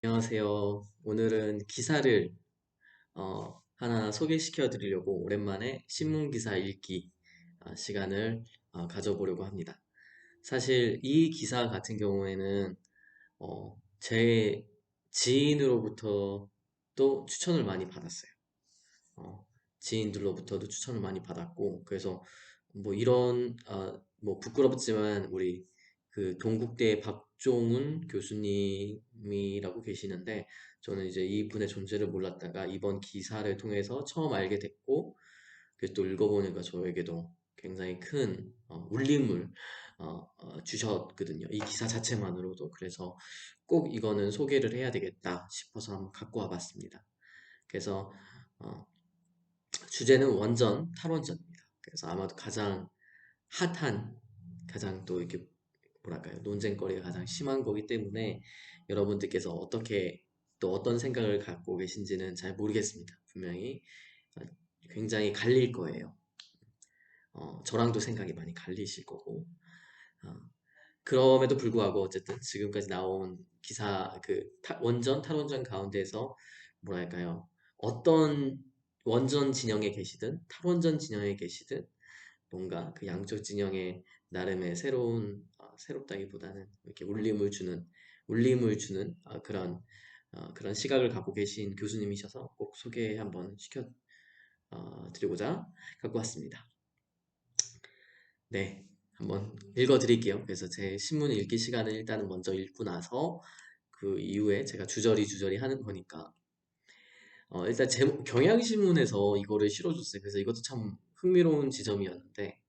안녕하세요. 오늘은 기사를 하나 소개시켜 드리려고 오랜만에 신문 기사 읽기 시간을 가져보려고 합니다. 사실 이 기사 같은 경우에는 제 지인으로부터 또 추천을 많이 받았어요. 지인들로부터도 추천을 많이 받았고, 그래서 뭐 이런 뭐 부끄럽지만 우리 그 동국대 박종훈 교수님이라고 계시는데, 저는 이제 이분의 존재를 몰랐다가 이번 기사를 통해서 처음 알게 됐고, 그래서 또 읽어보니까 저에게도 굉장히 큰 울림을 주셨거든요. 이 기사 자체만으로도. 그래서 꼭 이거는 소개를 해야 되겠다 싶어서 한번 갖고 와봤습니다. 그래서 어, 주제는 원전, 탈원전입니다. 그래서 아마도 가장 핫한, 가장 또 이렇게 뭐랄까요, 논쟁거리가 가장 심한 거기 때문에 여러분들께서 어떻게 또 어떤 생각을 갖고 계신지는 잘 모르겠습니다. 분명히 어, 굉장히 갈릴 거예요. 저랑도 생각이 많이 갈리실 거고. 어, 그럼에도 불구하고 어쨌든 지금까지 나온 기사 그 원전 탈원전 가운데서 뭐랄까요, 어떤 원전 진영에 계시든 탈원전 진영에 계시든 뭔가 그 양쪽 진영에 나름의 새롭다기보다는 이렇게 울림을 주는 그런 시각을 갖고 계신 교수님이셔서 꼭 소개 한번 시켜 드리고자 갖고 왔습니다. 네, 한번 읽어드릴게요. 그래서 제 신문 읽기 시간을 일단은 먼저 읽고 나서 그 이후에 제가 주저리 하는 거니까 일단 제목 경향신문에서 이거를 실어줬어요. 그래서 이것도 참 흥미로운 지점이었는데,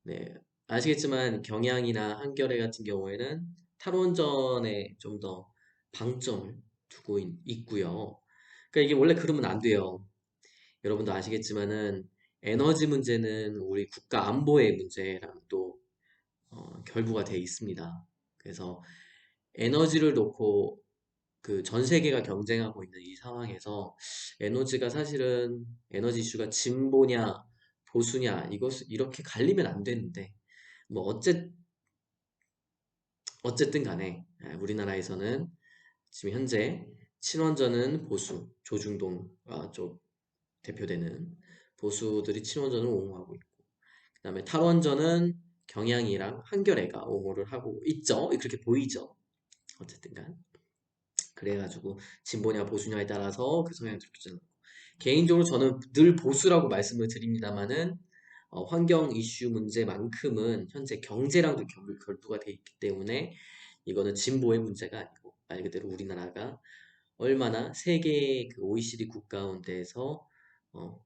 네, 아시겠지만 경향이나 한겨레 같은 경우에는 탈원전에 좀 더 방점을 두고 있고요. 그러니까 이게 원래 그러면 안 돼요. 여러분도 아시겠지만은 에너지 문제는 우리 국가 안보의 문제랑 또 결부가 돼 있습니다. 그래서 에너지를 놓고 그 전 세계가 경쟁하고 있는 이 상황에서 에너지가 사실은 에너지 이슈가 진보냐 보수냐 이것 이렇게 갈리면 안 되는데 뭐 어쨌든 간에 우리나라에서는 지금 현재 친원전은 보수 조중동 쪽 대표되는 보수들이 친원전을 옹호하고 있고, 그다음에 탈원전은 경향이랑 한겨레가 옹호를 하고 있죠. 그렇게 보이죠. 어쨌든 간 그래가지고 진보냐 보수냐에 따라서 그 성향이 들어있잖아요. 개인적으로 저는 늘 보수라고 말씀을 드립니다만은 환경 이슈 문제만큼은 현재 경제랑도 결부가 돼 있기 때문에 이거는 진보의 문제가 아니고 말 그대로 우리나라가 얼마나 세계 그 OECD 국가 가운데에서 어,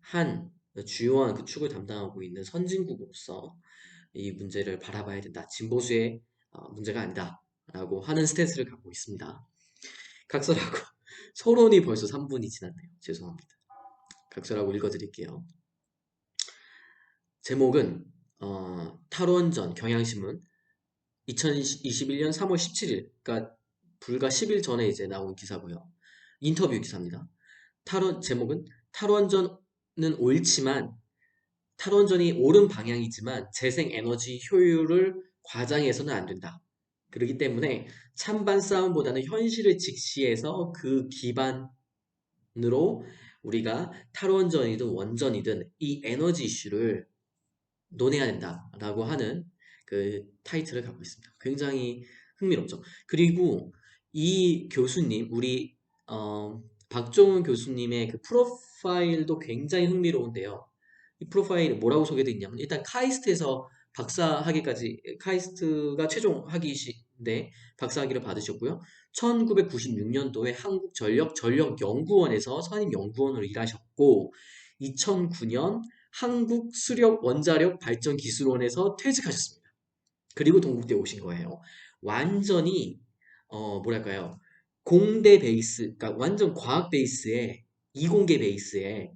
한 주요한 그 축을 담당하고 있는 선진국으로서 이 문제를 바라봐야 된다. 진보수의 문제가 아니다라고 하는 스탠스를 갖고 있습니다. 각설하고 서론이 벌써 3분이 지났네요. 죄송합니다. 각설하고 읽어드릴게요. 제목은 탈원전 경향신문 2021년 3월 17일, 그러니까 불과 10일 전에 이제 나온 기사고요. 인터뷰 기사입니다. 제목은 탈원전은 옳지만 탈원전이 옳은 방향이지만 재생에너지 효율을 과장해서는 안 된다. 그렇기 때문에 찬반 싸움보다는 현실을 직시해서 그 기반으로 우리가 탈원전이든 원전이든 이 에너지 이슈를 논해야 된다라고 하는 그 타이틀을 갖고 있습니다. 굉장히 흥미롭죠. 그리고 이 교수님, 우리 박종훈 교수님의 그 프로파일도 굉장히 흥미로운데요. 이 프로파일이 뭐라고 소개되어 있냐면 일단 카이스트에서 박사학위까지 카이스트가 최종 학위이신데 박사학위를 받으셨고요. 1996년도에 한국전력연구원에서 선임연구원으로 일하셨고 2009년 한국수력원자력발전기술원에서 퇴직하셨습니다. 그리고 동국대에 오신 거예요. 완전히 뭐랄까요, 공대 베이스, 그러니까 완전 과학 베이스에 이공계 베이스에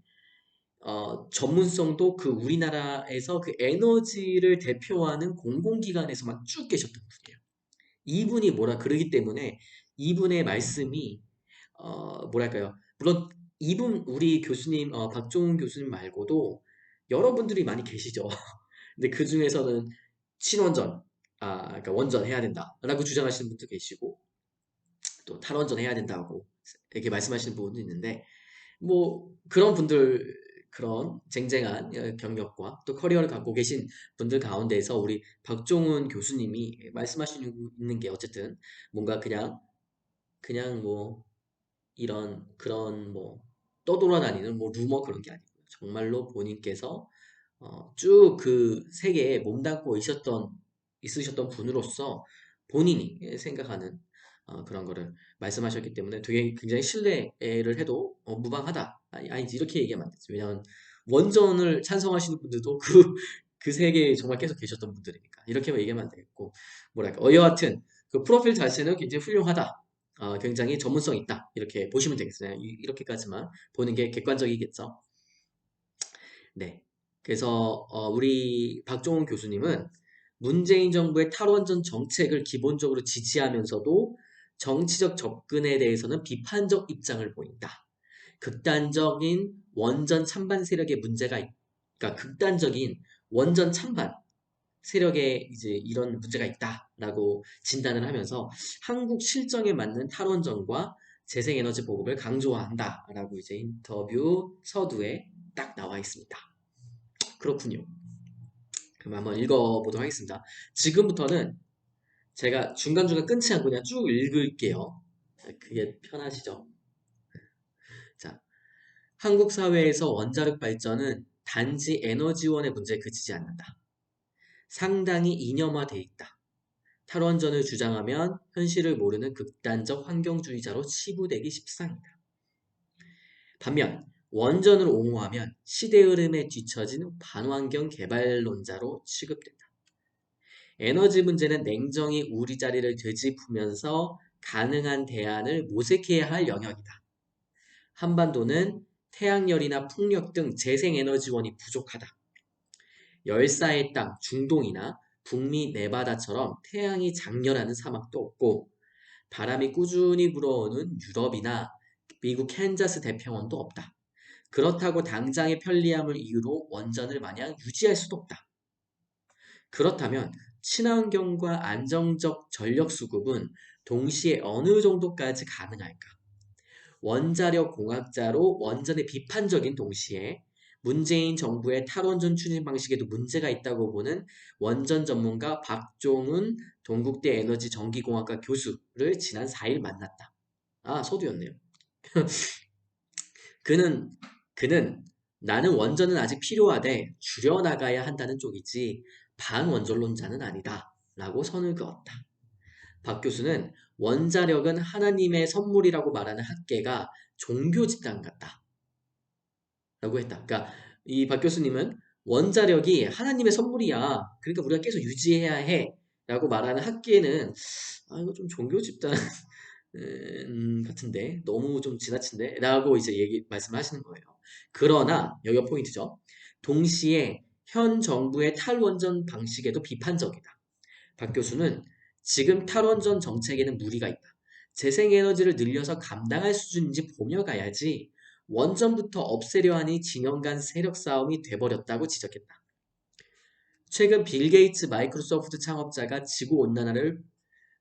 전문성도 그 우리나라에서 그 에너지를 대표하는 공공기관에서만 쭉 계셨던 분이에요. 이분이 뭐라 그러기 때문에 이분의 말씀이 뭐랄까요, 물론 이분 우리 교수님 박종훈 교수님 말고도 여러분들이 많이 계시죠. 근데 그 중에서는 친원전, 그러니까 원전 해야 된다라고 주장하시는 분도 계시고, 또 탈원전 해야 된다고 이렇게 말씀하시는 부분도 있는데 뭐 그런 분들 그런 쟁쟁한 경력과 또 커리어를 갖고 계신 분들 가운데서 우리 박종훈 교수님이 말씀하시는 있는 게 어쨌든 뭔가 그냥 뭐 이런 그런 뭐 떠돌아다니는 뭐 루머 그런 게 아니고 정말로 본인께서 쭉 그 세계에 몸담고 있으셨던 분으로서 본인이 생각하는 그런 거를 말씀하셨기 때문에 되게 굉장히 신뢰를 해도 무방하다. 아니지 이렇게 얘기하면 안 되지. 왜냐하면 원전을 찬성하시는 분들도 그 세계에 정말 계속 계셨던 분들이니까 이렇게만 얘기하면 안 되겠고 뭐랄까 여하튼 그 프로필 자체는 굉장히 훌륭하다. 굉장히 전문성 있다. 이렇게 보시면 되겠어요. 이렇게까지만 보는 게 객관적이겠죠. 네. 그래서 우리 박종훈 교수님은 문재인 정부의 탈원전 정책을 기본적으로 지지하면서도 정치적 접근에 대해서는 비판적 입장을 보인다. 극단적인 원전 찬반 세력의 그러니까 극단적인 원전 찬반 세력에 이제 이런 문제가 있다라고 진단을 하면서 한국 실정에 맞는 탈원전과 재생에너지 보급을 강조한다라고 이제 인터뷰 서두에 딱 나와 있습니다. 그렇군요. 그럼 한번 읽어보도록 하겠습니다. 지금부터는 제가 중간중간 끊지 않고 그냥 쭉 읽을게요. 그게 편하시죠? 자, 한국 사회에서 원자력 발전은 단지 에너지원의 문제에 그치지 않는다. 상당히 이념화돼 있다. 탈원전을 주장하면 현실을 모르는 극단적 환경주의자로 치부되기 십상이다. 반면 원전을 옹호하면 시대 흐름에 뒤처진 반환경 개발론자로 취급된다. 에너지 문제는 냉정히 우리 자리를 되짚으면서 가능한 대안을 모색해야 할 영역이다. 한반도는 태양열이나 풍력 등 재생에너지원이 부족하다. 열사의 땅 중동이나 북미 네바다처럼 태양이 장렬하는 사막도 없고 바람이 꾸준히 불어오는 유럽이나 미국 캔자스 대평원도 없다. 그렇다고 당장의 편리함을 이유로 원전을 마냥 유지할 수도 없다. 그렇다면 친환경과 안정적 전력 수급은 동시에 어느 정도까지 가능할까? 원자력 공학자로 원전의 비판적인 동시에 문재인 정부의 탈원전 추진 방식에도 문제가 있다고 보는 원전 전문가 박종훈 동국대 에너지 전기공학과 교수를 지난 4일 만났다. 서두였네요. 그는 나는 원전은 아직 필요하되 줄여나가야 한다는 쪽이지 반원전론자는 아니다. 라고 선을 그었다. 박 교수는 원자력은 하나님의 선물이라고 말하는 학계가 종교 집단 같다. 라고 했다. 그러니까 이 박 교수님은 원자력이 하나님의 선물이야. 그러니까 우리가 계속 유지해야 해. 라고 말하는 학계는 이거 좀 종교 집단 같은데 너무 좀 지나친데 라고 이제 말씀하시는 거예요. 그러나 여기가 포인트죠. 동시에 현 정부의 탈원전 방식에도 비판적이다. 박 교수는 지금 탈원전 정책에는 무리가 있다. 재생에너지를 늘려서 감당할 수준인지 보며 가야지 원전부터 없애려 하니 진영 간 세력 싸움이 돼버렸다고 지적했다. 최근 빌 게이츠 마이크로소프트 창업자가 지구온난화를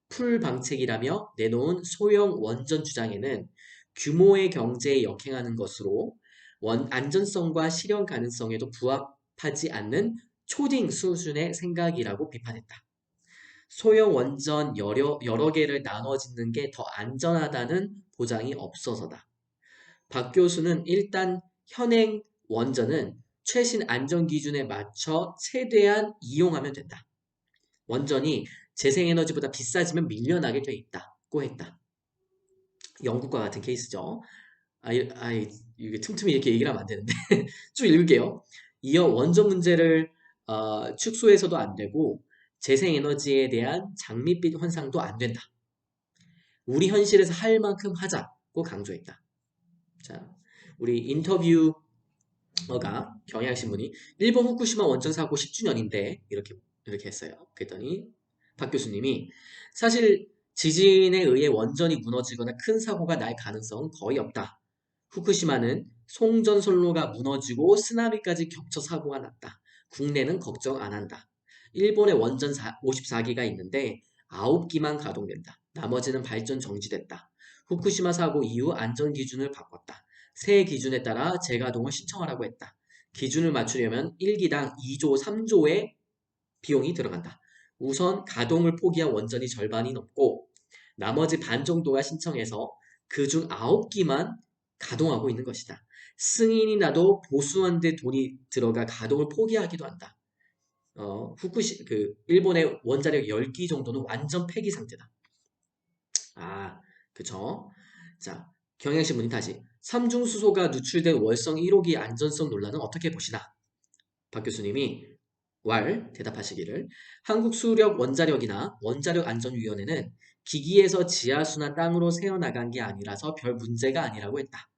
풀 방책이라며 내놓은 소형 원전 주장에는 규모의 경제에 역행하는 것으로 안전성과 실현 가능성에도 부합하지 않는 초딩 수준의 생각이라고 비판했다. 소형 원전 여러 개를 나눠 짓는 게 더 안전하다는 보장이 없어서다. 박 교수는 일단 현행 원전은 최신 안전 기준에 맞춰 최대한 이용하면 된다. 원전이 재생에너지보다 비싸지면 밀려나게 돼 있다고 했다. 영국과 같은 케이스죠. 이게 틈틈이 이렇게 얘기를 하면 안 되는데 쭉 읽을게요. 이어 원전 문제를 축소해서도 안 되고 재생에너지에 대한 장밋빛 환상도 안 된다. 우리 현실에서 할 만큼 하자고 강조했다. 자, 우리 인터뷰어가 경향신문이 일본 후쿠시마 원전 사고 10주년인데 이렇게 했어요. 그랬더니 박 교수님이 사실 지진에 의해 원전이 무너지거나 큰 사고가 날 가능성은 거의 없다. 후쿠시마는 송전선로가 무너지고 쓰나미까지 겹쳐 사고가 났다. 국내는 걱정 안 한다. 일본에 원전 54기가 있는데 9기만 가동된다. 나머지는 발전 정지됐다. 후쿠시마 사고 이후 안전 기준을 바꿨다. 새 기준에 따라 재가동을 신청하라고 했다. 기준을 맞추려면 1기당 2조, 3조의 비용이 들어간다. 우선 가동을 포기한 원전이 절반이 넘고 나머지 반 정도가 신청해서 그중 9기만 가동하고 있는 것이다. 승인이 나도 보수하는데 돈이 들어가 가동을 포기하기도 한다. 일본의 원자력 10기 정도는 완전 폐기 상태다. 아, 그쵸? 자, 경향신문이 다시. 삼중수소가 누출된 월성 1호기 안전성 논란은 어떻게 보시나? 박 교수님이 대답하시기를. 한국수력원자력이나 원자력안전위원회는 기기에서 지하수나 땅으로 새어나간 게 아니라서 별 문제가 아니라고 했다.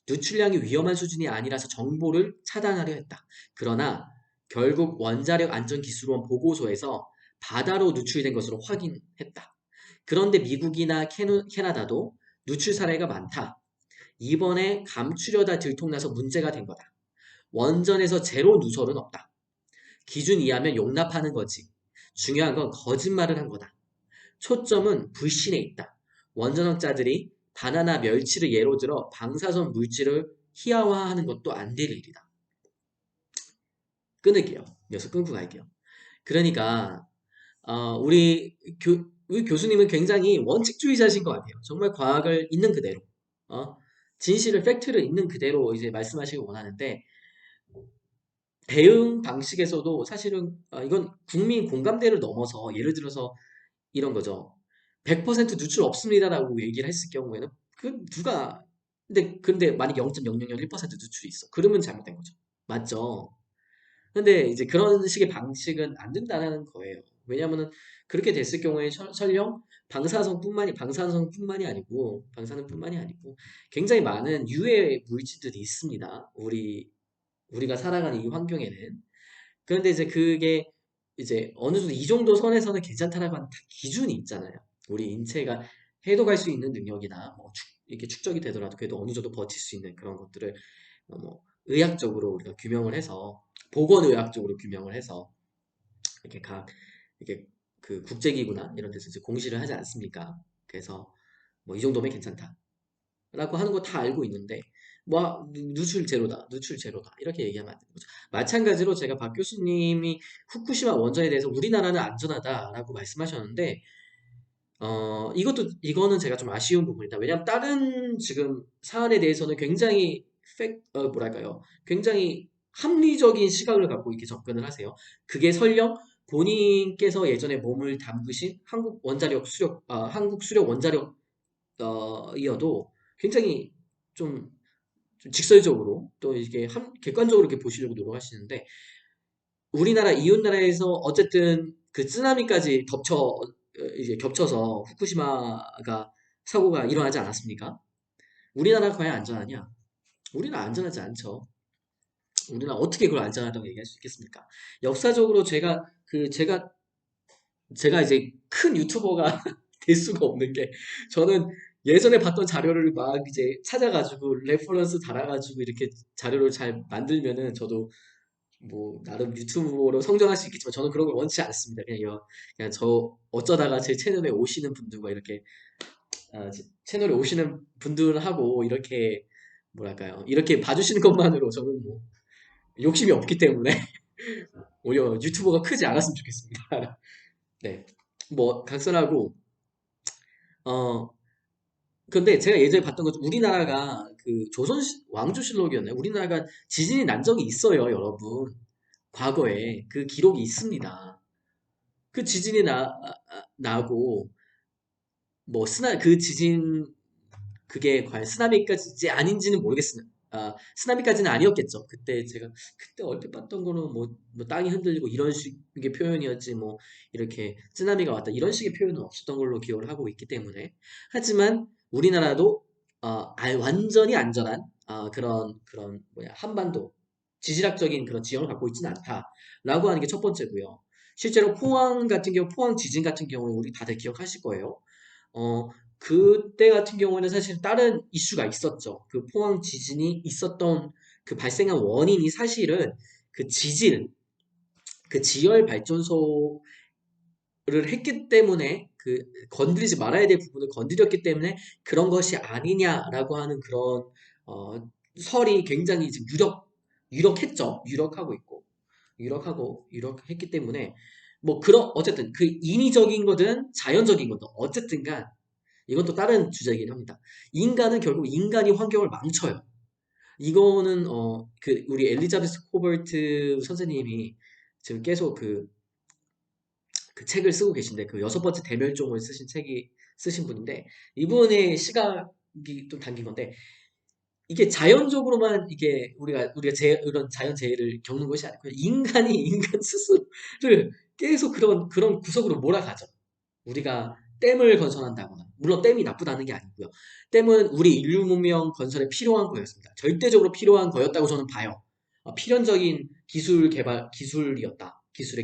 누출량이 위험한 수준이 아니라서 정보를 차단하려 했다. 그러나 결국 원자력안전기술원 보고서에서 바다로 누출된 것으로 확인했다. 그런데 미국이나 캐나다도 누출 사례가 많다. 이번에 감추려다 들통나서 문제가 된 거다. 원전에서 제로 누설은 없다. 기준 이하면 용납하는 거지. 중요한 건 거짓말을 한 거다. 초점은 불신에 있다. 원전학자들이 바나나 멸치를 예로 들어 방사선 물질을 희화화하는 것도 안 될 일이다. 끊을게요. 여기서 끊고 갈게요. 그러니까 우리 교수님은 굉장히 원칙주의자신 것 같아요. 정말 과학을 있는 그대로, 진실을 팩트를 있는 그대로 이제 말씀하시기 원하는데 대응 방식에서도 사실은 이건 국민 공감대를 넘어서 예를 들어서 이런 거죠. 100% 누출 없습니다라고 얘기를 했을 경우에는 그 누가 근데 만약 0.0001% 누출이 있어. 그러면 잘못된 거죠. 맞죠? 근데 이제 그런 식의 방식은 안 된다는 거예요. 왜냐하면은 그렇게 됐을 경우에 설령 방사성뿐만이 아니고 방사능뿐만이 아니고 굉장히 많은 유해 물질들이 있습니다. 우리가 살아가는 이 환경에는. 그런데 이제 그게 이제 어느 정도 이 정도 선에서는 괜찮다라고 하는 다 기준이 있잖아요. 우리 인체가 해독할 수 있는 능력이나 뭐 이렇게 축적이 되더라도 그래도 어느 정도 버틸 수 있는 그런 것들을 뭐 의학적으로 우리가 규명을 해서 보건의학적으로 규명을 해서 이렇게 이렇게 그 국제기구나 이런 데서 이제 공시를 하지 않습니까? 그래서 뭐 이 정도면 괜찮다. 라고 하는 거 다 알고 있는데 뭐 누출 제로다 누출 제로다 이렇게 얘기하면 안 되는 거죠. 마찬가지로 제가 박 교수님이 후쿠시마 원전에 대해서 우리나라는 안전하다라고 말씀하셨는데 이거는 제가 좀 아쉬운 부분이다. 왜냐하면 다른 지금 사안에 대해서는 굉장히 뭐랄까요, 굉장히 합리적인 시각을 갖고 이렇게 접근을 하세요. 그게 설령 본인께서 예전에 몸을 담그신 한국 수력 원자력 이어도 굉장히 좀, 좀 직설적으로 또 이게 객관적으로 이렇게 보시려고 노력하시는데 우리나라 이웃나라에서 어쨌든 그 쓰나미까지 이제 겹쳐서 후쿠시마가 사고가 일어나지 않았습니까? 우리나라가 과연 안전하냐? 우리나라 안전하지 않죠. 우리나라 어떻게 그걸 안전하다고 얘기할 수 있겠습니까? 역사적으로 제가 이제 큰 유튜버가 될 수가 없는 게 저는 예전에 봤던 자료를 막 이제 찾아가지고 레퍼런스 달아가지고 이렇게 자료를 잘 만들면은 저도 뭐 나름 유튜버로 성장할 수 있겠지만 저는 그런 걸 원치 않습니다. 그냥 저 어쩌다가 제 채널에 오시는 분들과 이렇게 채널에 오시는 분들하고 이렇게 뭐랄까요, 이렇게 봐주시는 것만으로 저는 뭐 욕심이 없기 때문에 오히려 유튜버가 크지 않았으면 좋겠습니다. 네, 뭐 각설하고 어 근데 제가 예전에 봤던 것 중 우리나라가 그 왕조실록이었나요? 우리나라가 지진이 난 적이 있어요, 여러분. 과거에 그 기록이 있습니다. 그 지진이 나고 뭐 그 지진 그게 과연 쓰나미까지 아닌지는 모르겠습니다. 쓰나미까지는 아니었겠죠. 그때 얼핏 봤던 거는 뭐 땅이 흔들리고 이런 식의 표현이었지 뭐 이렇게 쓰나미가 왔다 이런 식의 표현은 없었던 걸로 기억을 하고 있기 때문에 하지만 우리나라도 완전히 안전한 그런 뭐야 한반도 지질학적인 그런 지형을 갖고 있지는 않다라고 하는 게 첫 번째고요. 실제로 포항 지진 같은 경우에 우리 다들 기억하실 거예요. 어, 그때 같은 경우에는 사실 다른 이슈가 있었죠. 그 포항 지진이 있었던 그 발생한 원인이 사실은 그 지열 발전소 를 했기 때문에 그 건드리지 말아야 될 부분을 건드렸기 때문에 그런 것이 아니냐라고 하는 그런 어, 설이 굉장히 지금 유력했죠. 유력하고 있고 유력했기 때문에 뭐 그런 어쨌든 그 인위적인 거든 자연적인 거든 어쨌든간 이건 또 다른 주제이긴 합니다. 인간은 결국 인간이 환경을 망쳐요. 이거는 그 우리 엘리자베스 코벌트 선생님이 지금 계속 그 책을 쓰고 계신데 그 여섯 번째 대멸종을 쓰신 분인데 이분의 시각이 좀 담긴 건데 이게 자연적으로만 이게 우리가 이런 자연 재해를 겪는 것이 아니고 인간이 인간 스스로를 계속 그런 구석으로 몰아가죠. 우리가 댐을 건설한다거나 물론 댐이 나쁘다는 게 아니고요. 댐은 우리 인류 문명 건설에 필요한 거였습니다. 절대적으로 필요한 거였다고 저는 봐요. 필연적인 기술의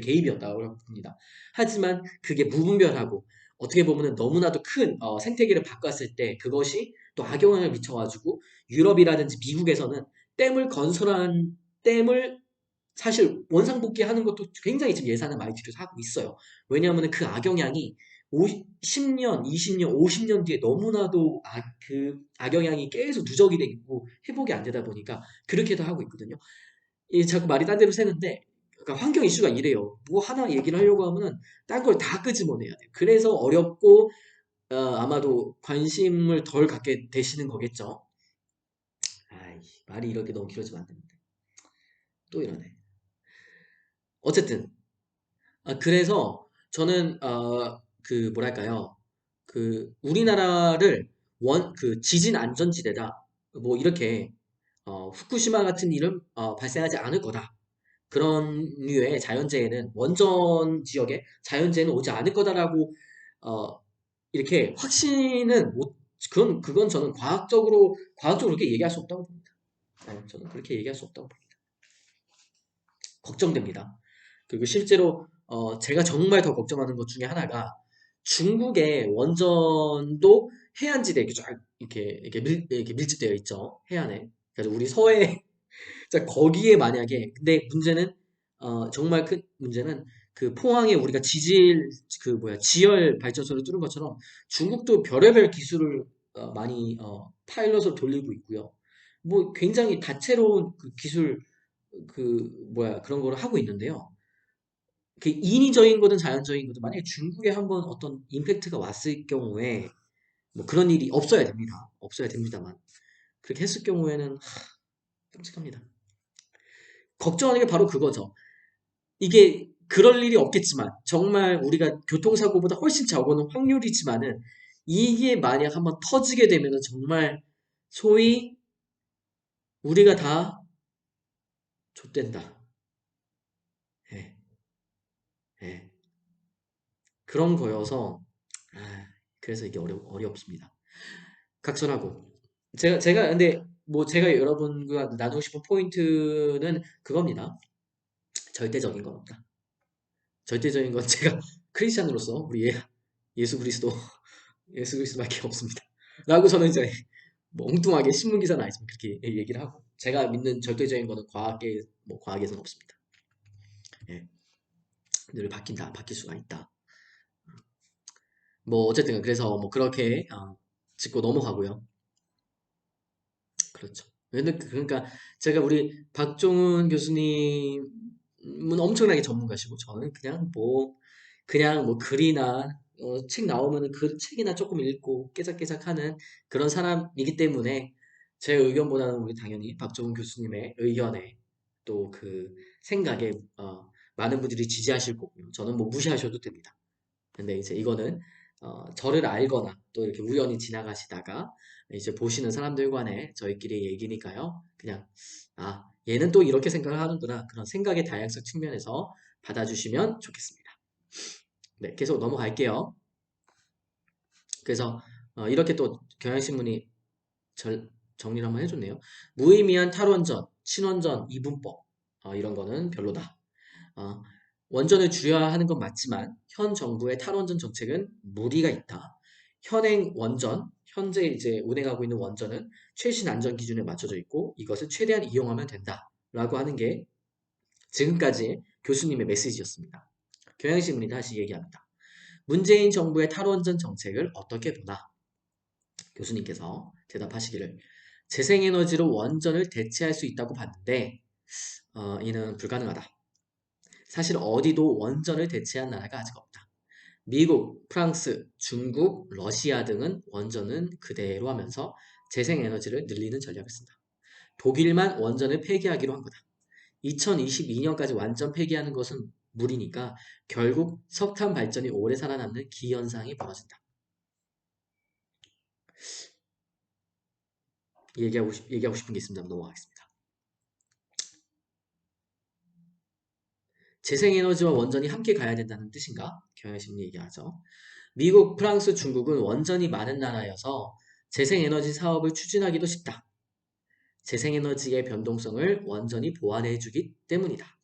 개입이었다고 봅니다. 하지만 그게 무분별하고 어떻게 보면 너무나도 큰 생태계를 바꿨을 때 그것이 또 악영향을 미쳐가지고 유럽이라든지 미국에서는 댐을 사실 원상복귀하는 것도 굉장히 지금 예산을 많이 들여서 하고 있어요. 왜냐하면 그 악영향이 10년, 20년, 50년 뒤에 너무나도 그 악영향이 계속 누적이 되고 회복이 안 되다 보니까 그렇게도 하고 있거든요. 자꾸 말이 딴 데로 새는데 그러니까 환경 이슈가 이래요. 뭐 하나 얘기를 하려고 하면은 딴 걸 다 끄집어내야 돼요. 그래서 어렵고 아마도 관심을 덜 갖게 되시는 거겠죠. 아이, 말이 이렇게 너무 길어지면 안 되는데. 또 이러네. 어쨌든 그래서 저는 그 뭐랄까요? 그 우리나라를 그 지진 안전지대다. 뭐 이렇게 후쿠시마 같은 일은 발생하지 않을 거다. 그런 류의 자연재해는 원전 지역에 자연재해는 오지 않을 거다라고 어, 이렇게 확신은 못 그건 저는 과학적으로 그렇게 얘기할 수 없다고 봅니다. 저는 그렇게 얘기할 수 없다고 봅니다. 걱정됩니다. 그리고 실제로 제가 정말 더 걱정하는 것 중에 하나가 중국의 원전도 해안지대에 이렇게 밀집되어 있죠. 해안에. 그래서 우리 서해 자, 거기에 만약에 근데 문제는 정말 큰 문제는 그 포항에 우리가 지열 발전소를 뚫은 것처럼 중국도 별의별 기술을 많이 파일럿으로 돌리고 있고요. 뭐 굉장히 다채로운 그 기술 그런 거를 하고 있는데요. 그 인위적인 거든 자연적인 거든 만약에 중국에 한번 어떤 임팩트가 왔을 경우에 뭐 그런 일이 없어야 됩니다. 없어야 됩니다만 그렇게 했을 경우에는 끔찍합니다. 걱정하는 게 바로 그거죠. 이게 그럴 일이 없겠지만 정말 우리가 교통사고보다 훨씬 적은 확률이지만은 이게 만약 한번 터지게 되면은 정말 소위 우리가 다 좆된다. 예, 예. 그런 거여서 그래서 이게 어렵습니다. 각설하고 제가 근데 뭐 제가 여러분과 나누고 싶은 포인트는 그겁니다. 절대적인 건 없다. 절대적인 건 제가 크리스찬으로서 우리 예수 그리스도 예수 그리스도밖에 없습니다. 라고 저는 이제 뭐 엉뚱하게 신문 기사는 아니지만 그렇게 얘기를 하고 제가 믿는 절대적인 거는 과학에서는 없습니다. 예, 늘 바뀔 수가 있다. 뭐 어쨌든 그래서 뭐 그렇게 짚고 넘어가고요. 그렇죠. 그러니까 제가 우리 박종훈 교수님은 엄청나게 전문가시고 저는 그냥 뭐 글이나 책 나오면은 그 책이나 조금 읽고 깨작깨작하는 그런 사람이기 때문에 제 의견보다는 우리 당연히 박종훈 교수님의 의견에 또 그 생각에 많은 분들이 지지하실 거고요. 저는 뭐 무시하셔도 됩니다. 근데 이제 이거는 저를 알거나 또 이렇게 우연히 지나가시다가 이제 보시는 사람들 간의 저희끼리 얘기니까요. 그냥 얘는 또 이렇게 생각을 하는구나. 그런 생각의 다양성 측면에서 받아주시면 좋겠습니다. 네, 계속 넘어갈게요. 그래서 이렇게 또 경향신문이 정리를 한번 해줬네요. 무의미한 탈원전, 친원전, 이분법 이런 거는 별로다. 어, 원전을 줄여야 하는 건 맞지만 현 정부의 탈원전 정책은 무리가 있다. 현재 이제 운행하고 있는 원전은 최신 안전 기준에 맞춰져 있고 이것을 최대한 이용하면 된다. 라고 하는 게 지금까지 교수님의 메시지였습니다. 경향신문이 다시 얘기합니다. 문재인 정부의 탈원전 정책을 어떻게 보나? 교수님께서 대답하시기를 재생에너지로 원전을 대체할 수 있다고 봤는데 이는 불가능하다. 사실 어디도 원전을 대체한 나라가 아직 없다. 미국, 프랑스, 중국, 러시아 등은 원전은 그대로 하면서 재생에너지를 늘리는 전략을 쓴다. 독일만 원전을 폐기하기로 한 거다. 2022년까지 완전 폐기하는 것은 무리니까 결국 석탄 발전이 오래 살아남는 기현상이 벌어진다. 얘기하고 싶은 게 있습니다. 넘어가겠습니다. 재생에너지와 원전이 함께 가야 된다는 뜻인가? 경영심리 얘기하죠. 미국, 프랑스, 중국은 원전이 많은 나라여서 재생에너지 사업을 추진하기도 쉽다. 재생에너지의 변동성을 원전이 보완해주기 때문이다.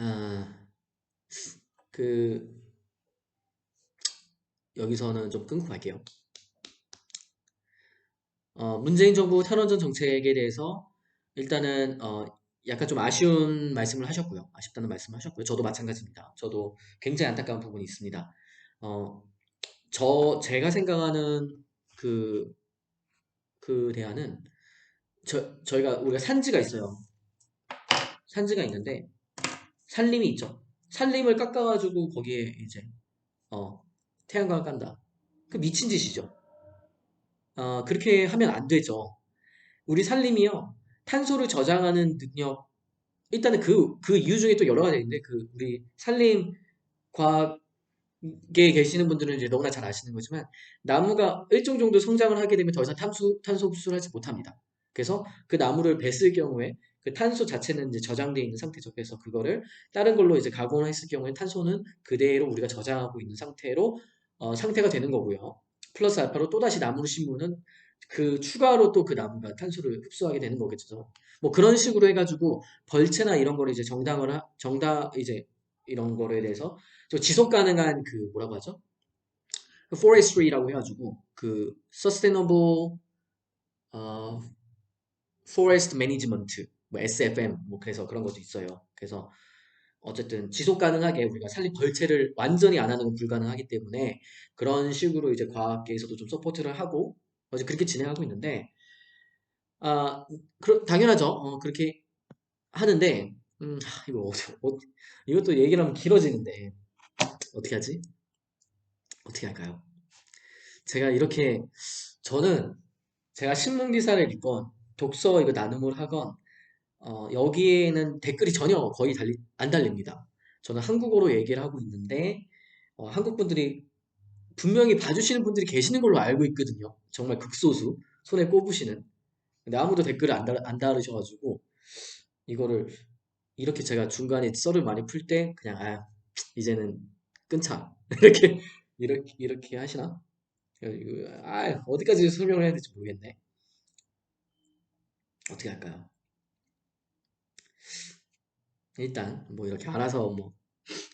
아, 그 여기서는 좀 끊고 갈게요. 문재인 정부 탈원전 정책에 대해서 일단은 약간 좀 아쉬운 말씀을 하셨고요. 아쉽다는 말씀을 하셨고요. 저도 마찬가지입니다. 저도 굉장히 안타까운 부분이 있습니다. 어, 제가 생각하는 그, 그 대안은 우리가 산지가 있어요. 산지가 있는데 산림이 있죠. 산림을 깎아가지고 거기에 이제 어, 태양광을 깐다. 그 미친 짓이죠. 그렇게 하면 안 되죠. 우리 산림이요. 탄소를 저장하는 능력, 일단은 그 이유 중에 또 여러 가지 있는데, 우리 산림 과학에 계시는 분들은 이제 너무나 잘 아시는 거지만, 나무가 일정 정도 성장을 하게 되면 더 이상 탄소 흡수를 하지 못합니다. 그래서 그 나무를 뱄을 경우에 그 탄소 자체는 이제 저장되어 있는 상태죠. 그래서 그거를 다른 걸로 이제 가공을 했을 경우에 탄소는 그대로 우리가 저장하고 있는 상태로, 상태가 되는 거고요. 플러스 알파로 또다시 나무를 심으면 그 추가로 또 그 나무가 탄소를 흡수하게 되는 거겠죠. 뭐 그런 식으로 해가지고 벌채나 이런 거를 이제 이제 이런 거에 대해서 저 지속 가능한 뭐라고 하죠? 그 forestry라고 해가지고 그 sustainable 어, forest management 뭐 SFM 뭐 그래서 그런 것도 있어요. 그래서 어쨌든 지속 가능하게 우리가 산림 벌채를 완전히 안 하는 건 불가능하기 때문에 그런 식으로 이제 과학계에서도 좀 서포트를 하고 어제 그렇게 진행하고 있는데 아 당연하죠. 그렇게 하는데 이거 이것도 얘기를 하면 길어지는데 어떻게 하지? 어떻게 할까요? 제가 이렇게 저는 제가 신문 기사를 읽건 독서 이거 나눔을 하건 여기에는 댓글이 전혀 거의 안 달립니다. 저는 한국어로 얘기를 하고 있는데 한국 분들이 분명히 봐주시는 분들이 계시는 걸로 알고 있거든요. 정말 극소수 손에 꼽으시는. 근데 아무도 댓글을 안 달으셔가지고 이거를 이렇게 제가 중간에 썰을 많이 풀 때 그냥 이제는 끊자 이렇게 하시나? 어디까지 설명을 해야 될지 모르겠네. 어떻게 할까요? 일단 뭐 이렇게 알아서 뭐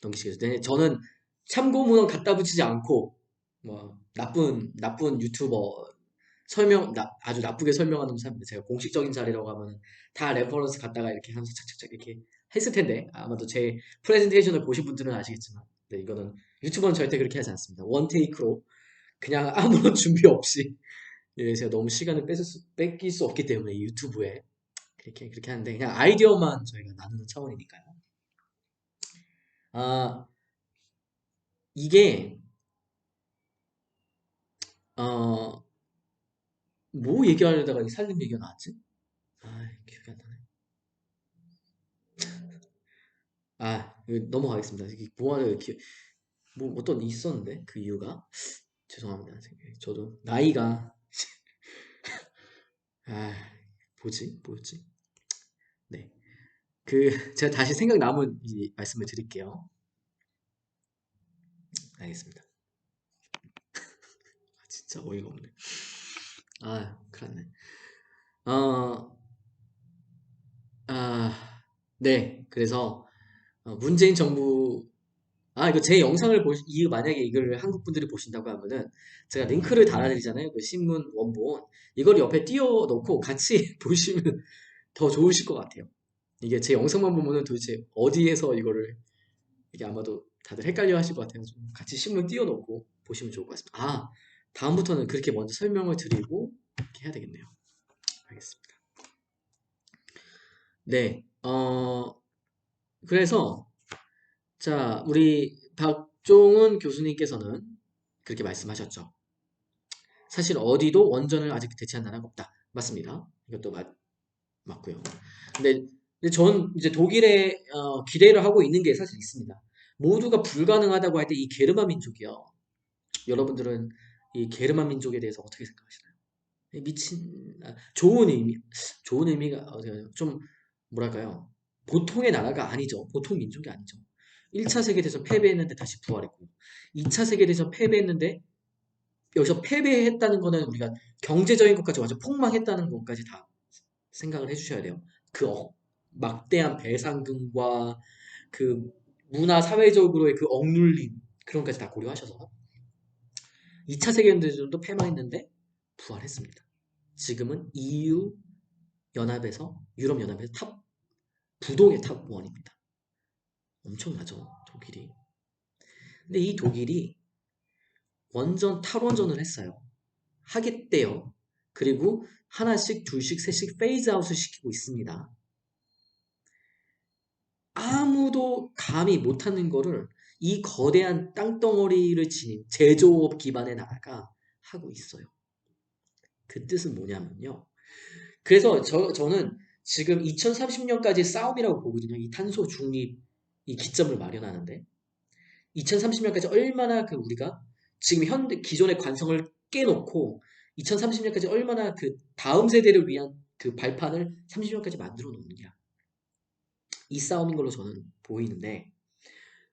넘기시겠어요. 저는 참고 문헌 갖다 붙이지 않고 뭐 나쁜 유튜버 아주 나쁘게 설명하는 사람인데 제가 공식적인 자리라고 하면 다 레퍼런스 갖다가 이렇게 하면서 착착착 이렇게 했을 텐데 아마도 제 프레젠테이션을 보신 분들은 아시겠지만 네, 이거는 유튜버는 절대 그렇게 하지 않습니다. 원 테이크로 그냥 아무런 준비 없이 예, 제가 너무 시간을 뺏길 수 없기 때문에 이 유튜브에 그렇게 하는데 그냥 아이디어만 저희가 나누는 차원이니까요. 아 이게 어 뭐 얘기하려다가 이 살림 얘기가 나왔지? 기억이 안 나네. 이거 넘어가겠습니다. 이게 뭐하러 이렇게 뭐 어떤 있었는데 그 이유가 죄송합니다. 저도 나이가 아 뭐였지? 네. 제가 다시 생각나면 말씀을 드릴게요. 알겠습니다. 진짜 어이가 없네. 큰일 났네. 어, 네. 그래서 문재인 정부 이거 제 영상을 만약에 이걸 한국 분들이 보신다고 하면은 제가 링크를 달아드리잖아요. 그 신문 원본. 이걸 옆에 띄워 놓고 같이 보시면 더 좋으실 것 같아요. 이게 제 영상만 보면은 도대체 어디에서 이거를, 이게 아마도 다들 헷갈려 하실 것 같아요. 좀 같이 신문 띄워 놓고 보시면 좋을 것 같습니다. 다음부터는 그렇게 먼저 설명을 드리고 이렇게 해야 되겠네요. 알겠습니다. 네, 그래서 자, 우리 박종훈 교수님께서는 그렇게 말씀하셨죠. 사실 어디도 원전을 아직 대체한 나라가 없다. 맞습니다. 이것도 맞고요. 근데 전 이제 독일에 기대를 하고 있는 게 사실 있습니다. 모두가 불가능하다고 할 때 이 게르만 민족이요. 여러분들은 이 게르만 민족에 대해서 어떻게 생각하시나요? 좋은 의미가 좀 뭐랄까요? 보통의 나라가 아니죠. 보통 민족이 아니죠. 1차 세계대전 패배했는데 다시 부활했고, 2차 세계대전 패배했는데 여기서 패배했다는 거는 우리가 경제적인 것까지 완전 폭망했다는 것까지 다 생각을 해주셔야 돼요. 그 막대한 배상금과 그 문화 사회적으로의 그 억눌림 그런 것까지 다 고려하셔서 2차 세계대전도 패망했는데 부활했습니다. 지금은 EU 연합에서 유럽 연합에서 부동의 탑 1입니다. 엄청나죠, 독일이. 근데 이 독일이 탈원전을 했어요. 하겠대요. 그리고 하나씩, 둘씩, 셋씩 페이즈 아웃을 시키고 있습니다. 아무도 감히 못하는 거를 이 거대한 땅덩어리를 지닌 제조업 기반의 나라가 하고 있어요. 그 뜻은 뭐냐면요. 그래서 저는 지금 2030년까지 싸움이라고 보거든요. 이 탄소 중립, 이 기점을 마련하는데 2030년까지 얼마나 우리가 지금 기존의 관성을 깨놓고 2030년까지 얼마나 그 다음 세대를 위한 그 발판을 30년까지 만들어 놓느냐. 이 싸움인 걸로 저는 보이는데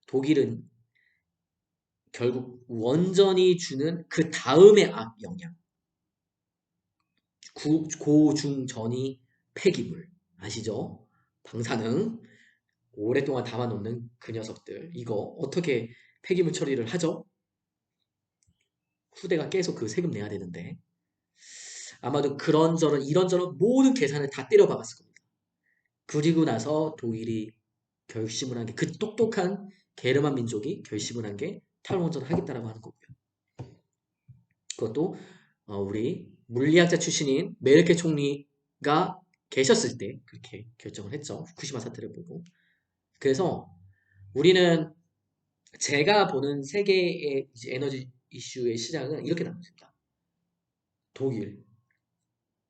독일은 결국 원전이 주는 그 다음의 악 영향. 고, 중, 전이 폐기물. 아시죠? 방사능. 오랫동안 담아놓는 그 녀석들. 이거 어떻게 폐기물 처리를 하죠? 후대가 계속 그 세금 내야 되는데. 아마도 그런저런 이런저런 모든 계산을 다 때려박았을 겁니다. 그리고 나서 독일이 결심을 한 게, 그 똑똑한 게르만 민족이 결심을 한 게 탈원전을 하겠다라고 하는 거고요. 그것도 우리 물리학자 출신인 메르켈 총리가 계셨을 때 그렇게 결정을 했죠. 후쿠시마 사태를 보고. 그래서 우리는, 제가 보는 세계의 이제 에너지 이슈의 시장은 이렇게 나눠집니다. 독일,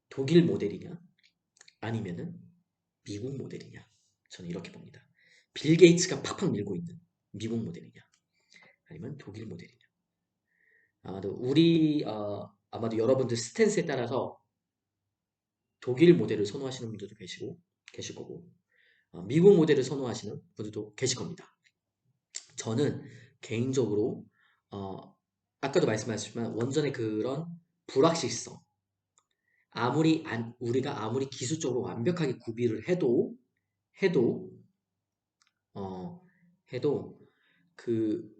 독일 모델이냐, 아니면은 미국 모델이냐. 저는 이렇게 봅니다. 빌 게이츠가 팍팍 밀고 있는 미국 모델이냐, 아니면 독일 모델이냐. 아마도 여러분들 스탠스에 따라서 독일 모델을 선호하시는 분들도 계실 거고, 미국 모델을 선호하시는 분들도 계실 겁니다. 저는 개인적으로 아까도 말씀하셨지만 원전의 그런 불확실성, 우리가 아무리 기술적으로 완벽하게 구비를 해도 어, 해도 그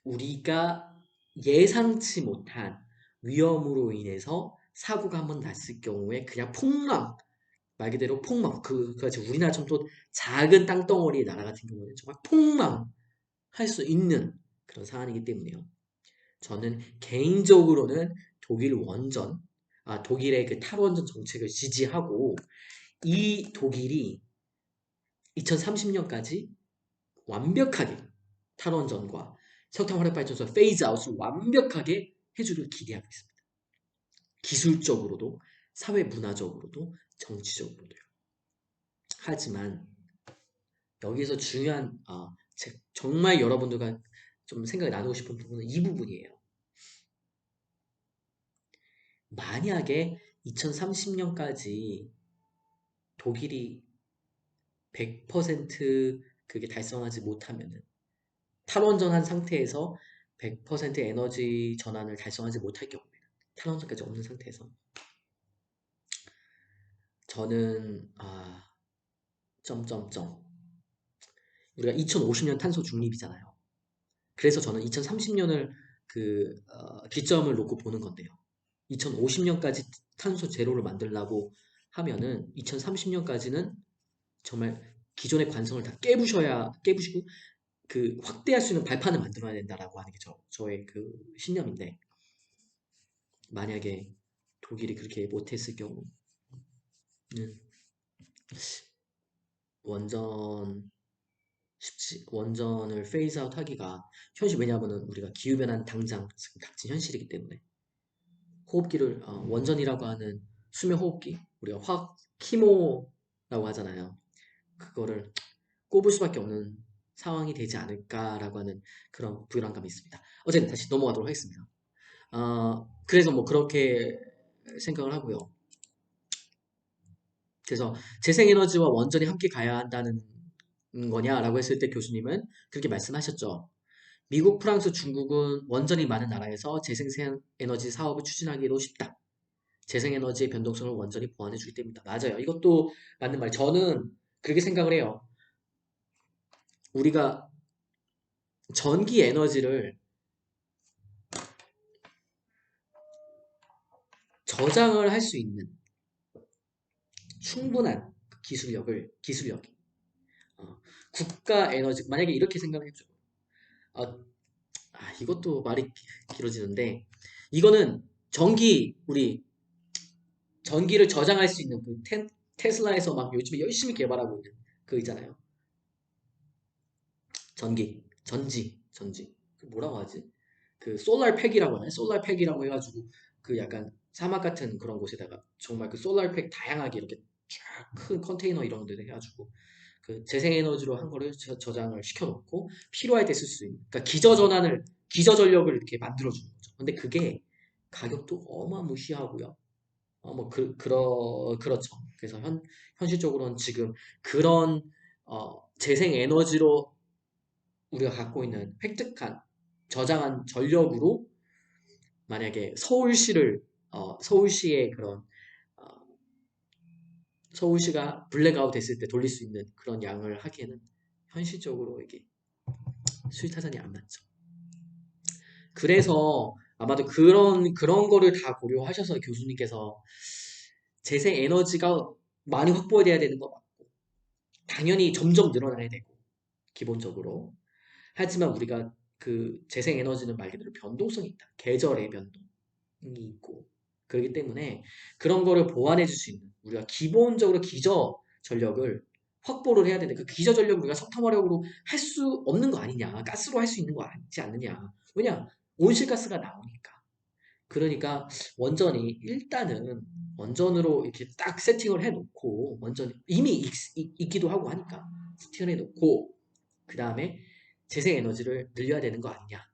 우리가 예상치 못한 위험으로 인해서 사고가 한번 났을 경우에 그냥 말 그대로 폭망, 그렇지, 우리나라처럼 또 작은 땅덩어리의 나라 같은 경우는 정말 폭망할 수 있는 그런 사안이기 때문에요. 저는 개인적으로는 독일의 그 탈원전 정책을 지지하고, 이 독일이 2030년까지 완벽하게 탈원전과 석탄 화력 발전소 페이즈 아웃을 완벽하게 해주길 기대하고 있습니다. 기술적으로도, 사회 문화적으로도, 정치적으로도요. 하지만 여기서 중요한, 정말 여러분들과 좀 생각을 나누고 싶은 부분은 이 부분이에요. 만약에 2030년까지 독일이 100% 그게 달성하지 못하면은, 탈원전한 상태에서 100% 에너지 전환을 달성하지 못할 경우에는, 탈원전까지 없는 상태에서, 저는 점점점, 우리가 2050년 탄소 중립이잖아요. 그래서 저는 2030년을 기점을 놓고 보는 건데요. 2050년까지 탄소 제로를 만들려고 하면은 2030년까지는 정말 기존의 관성을 다 깨부시고 확대할 수 있는 발판을 만들어야 된다라고 하는 게 저의 그 신념인데, 만약에 독일이 그렇게 못했을 경우는 원전 원전을 페이스아웃 하기가 왜냐하면은 우리가 기후변화는 당장 닥친 현실이기 때문에 호흡기를 원전이라고 하는 수면 호흡기, 우리가 키모라고 하잖아요. 그거를 꼽을 수밖에 없는 상황이 되지 않을까라고 하는 그런 불안감이 있습니다. 어쨌든 다시 넘어가도록 하겠습니다. 그래서 뭐 그렇게 생각을 하고요. 그래서 재생에너지와 원전이 함께 가야 한다는 거냐라고 했을 때 교수님은 그렇게 말씀하셨죠. 미국, 프랑스, 중국은 원전이 많은 나라에서 재생에너지 사업을 추진하기로 쉽다. 재생에너지의 변동성을 원전이 보완해 주기 때문이다. 맞아요. 이것도 맞는 말이에요. 저는 그렇게 생각을 해요. 우리가 전기 에너지를 저장을 할 수 있는 충분한 기술력이 국가 에너지, 만약에 이렇게 생각을 해보죠. 이것도 말이 길어지는데, 이거는 우리 전기를 저장할 수 있는 테슬라에서 막 요즘에 열심히 개발하고 있는 그 있잖아요. 전지. 뭐라고 하지? 솔라팩이라고 하나요? 솔라팩이라고 해가지고 약간 사막 같은 그런 곳에다가 정말 솔라팩 다양하게 이렇게 쫙 큰 컨테이너 이런 데 해가지고 재생에너지로 한 거를 저장을 시켜놓고 필요할 때 쓸 수 있는, 그러니까 기저전력을 이렇게 만들어주는 거죠. 근데 그게 가격도 어마무시하고요. 그렇죠. 그래서 현실적으로는 지금 그런 재생에너지로 우리가 갖고 있는 획득한 저장한 전력으로 만약에 서울시의 어, 서울시가 블랙아웃 됐을 때 돌릴 수 있는 그런 양을 하기에는 현실적으로 이게 수익타산이 안 맞죠. 그래서 아마도 그런 거를 다 고려하셔서 교수님께서 재생에너지가 많이 확보돼야 되는 거 맞고, 당연히 점점 늘어나야 되고 기본적으로. 하지만 우리가 재생에너지는 말 그대로 변동성이 있다. 계절의 변동이 있고, 그렇기 때문에 그런 거를 보완해 줄 수 있는, 우리가 기본적으로 기저 전력을 확보를 해야 되는데, 그 기저 전력을 우리가 석탄화력으로 할 수 없는 거 아니냐, 가스로 할 수 있는 거 아니지 않느냐. 왜냐, 온실가스가 나오니까. 그러니까 일단은 원전으로 이렇게 딱 세팅을 해놓고, 원전 이미 있기도 하고 하니까 세팅을 해놓고, 그 다음에 재생에너지를 늘려야 되는 거 아니냐.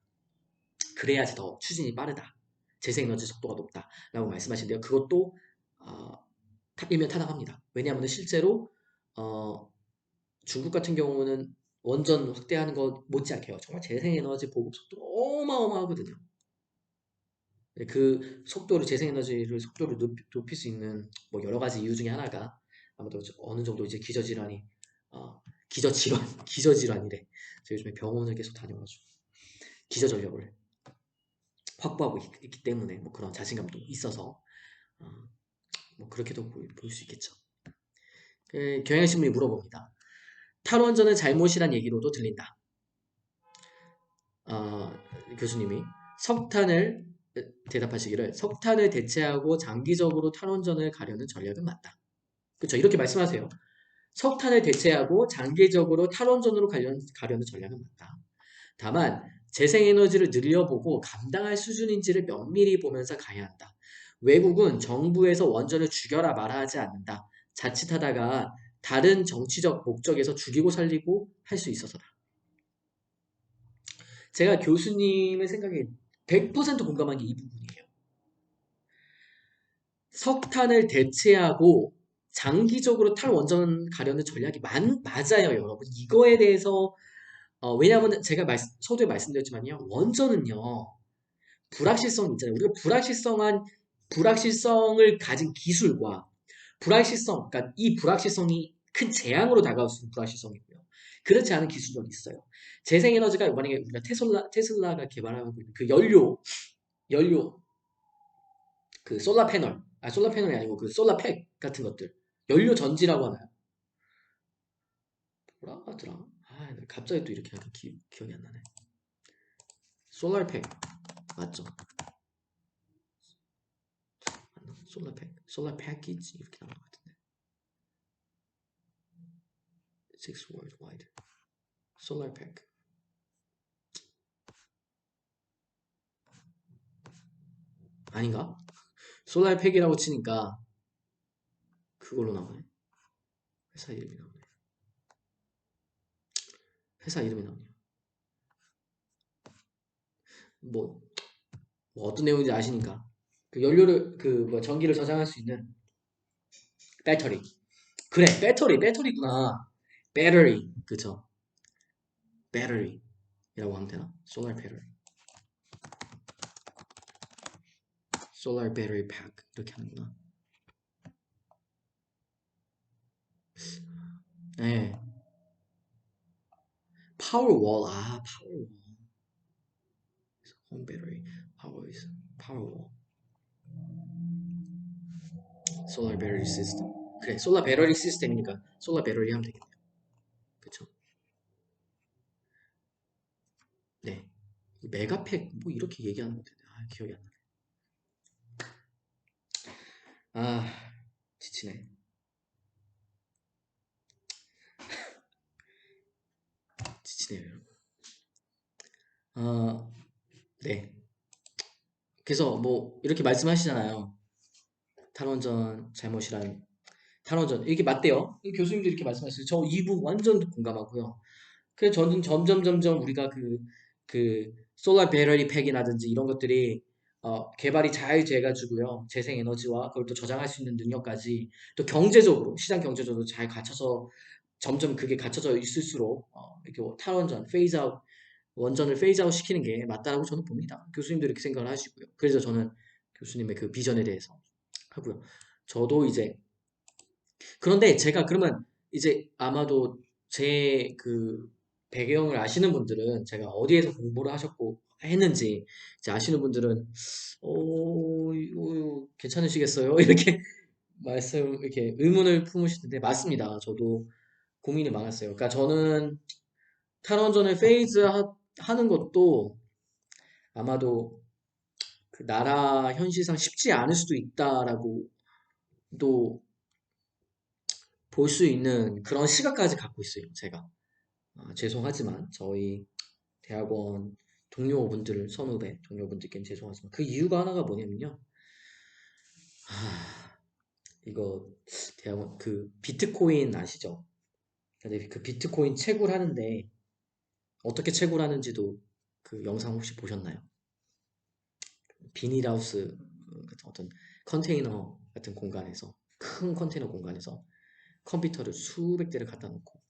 그래야지 더 추진이 빠르다. 재생에너지 속도가 높다. 라고 말씀하시는데요. 그것도 일면 타당합니다. 왜냐하면 실제로 중국 같은 경우는 원전 확대하는 것 못지않게 요. 정말 재생에너지 보급 속도가 어마어마하거든요. 재생에너지를 속도를 높일 수 있는 뭐 여러 가지 이유 중에 하나가 아무래도 어느 정도 이제 기저질환이래. 제가 요즘에 병원을 계속 다녀가지고 기저전력을 확보하고 있기 때문에 뭐 그런 자신감도 있어서 뭐 그렇게도 볼 수 있겠죠. 경향신문이 물어봅니다. 탈원전은 잘못이란 얘기로도 들린다. 교수님이 대답하시기를 석탄을 대체하고 장기적으로 탈원전을 가려는 전략은 맞다. 그렇죠. 이렇게 말씀하세요. 석탄을 대체하고 장기적으로 탈원전으로 가려는 전략은 맞다. 다만 재생에너지를 늘려보고 감당할 수준인지를 면밀히 보면서 가야 한다. 외국은 정부에서 원전을 죽여라 말아 하지 않는다. 자칫하다가 다른 정치적 목적에서 죽이고 살리고 할 수 있어서다. 제가 교수님의 생각에 100% 공감한 게 이 부분이에요. 석탄을 대체하고 장기적으로 탈원전 가려는 전략이 맞아요, 여러분. 이거에 대해서 왜냐하면 제가 서두에 말씀드렸지만요, 원전은요 불확실성 있잖아요. 우리가 불확실성을 가진 기술과 그러니까 이 불확실성이 큰 재앙으로 다가올 수 있는 불확실성이고요. 그렇지 않은 기술력이 있어요. 재생에너지가 만약에 우리가 테슬라가 개발하고 있는 그 연료, 그 솔라 패널이 아니고 그 솔라 팩 같은 것들. 연료 전지라고 하나요? 뭐라 하더라? 갑자기 또 이렇게 하니까 기억이 안 나네. 솔라 팩. 맞죠? 맞나? 솔라 팩. 솔라 패키지 이렇게 나오는 것 같은데. Six worldwide. 솔라 팩. 아닌가? 솔라 팩이라고 치니까 그걸로 나오네. 회사 이름이 나오네. 회사 이름이 나오네요. 뭐, 뭐 어떤 내용인지 아시니까. 그 연료를 그 뭐 전기를 저장할 수 있는 배터리. 그래, 배터리구나. 배터리. 그쵸? 배터리라고 하면 되나? 솔라 배터리. 솔라 배터리 팩 이렇게 하는구나. 네. 파워월. 파워월. 홈 배터리. 파워월. 솔라 배터리 시스템. 그래, 솔라 배터리 시스템이니까 솔라 배터리 하면 되겠네요. 그쵸? 네. 메가팩 뭐 이렇게 얘기하는 것 같은데. 기억이 안 나네. 지치네. 지치네요, 여러분. 아, 네. 그래서 뭐 이렇게 말씀하시잖아요. 탈원전 잘못이란 탈원전 이게 맞대요. 교수님도 이렇게 말씀하셨어요. 저 이 부분 완전 공감하고요. 그래서 저는 점점 우리가 그 솔라 배터리 팩이라든지 이런 것들이 개발이 잘 돼가지고요. 재생에너지와 그걸 또 저장할 수 있는 능력까지 또 경제적으로 시장 경제적으로 잘 갖춰서 점점 그게 갖춰져 있을수록 이렇게 탈원전 페이즈아웃 원전을 페이즈아웃 시키는 게 맞다라고 저는 봅니다. 교수님도 이렇게 생각을 하시고요. 그래서 저는 교수님의 그 비전에 대해서 하고요. 저도 이제 그런데 제가 그러면 이제 아마도 제 그 배경을 아시는 분들은 제가 어디에서 공부를 하셨고 했는지 이제 아시는 분들은 이거 괜찮으시겠어요? 이렇게 이렇게 의문을 품으시는데 맞습니다. 저도 고민이 많았어요. 그러니까 저는 탈원전을 하는 것도 아마도 그 나라 현실상 쉽지 않을 수도 있다라고 또 볼 수 있는 그런 시각까지 갖고 있어요, 제가. 죄송하지만 저희 대학원 선후배 동료분들께는 죄송하지만 그 이유가 하나가 뭐냐면요. 아, 이거 대학원 그 비트코인 아시죠? 근데 그 비트코인 채굴하는데 어떻게 채굴하는지도 그 영상 혹시 보셨나요? 비닐하우스 같은 어떤 컨테이너 같은 공간에서 큰 컨테이너 공간에서 컴퓨터를 수백 대를 갖다 놓고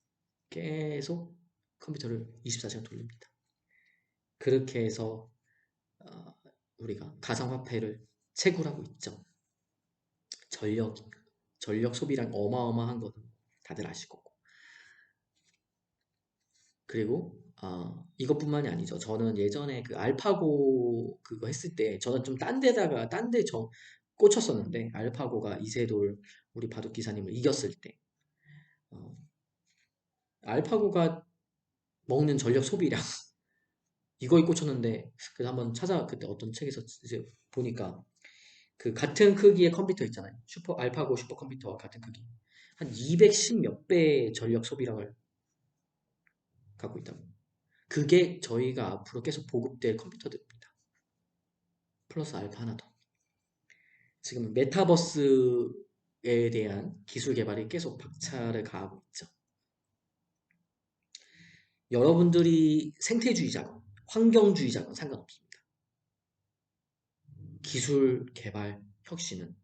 계속 컴퓨터를 24시간 돌립니다. 그렇게 해서 어, 우리가 가상화폐를 채굴하고 있죠. 전력, 전력 소비량 어마어마한 거는 다들 아실 거고. 그리고 이것뿐만이 아니죠. 저는 예전에 그 알파고 그거 했을 때 저는 좀 딴 데 꽂혔었는데 알파고가 이세돌 우리 바둑 기사님을 이겼을 때 어, 알파고가 먹는 전력 소비량 이거에 꽂혔는데 그래서 한번 그때 어떤 책에서 이제 보니까 그 같은 크기의 컴퓨터 있잖아요. 알파고 슈퍼컴퓨터와 같은 크기. 한 210 몇 배의 전력 소비량을 갖고 있다고. 그게 저희가 앞으로 계속 보급될 컴퓨터들입니다. 플러스 알파 하나 더. 지금 메타버스에 대한 기술 개발이 계속 박차를 가하고 있죠. 여러분들이 생태주의자건 환경주의자건 상관없습니다. 기술 개발 혁신은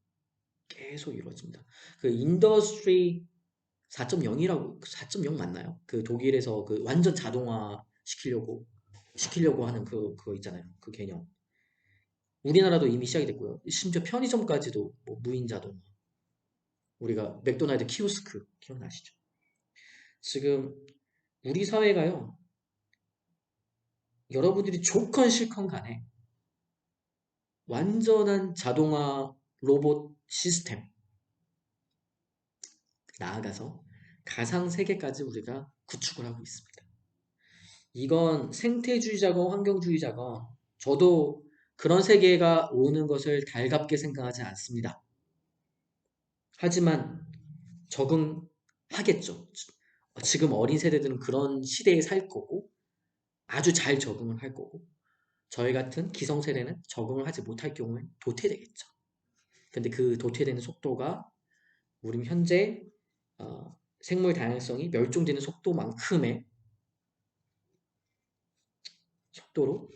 계속 이루어집니다. 그 인더스트리 4.0 맞나요? 그 독일에서 그 완전 자동화 시키려고 하는 그거 있잖아요. 그 개념. 우리나라도 이미 시작이 됐고요. 심지어 편의점까지도 뭐 무인 자동화. 우리가 맥도날드 키오스크 기억나시죠? 지금 우리 사회가요, 여러분들이 좋건 싫건 간에 완전한 자동화 로봇 시스템, 나아가서 가상 세계까지 우리가 구축을 하고 있습니다. 이건 생태주의자건 환경주의자건 저도 그런 세계가 오는 것을 달갑게 생각하지 않습니다. 하지만 적응하겠죠. 지금 어린 세대들은 그런 시대에 살 거고 아주 잘 적응을 할 거고 저희 같은 기성세대는 적응을 하지 못할 경우에 도태되겠죠. 근데 그 도태되는 속도가 우리 현재 생물 다양성이 멸종되는 속도만큼의 속도로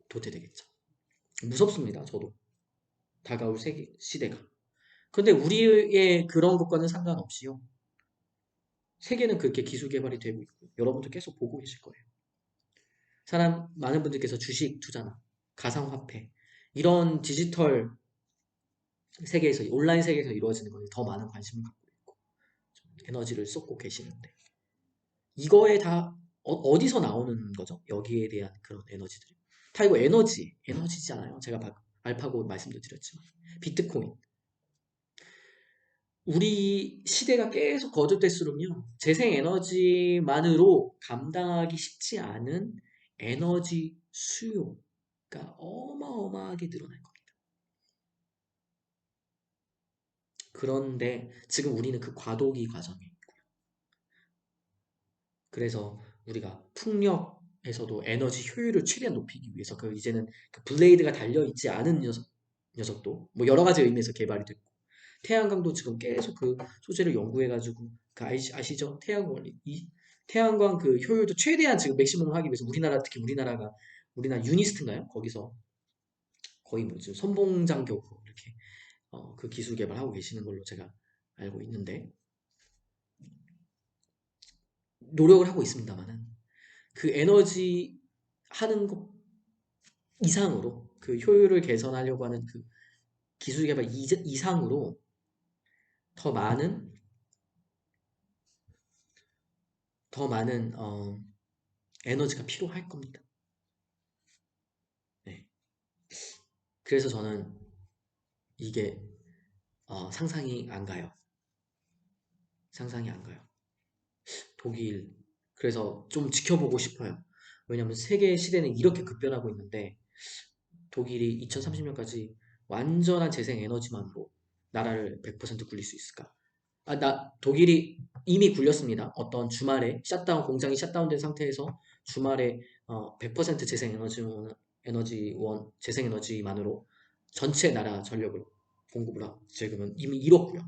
도태되겠죠. 무섭습니다. 저도. 다가올 세계, 시대가. 근데 우리의 그런 것과는 상관없이요. 세계는 그렇게 기술 개발이 되고 있고 여러분도 계속 보고 계실 거예요. 많은 분들께서 주식 투자나 가상화폐 이런 디지털 세계에서 온라인 세계에서 이루어지는 것에 더 많은 관심을 갖고 있고 에너지를 쏟고 계시는데 이거에 다 디서 나오는 거죠? 여기에 대한 그런 에너지들이. 다 이거 에너지잖아요. 제가 알파고 말씀도 드렸지만 비트코인. 우리 시대가 계속 거듭될수록요. 재생에너지만으로 감당하기 쉽지 않은 에너지 수요가 어마어마하게 늘어날 겁니다. 그런데 지금 우리는 그 과도기 과정에 있고요. 그래서 우리가 풍력에서도 에너지 효율을 최대한 높이기 위해서 이제는 그 블레이드가 달려있지 않은 녀석도 뭐 여러 가지 의미에서 개발이 됐고 태양광도 지금 계속 그 소재를 연구해가지고 아시죠? 태양광 그 효율도 최대한 지금 맥시멈 하기 위해서 특히 우리나라 유니스트인가요? 거기서 거의 뭐 지금 선봉장교고 이렇게 그 기술 개발하고 계시는 걸로 제가 알고 있는데 노력을 하고 있습니다만은 그 에너지 하는 것 이상으로 그 효율을 개선하려고 하는 그 기술 개발 이상으로 더 많은 에너지가 필요할 겁니다. 네. 그래서 저는 이게 상상이 안 가요. 상상이 안 가요. 독일 그래서 좀 지켜보고 싶어요. 왜냐하면 세계 시대는 이렇게 급변하고 있는데 독일이 2030년까지 완전한 재생 에너지만으로 나라를 100% 굴릴 수 있을까? 독일이 이미 굴렸습니다. 어떤 주말에 공장이 셧다운된 상태에서 주말에 100% 재생 에너지만으로 전체 나라 전력을 공급을 지금은 이미 이뤘고요.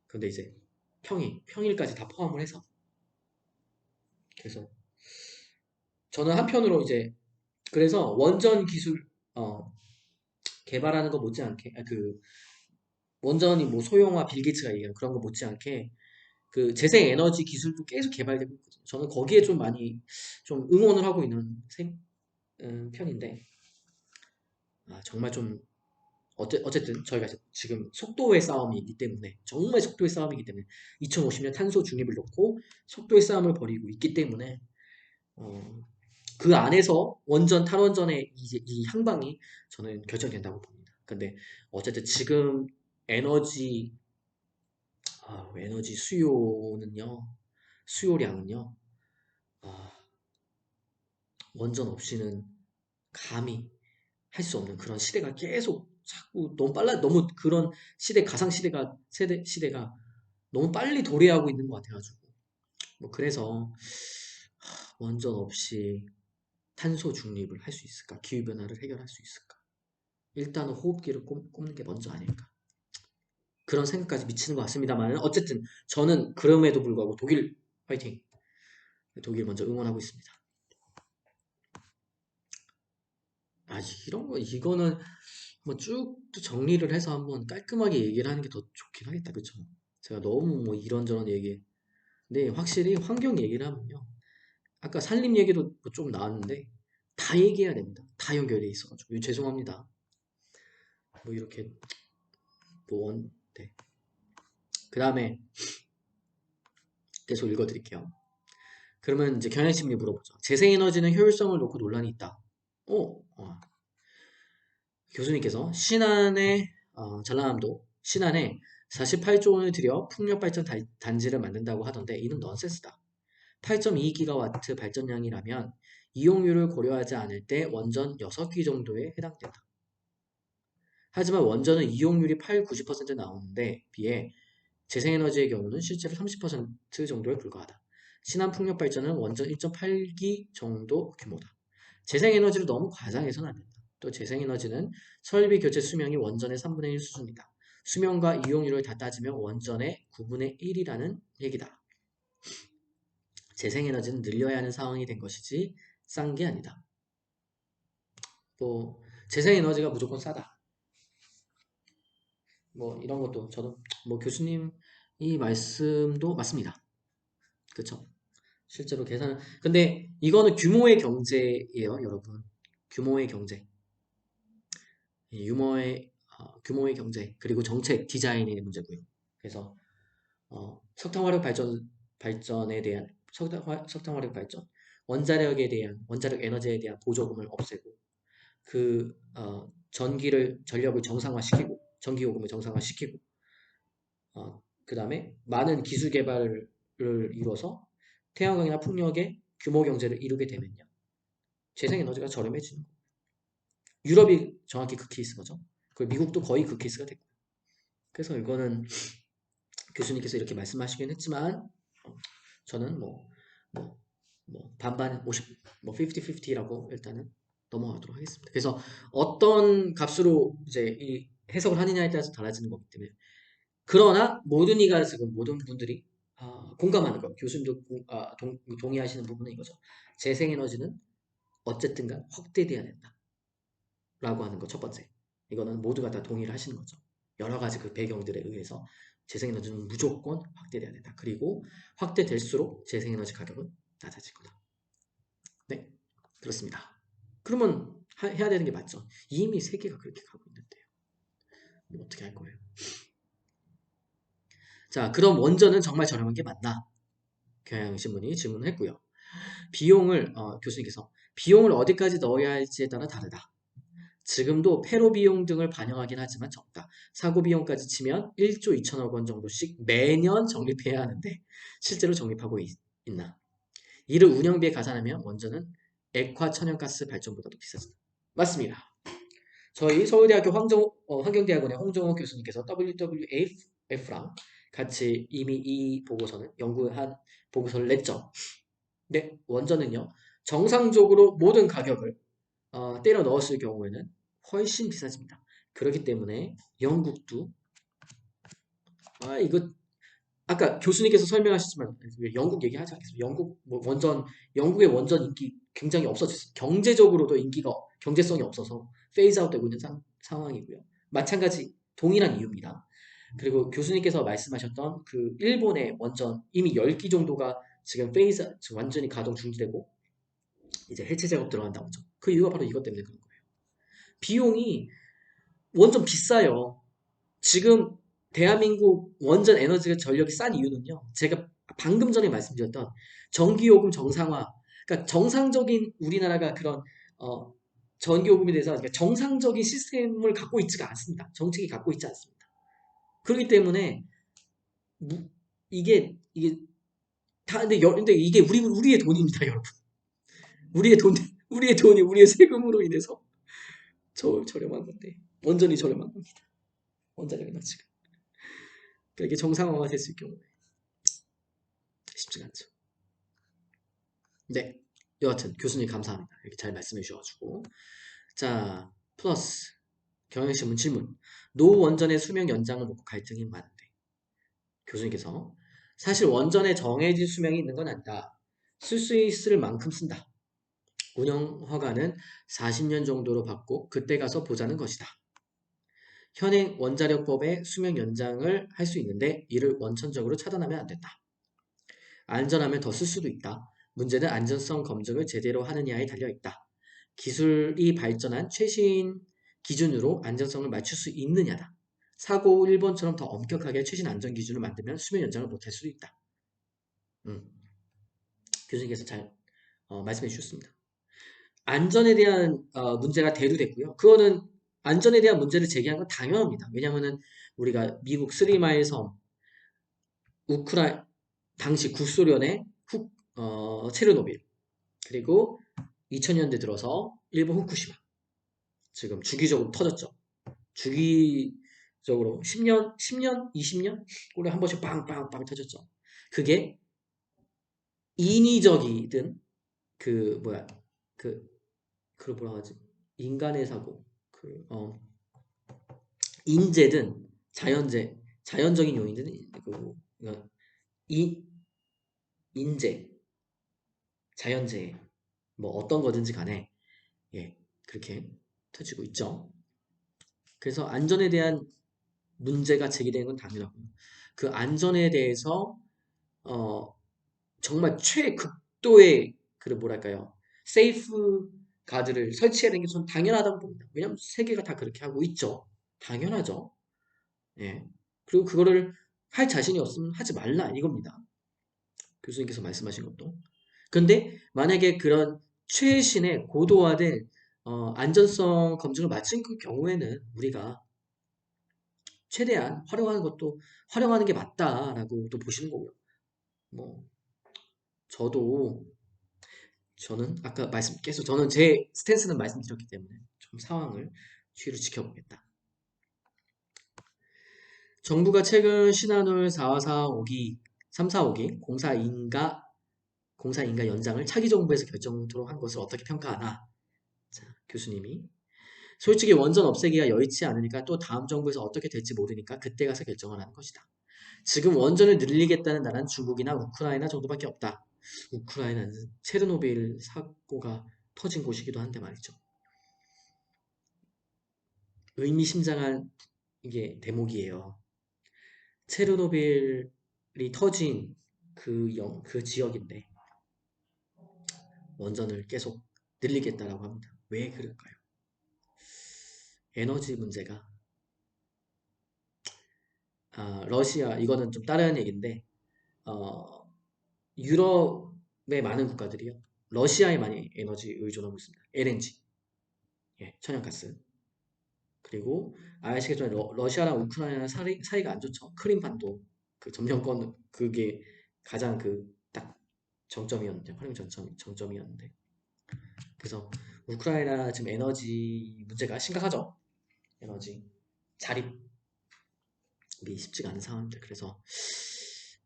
근데 이제 평일까지 다 포함을 해서 그래서 저는 한편으로 이제 그래서 원전 기술 개발하는 거 못지않게 원전이 뭐 소형화 빌 게이츠가 얘기하는 그런 거 못지않게 그 재생 에너지 기술도 계속 개발되고 있거든요. 저는 거기에 좀 많이 좀 응원을 하고 있는 편인데 정말 좀 어쨌든 저희가 지금 속도의 싸움이기 때문에 정말 속도의 싸움이기 때문에 2050년 탄소 중립을 놓고 속도의 싸움을 벌이고 있기 때문에 어, 그 안에서 탈원전의 이제 이 향방이 저는 결정된다고 봅니다. 근데 어쨌든 지금 에너지 에너지 수요량은요 아, 원전 없이는 감히 할 수 없는 그런 시대가 계속 자꾸 너무 그런 시대가 너무 빨리 도래하고 있는 것 같아가지고 뭐 그래서 원전 없이 탄소 중립을 할 수 있을까? 기후변화를 해결할 수 있을까? 일단은 호흡기를 꼽는 게 먼저 아닐까? 그런 생각까지 미치는 것 같습니다만 어쨌든 저는 그럼에도 불구하고 독일 화이팅! 독일 먼저 응원하고 있습니다. 이거는 뭐 쭉 정리를 해서 한번 깔끔하게 얘기를 하는 게 더 좋긴 하겠다. 그쵸? 제가 너무 뭐 이런저런 근데 확실히 환경 얘기를 하면요. 아까 산림 얘기도 뭐좀 나왔는데 다 얘기해야 됩니다. 다 연결돼 있어가지고 죄송합니다. 뭐 이렇게 네. 그 다음에 계속 읽어드릴게요. 그러면 이제 경향심리 물어보죠. 재생에너지는 효율성을 놓고 논란이 있다. 교수님께서 신안의 전라남도 신안에 48조 원을 들여 풍력발전 단지를 만든다고 하던데 이는 넌센스다. 8.2기가와트 발전량이라면 이용률을 고려하지 않을 때 원전 6기 정도에 해당된다. 하지만 원전은 이용률이 8, 90% 나오는데 비해 재생에너지의 경우는 실제로 30% 정도에 불과하다. 신한풍력발전은 원전 1.8기 정도 규모다. 재생에너지를 너무 과장해서는 안 된다. 또 재생에너지는 설비 교체 수명이 원전의 3분의 1 수준이다. 수명과 이용률을 다 따지면 원전의 9분의 1이라는 얘기다. 재생에너지는 늘려야 하는 상황이 된 것이지 싼 게 아니다. 뭐 재생에너지가 무조건 싸다. 뭐 이런 것도 저도 뭐 교수님 이 말씀도 맞습니다. 그쵸? 실제로 계산은 근데 이거는 규모의 경제예요, 여러분. 규모의 경제. 규모의 경제 그리고 정책 디자인의 문제고요. 그래서 석탄화력 발전에 대한 석탄화력 발전, 원자력에 대한 원자력 에너지에 대한 보조금을 없애고 전력을 정상화시키고 전기 요금을 정상화시키고 그 다음에 많은 기술 개발을 이뤄서 태양광이나 풍력의 규모 경제를 이루게 되면요. 재생에너지가 저렴해지는 거예요. 유럽이 정확히 그 케이스 거죠. 그리고 미국도 거의 그 케이스가 됐고. 그래서 이거는 교수님께서 이렇게 말씀하시긴 했지만 저는 반반 50, 50-50라고 일단은 넘어가도록 하겠습니다. 그래서 어떤 값으로 이제 이 해석을 하느냐에 따라서 달라지는 거기 때문에 그러나 모든 분들이 공감하는 것, 교수님도 동의하시는 부분은 이거죠. 재생에너지는 어쨌든간 확대돼야 된다. 라고 하는 거 첫 번째. 이거는 모두가 다 동의를 하시는 거죠. 여러 가지 그 배경들에 의해서 재생에너지는 무조건 확대돼야 된다. 그리고 확대될수록 재생에너지 가격은 낮아질 거다. 네, 그렇습니다. 그러면 해야 되는 게 맞죠. 이미 세계가 그렇게 가고 있는데요. 뭐 어떻게 할 거예요? 자, 그럼 원전은 정말 저렴한 게 맞나? 경향신문이 질문을 했고요. 교수님께서 비용을 어디까지 넣어야 할지에 따라 다르다. 지금도 폐로 비용 등을 반영하긴 하지만 적다. 사고 비용까지 치면 1조 2천억 원 정도씩 매년 적립해야 하는데 실제로 적립하고 있나? 이를 운영비에 가산하면 원전은 액화 천연가스 발전보다도 비싸진다. 맞습니다. 저희 서울대학교 환경대학원의 홍정호 교수님께서 WWF랑 같이 이미 이 보고서는 연구한 보고서를 냈죠. 네, 원전은요. 정상적으로 모든 가격을 때려 넣었을 경우에는 훨씬 비싸집니다. 그렇기 때문에 영국도 이거 아까 교수님께서 설명하셨지만 영국 얘기하지 않겠습니다. 영국의 원전 인기 굉장히 없어졌어요. 경제적으로도 경제성이 없어서 페이즈아웃 되고 있는 상황이고요. 마찬가지 동일한 이유입니다. 그리고 교수님께서 말씀하셨던 그 일본의 원전 이미 10기 정도가 지금 완전히 가동 중지되고 이제 해체 작업 들어간다고 하죠. 그 이유가 바로 이것 때문에 그런 거예요. 비용이 원전 비싸요. 지금 대한민국 원전 에너지가 전력이 싼 이유는요. 제가 방금 전에 말씀드렸던 전기요금 정상화. 그러니까 정상적인 우리나라가 그런 전기요금에 대해서 그러니까 정상적인 시스템을 갖고 있지가 않습니다. 정책이 갖고 있지 않습니다. 그렇기 때문에 이게 다 근데 이게 우리의 돈입니다, 여러분. 우리의 돈이 우리의 세금으로 인해서 저렴한 건데 원전이 저렴한 겁니다. 원자력 에너지가. 그러니까 이게 정상화가 됐을 경우에 쉽지가 않죠. 네, 여하튼 교수님 감사합니다. 이렇게 잘 말씀해 주셔가지고 자 플러스 경영신문 질문 노원전의 수명 연장을 놓고 갈등이 많은데 교수님께서 사실 원전에 정해진 수명이 있는 건 아니다. 쓸 수 있을 만큼 쓴다. 운영 허가는 40년 정도로 받고 그때 가서 보자는 것이다. 현행 원자력법의 수명 연장을 할 수 있는데 이를 원천적으로 차단하면 안 된다. 안전하면 더 쓸 수도 있다. 문제는 안전성 검증을 제대로 하느냐에 달려있다. 기술이 발전한 최신 기준으로 안전성을 맞출 수 있느냐다. 사고 후 일본처럼 더 엄격하게 최신 안전 기준을 만들면 수명 연장을 못할 수도 있다. 교수님께서 잘 말씀해 주셨습니다. 안전에 대한 문제가 대두됐고요. 그거는 안전에 대한 문제를 제기한 건 당연합니다. 왜냐하면은 우리가 미국 스리마일 섬, 당시 구소련의 체르노빌, 그리고 2000년대 들어서 일본 후쿠시마 지금 주기적으로 터졌죠. 주기적으로 10년, 10년, 20년? 꼴에 한 번씩 빵빵빵 터졌죠. 그게 인위적이든 그 뭐야 그 그걸 뭐라 하지? 인간의 사고 인재든 자연적인 요인든 이 인재 자연재해 뭐 어떤 거든지 간에 예 그렇게 터지고 있죠. 그래서 안전에 대한 문제가 제기되는 건 당연하고 그 안전에 대해서 어, 정말 최극도의 그 뭐랄까요 세이프 가드를 설치해야 되는 게 저는 당연하다고 봅니다. 왜냐하면 세계가 다 그렇게 하고 있죠. 당연하죠. 예. 그리고 그거를 할 자신이 없으면 하지 말라 이겁니다. 교수님께서 말씀하신 것도. 근데 만약에 그런 최신의 고도화된 안전성 검증을 마친 그 경우에는 우리가 최대한 활용하는 게 맞다라고 또 보시는 거고요. 뭐 저도 저는 아까 계속 저는 제 스탠스는 말씀드렸기 때문에 좀 상황을 추이를 지켜보겠다. 정부가 최근 신한울 445기 345기 공사인가 연장을 차기 정부에서 결정토록 한 것을 어떻게 평가하나? 자, 교수님이 솔직히 원전 없애기가 여의치 않으니까 또 다음 정부에서 어떻게 될지 모르니까 그때 가서 결정을 하는 것이다. 지금 원전을 늘리겠다는 나라는 중국이나 우크라이나 정도밖에 없다. 우크라이나는 체르노빌 사고가 터진 곳이기도 한데 말이죠. 의미심장한 이게 대목이에요. 체르노빌이 터진 그 지역인데 원전을 계속 늘리겠다라고 합니다. 왜 그럴까요? 에너지 문제가 러시아 이거는 좀 다른 얘기인데 어, 유럽의 많은 국가들이요. 러시아에 많이 에너지 의존하고 있습니다. LNG, 예, 천연가스. 그리고 아시겠지만 러시아랑 우크라이나 사이가 안 좋죠. 크림반도 그 점령권 그게 가장 그 딱 정점이었는데 활용 정점이었는데 그래서 우크라이나 지금 에너지 문제가 심각하죠. 에너지 자립이 쉽지가 않은 상황입니다. 그래서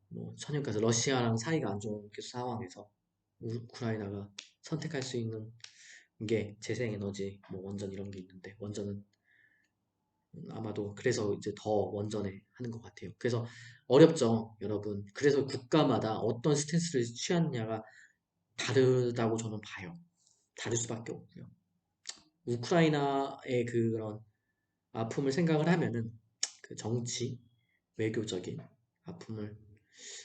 뭐 천연가스 러시아랑 사이가 안 좋은 그 상황에서 우크라이나가 선택할 수 있는 게 재생에너지 뭐 원전 이런 게 있는데 원전은 아마도 그래서 이제 더 원전에 하는 것 같아요. 그래서 어렵죠, 여러분. 그래서 국가마다 어떤 스탠스를 취하느냐가 다르다고 저는 봐요. 다를 수밖에 없고요. 우크라이나의 그런 아픔을 생각을 하면은 그 정치, 외교적인 아픔을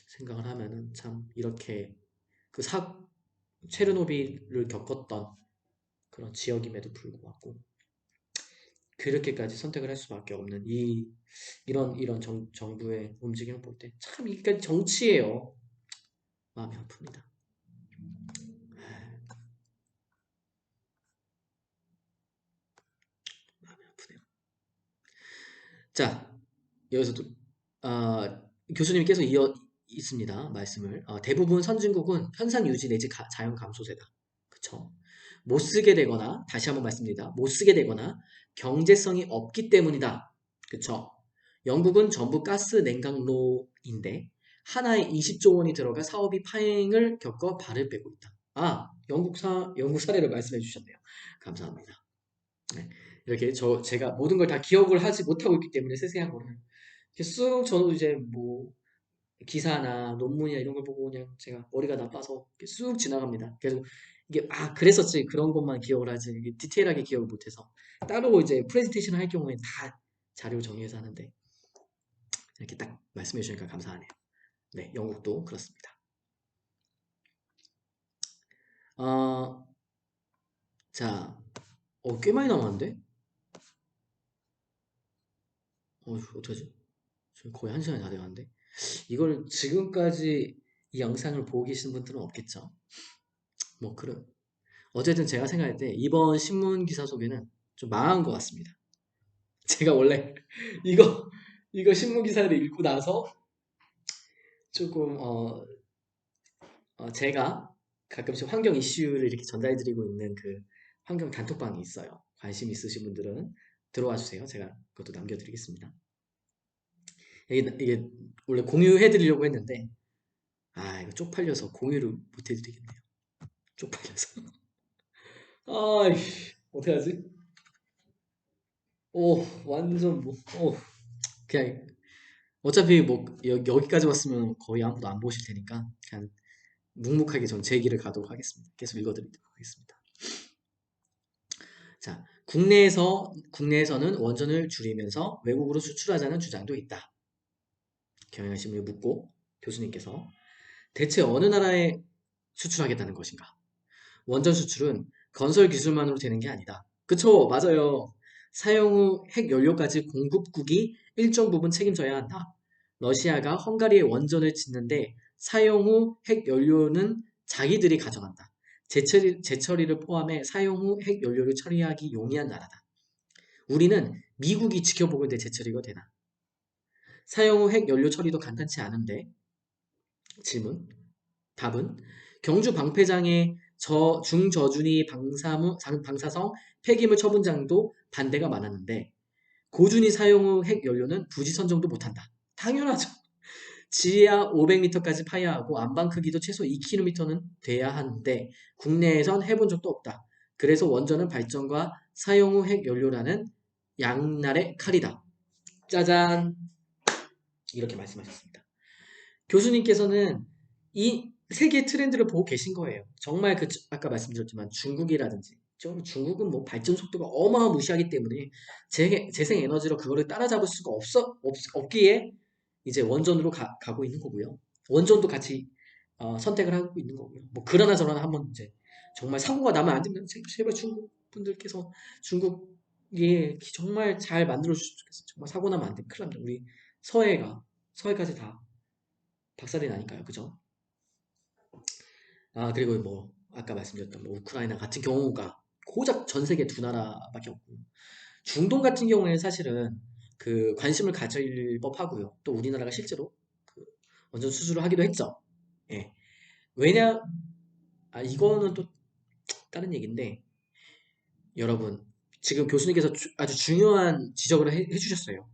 생각을 하면은 참 이렇게 그 체르노빌을 겪었던 그런 지역임에도 불구하고 그렇게까지 선택을 할 수밖에 없는 이런 정부의 움직임을 볼 때 참 이게 정치예요. 마음이 아픕니다. 마음이 아프네요. 자, 여기서도 교수님이 계속 이어 있습니다. 말씀을 대부분 선진국은 현상 유지 내지 자연 감소세다. 그쵸? 못 쓰게 되거나 다시 한번 말씀드립니다. 못 쓰게 되거나 경제성이 없기 때문이다. 그쵸? 영국은 전부 가스 냉각로인데 하나에 20조 원이 들어가 사업이 파행을 겪어 발을 빼고 있다. 영국 사례를 말씀해 주셨네요. 감사합니다. 네, 이렇게 제가 모든 걸 다 기억을 하지 못하고 있기 때문에 세세한 거를 이렇게 쑥 저도 이제 뭐 기사나 논문이나 이런 걸 보고 그냥 제가 머리가 나빠서 이렇게 쑥 지나갑니다. 그래서 이게 그랬었지 그런 것만 기억을 하지 이게 디테일하게 기억을 못해서 따로 이제 프레젠테이션 할 경우에 다 자료 정리해서 하는데 이렇게 딱 말씀해 주시니까 감사하네요. 네, 영국도 그렇습니다. 어, 자, 꽤 많이 남았는데? 어떡하지? 지금 거의 한 시간이 다 돼가는데? 이걸 지금까지 이 영상을 보고 계시는 분들은 없겠죠. 뭐 그런 어쨌든 제가 생각할 때 이번 신문 기사 소개는 좀 망한 것 같습니다. 제가 원래 이거 신문 기사를 읽고 나서 조금 제가 가끔씩 환경 이슈를 이렇게 전달해드리고 있는 그 환경 단톡방이 있어요. 관심 있으신 분들은 들어와 주세요. 제가 그것도 남겨드리겠습니다. 이게 원래 공유해드리려고 했는데 이거 쪽팔려서 공유를 못 해드리겠네요. 쪽팔려서. 아이씨, 어떡하지? 오, 완전 뭐, 그냥 어차피 뭐 여기까지 왔으면 거의 아무도 안 보실 테니까 그냥 묵묵하게 전 제 길을 가도록 하겠습니다. 계속 읽어드리도록 하겠습니다. 자, 국내에서는 원전을 줄이면서 외국으로 수출하자는 주장도 있다. 경향신문이 묻고 교수님께서 대체 어느 나라에 수출하겠다는 것인가? 원전 수출은 건설 기술만으로 되는 게 아니다. 그쵸, 맞아요. 사용 후 핵 연료까지 공급국이 일정 부분 책임져야 한다. 러시아가 헝가리에 원전을 짓는데 사용 후 핵 연료는 자기들이 가져간다. 재처리를 포함해 사용 후 핵 연료를 처리하기 용이한 나라다. 우리는 미국이 지켜보고 있는데 재처리가 되나? 사용 후 핵 연료 처리도 간단치 않은데 질문. 답은 경주 방패장의 중저준위 방사성 폐기물 처분장도 반대가 많았는데 고준위 사용 후 핵 연료는 부지 선정도 못한다. 당연하죠. 지하 500m까지 파야하고 안방 크기도 최소 2km는 돼야 하는데 국내에선 해본 적도 없다. 그래서 원전은 발전과 사용 후 핵 연료라는 양날의 칼이다. 짜잔. 이렇게 말씀하셨습니다. 교수님께서는 이 세계 트렌드를 보고 계신 거예요. 정말 아까 말씀드렸지만 중국이라든지 중국은 뭐 발전 속도가 어마무시하기 때문에 재생 에너지로 그거를 따라잡을 수가 없기에 이제 원전으로 가고 있는 거고요. 원전도 같이 선택을 하고 있는 거고요. 뭐 그러나 저러나 한번 이제 정말 사고가 나면 안 되면 제발 중국 분들께서 중국이 정말 잘 만들어 주셨으면 좋겠어요. 정말 사고 나면 안 돼. 큰일 납니다. 우리 서해까지 다 박살이 나니까요. 그죠? 그리고 뭐 아까 말씀드렸던 뭐 우크라이나 같은 경우가 고작 전 세계 두 나라밖에 없고 중동 같은 경우에는 사실은 그 관심을 가질 법하고요. 또 우리나라가 실제로 그 원전 수주를 하기도 했죠. 예. 왜냐 이거는 또 다른 얘기인데 여러분 지금 교수님께서 아주 중요한 지적을 해주셨어요.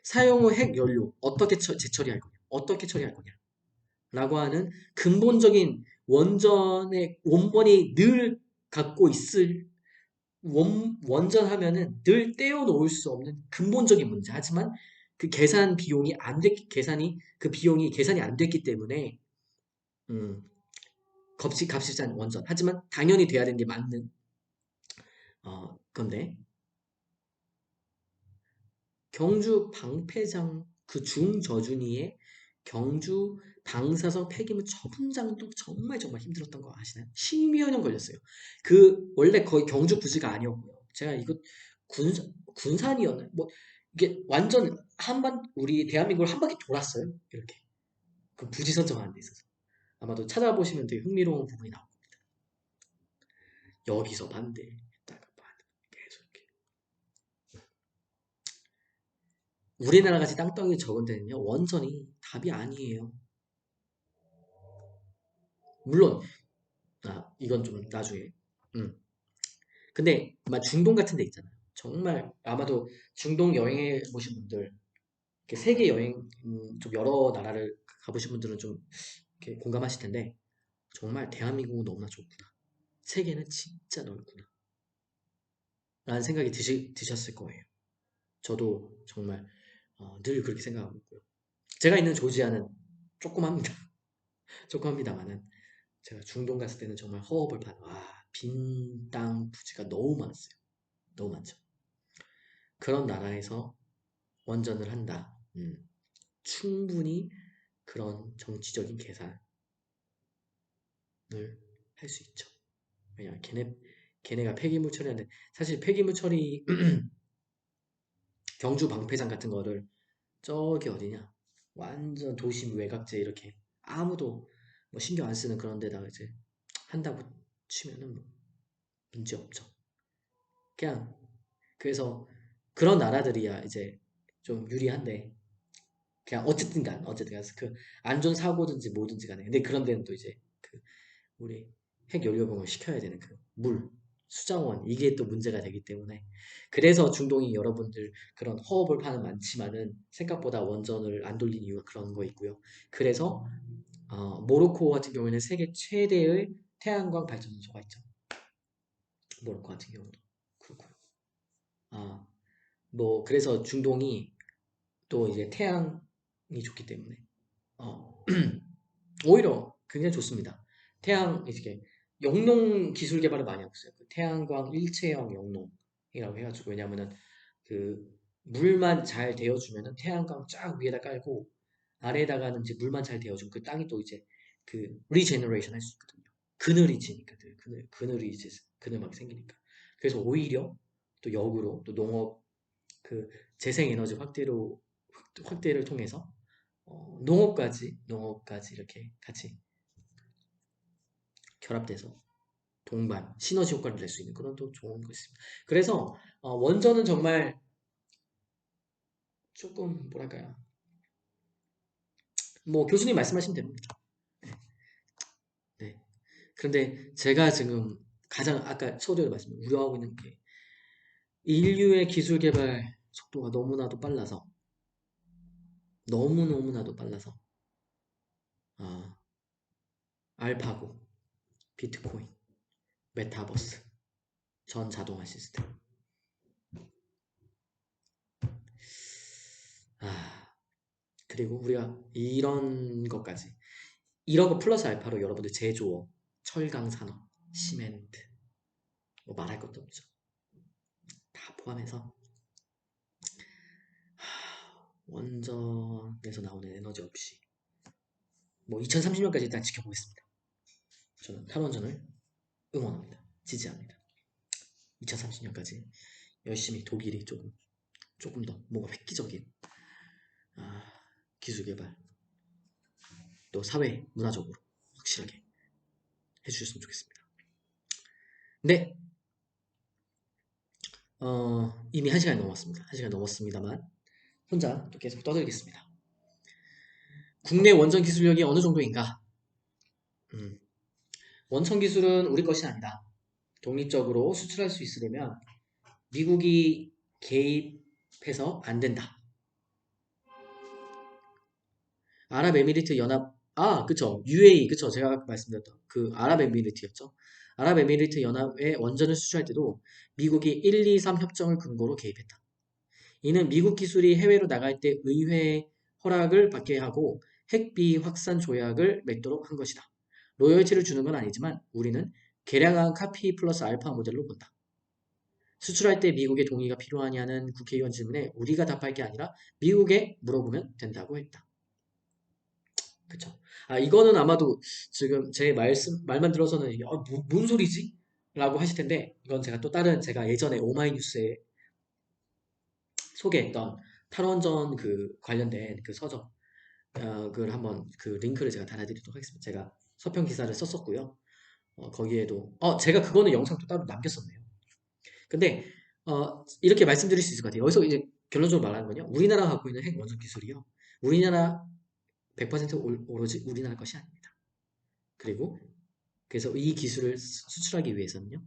사용 후 핵 연료 어떻게 재처리할 거냐? 어떻게 처리할 거냐? 라고 하는 근본적인 원전의 원본이 늘 갖고 있을 원전하면은 늘 떼어놓을 수 없는 근본적인 문제. 하지만 그 계산이 안 됐기 때문에 음, 값비싼 원전. 하지만 당연히 돼야 되는 게 맞는 건데 경주 방패장 그 중저준위의 경주 방사성 폐기물 처분장도 정말 정말 힘들었던 거 아시나요? 10여 년 걸렸어요. 그 원래 거의 경주 부지가 아니었고요. 제가 이거 군산이었나요? 뭐 이게 완전 우리 대한민국을 한 바퀴 돌았어요. 이렇게 그 부지 선정하는 데 있어서 아마도 찾아보시면 되게 흥미로운 부분이 나옵니다. 여기서 반대했다가 계속 이렇게 우리나라 같이 땅덩이 적은 데는요 원전이 답이 아니에요. 물론 이건 좀 나중에. 근데 막 중동 같은 데 있잖아요. 정말 아마도 중동 여행해 보신 분들, 이렇게 세계 여행 좀 여러 나라를 가보신 분들은 좀 이렇게 공감하실 텐데 정말 대한민국은 너무나 좋구나. 세계는 진짜 넓구나. 라는 생각이 드셨을 거예요. 저도 정말 늘 그렇게 생각하고 있고요. 제가 있는 조지아는 조그맣니다. 조그맣니다만은 제가 중동 갔을 때는 정말 허허벌판. 빈 땅 부지가 너무 많았어요. 너무 많죠. 그런 나라에서 원전을 한다. 충분히 그런 정치적인 계산을 할 수 있죠. 왜냐면 걔네가 폐기물 처리하는데 사실 폐기물 처리 경주 방패장 같은 거를 저기 어디냐 완전 도심 외곽지에 이렇게 아무도 뭐 신경 안 쓰는 그런 데다가 이제 한다고 치면은 뭐 문제 없죠. 그냥 그래서 그런 나라들이야 이제 좀 유리한데 그냥 어쨌든 간 그 안전사고든지 뭐든지 간에 근데 그런 데는 또 이제 그 우리 핵 연료봉을 시켜야 되는 그 물, 수자원 이게 또 문제가 되기 때문에 그래서 중동이 여러분들 그런 허업을 파는 많지만은 생각보다 원전을 안 돌린 이유가 그런 거 있고요. 그래서 모로코 같은 경우에는 세계 최대의 태양광 발전소가 있죠. 모로코 같은 경우도 그렇고요. 아, 뭐 그래서 중동이 또 이제 태양이 좋기 때문에 어, 오히려 굉장히 좋습니다. 태양 이렇게 영농 기술 개발을 많이 하고 있어요. 그 태양광 일체형 영농이라고 해가지고 왜냐면은 그 물만 잘 데워주면은 태양광 쫙 위에다 깔고 아래에다가는 이제 물만 잘 데워주면 그 땅이 또 이제 그 리제너레이션 할 수 있거든요. 그늘이 지니까 그늘이 이제 그늘막 생기니까 그래서 오히려 또 역으로 또 농업 그 재생에너지 확대를 통해서 농업까지 이렇게 같이 결합돼서 동반, 시너지 효과를 낼 수 있는 그런 또 좋은 거 있습니다. 그래서 원전은 정말 조금 뭐랄까요. 뭐 교수님 말씀하신 대로입니다. 네. 그런데 제가 지금 가장 아까 서두에 말씀 우려하고 있는 게 인류의 기술 개발 속도가 너무너무나도 빨라서 아, 알파고, 비트코인, 메타버스, 전 자동화 시스템. 아, 그리고 우리가 이런 것까지 1억 플러스 알파로 여러분들 제조업, 철강 산업, 시멘트 뭐 말할 것도 없죠. 다 포함해서 원전에서 나오는 에너지 없이 뭐 2030년까지 일단 지켜보겠습니다. 저는 탈원전을 응원합니다. 지지합니다. 2030년까지 열심히 독일이 조금 더 뭔가 획기적인 아, 기술 개발 또 사회 문화적으로 확실하게 해주셨으면 좋겠습니다. 네, 이미 1시간이 넘었습니다. 1시간 넘었습니다만 혼자 또 계속 떠들겠습니다. 국내 원전 기술력이 어느 정도인가? 음, 원천 기술은 우리 것이 아니다. 독립적으로 수출할 수 있으려면 미국이 개입해서 안 된다. 아랍에미리트 연합, 그쵸. UAE, 그쵸. 제가 아까 말씀드렸던 그 아랍에미리트였죠. 아랍에미리트 연합에 원전을 수출할 때도 미국이 1, 2, 3 협정을 근거로 개입했다. 이는 미국 기술이 해외로 나갈 때 의회 허락을 받게 하고 핵비 확산 조약을 맺도록 한 것이다. 로열티를 주는 건 아니지만 우리는 개량한 카피 플러스 알파 모델로 본다. 수출할 때 미국의 동의가 필요하냐는 국회의원 질문에 우리가 답할 게 아니라 미국에 물어보면 된다고 했다. 그쵸? 이거는 아마도 지금 제 말만 들어서는 뭔 소리지? 라고 하실 텐데 이건 제가 또 다른 제가 예전에 오마이뉴스에 소개했던 탈원전 그 관련된 그 서적 그걸 한번 그 링크를 제가 달아드리도록 하겠습니다. 제가 서평 기사를 썼었고요. 거기에도 제가 그거는 영상도 따로 남겼었네요. 근데 이렇게 말씀드릴 수 있을 것 같아요. 여기서 이제 결론적으로 말하는 건요. 우리나라가 갖고 있는 핵 원전 기술이요. 우리나라 100% 오로지 우리나라 것이 아닙니다. 그리고 그래서 이 기술을 수출하기 위해서는요.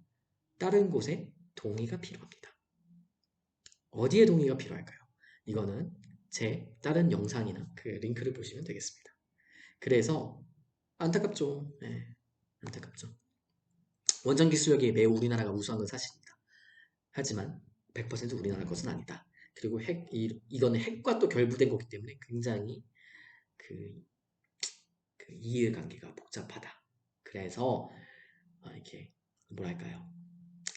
다른 곳에 동의가 필요합니다. 어디에 동의가 필요할까요? 이거는 제 다른 영상이나 그 링크를 보시면 되겠습니다. 그래서 안타깝죠. 네, 안타깝죠. 원전 기술력이 매우 우리나라가 우수한 건 사실입니다. 하지만 100% 우리나라 것은 아니다. 그리고 이거는 핵과 또 결부된 거기 때문에 굉장히 그, 그 이해관계가 복잡하다. 그래서 이렇게 뭐랄까요?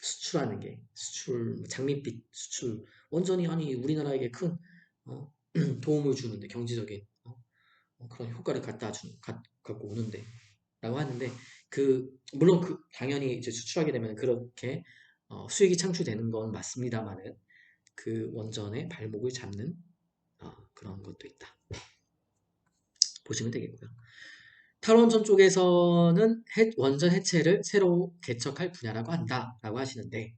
수출하는 게 장밋빛 수출 원전이 아니 우리나라에게 큰 도움을 주는데 경제적인 그런 효과를 갖고 오는데 라고 하는데 물론 당연히 이제 수출하게 되면 그렇게 수익이 창출되는 건 맞습니다만은 그 원전의 발목을 잡는 그런 것도 있다. 보시면 되겠고요. 탈원전 쪽에서는 원전 해체를 새로 개척할 분야라고 한다라고 하시는데,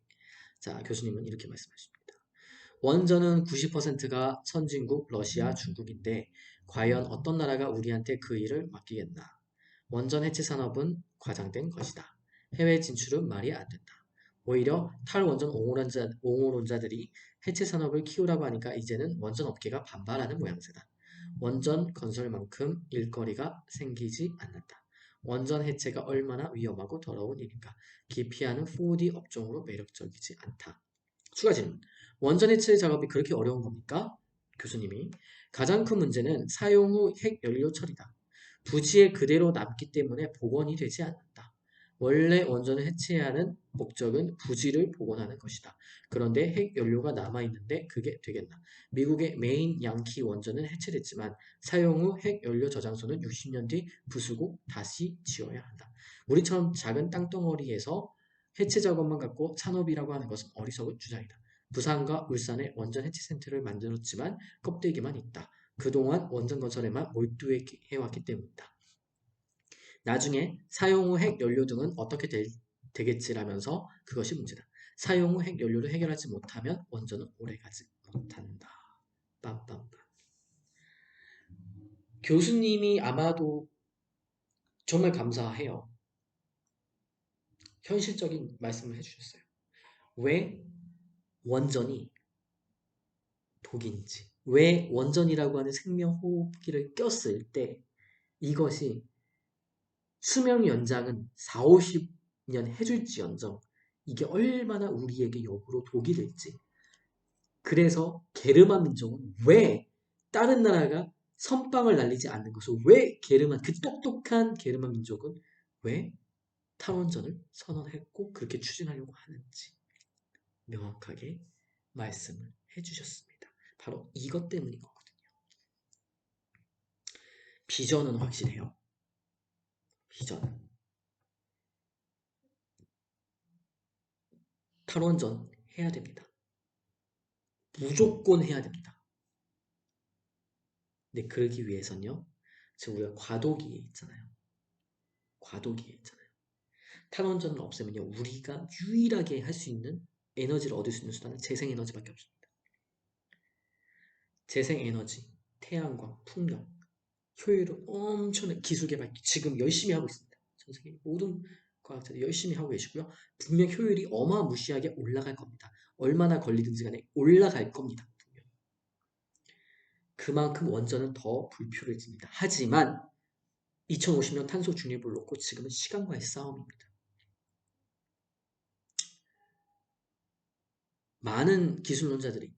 자, 교수님은 이렇게 말씀하십니다. 원전은 90%가 선진국 러시아, 중국인데 과연 어떤 나라가 우리한테 그 일을 맡기겠나? 원전 해체 산업은 과장된 것이다. 해외 진출은 말이 안 된다. 오히려 탈원전 옹호론자들이 해체 산업을 키우라고 하니까 이제는 원전 업계가 반발하는 모양새다. 원전 건설만큼 일거리가 생기지 않는다. 원전 해체가 얼마나 위험하고 더러운 일인가. 기피하는 4D 업종으로 매력적이지 않다. 추가 질문. 원전 해체 작업이 그렇게 어려운 겁니까? 교수님이. 가장 큰 문제는 사용 후 핵 연료 처리다. 부지에 그대로 남기 때문에 복원이 되지 않는다. 원래 원전을 해체해야 하는 목적은 부지를 복원하는 것이다. 그런데 핵 연료가 남아있는데 그게 되겠나? 미국의 메인 양키 원전은 해체됐지만 사용 후 핵 연료 저장소는 60년 뒤 부수고 다시 지어야 한다. 우리처럼 작은 땅덩어리에서 해체 작업만 갖고 산업이라고 하는 것은 어리석은 주장이다. 부산과 울산에 원전 해체 센터를 만들었지만 껍데기만 있다. 그동안 원전 건설에만 몰두해왔기 때문이다. 나중에 사용 후 핵 연료 등은 어떻게 되겠지라면서 그것이 문제다. 사용 후 핵 연료를 해결하지 못하면 원전은 오래가지 못한다. 빰빰빰. 교수님이 아마도 정말 감사해요. 현실적인 말씀을 해주셨어요. 왜 원전이 독인지, 왜 원전이라고 하는 생명호흡기를 꼈을 때 이것이 수명 연장은 4, 50년 해줄지언정 이게 얼마나 우리에게 역으로 독이 될지. 그래서 게르만 민족은 왜 다른 나라가 선빵을 날리지 않는 것을 왜 그 똑똑한 게르만 민족은 왜 탈원전을 선언했고 그렇게 추진하려고 하는지 명확하게 말씀을 해주셨습니다. 바로 이것 때문인 거거든요. 비전은 확실해요. 비전. 탈원전 해야 됩니다. 무조건 해야 됩니다. 근데 그러기 위해서는요. 지금 우리가 과도기에 있잖아요. 과도기에 있잖아요. 탈원전을 없애면요. 우리가 유일하게 할 수 있는 에너지를 얻을 수 있는 수단은 재생에너지밖에 없습니다. 재생에너지, 태양광, 풍력, 효율을 엄청난 기술 개발 지금 열심히 하고 있습니다. 전 세계 모든 과학자들이 열심히 하고 계시고요. 분명 효율이 어마무시하게 올라갈 겁니다. 얼마나 걸리든지 간에 올라갈 겁니다. 분명. 그만큼 원전은 더 불필요해집니다. 하지만 2050년 탄소 중립을 놓고 지금은 시간과의 싸움입니다. 많은 기술론자들이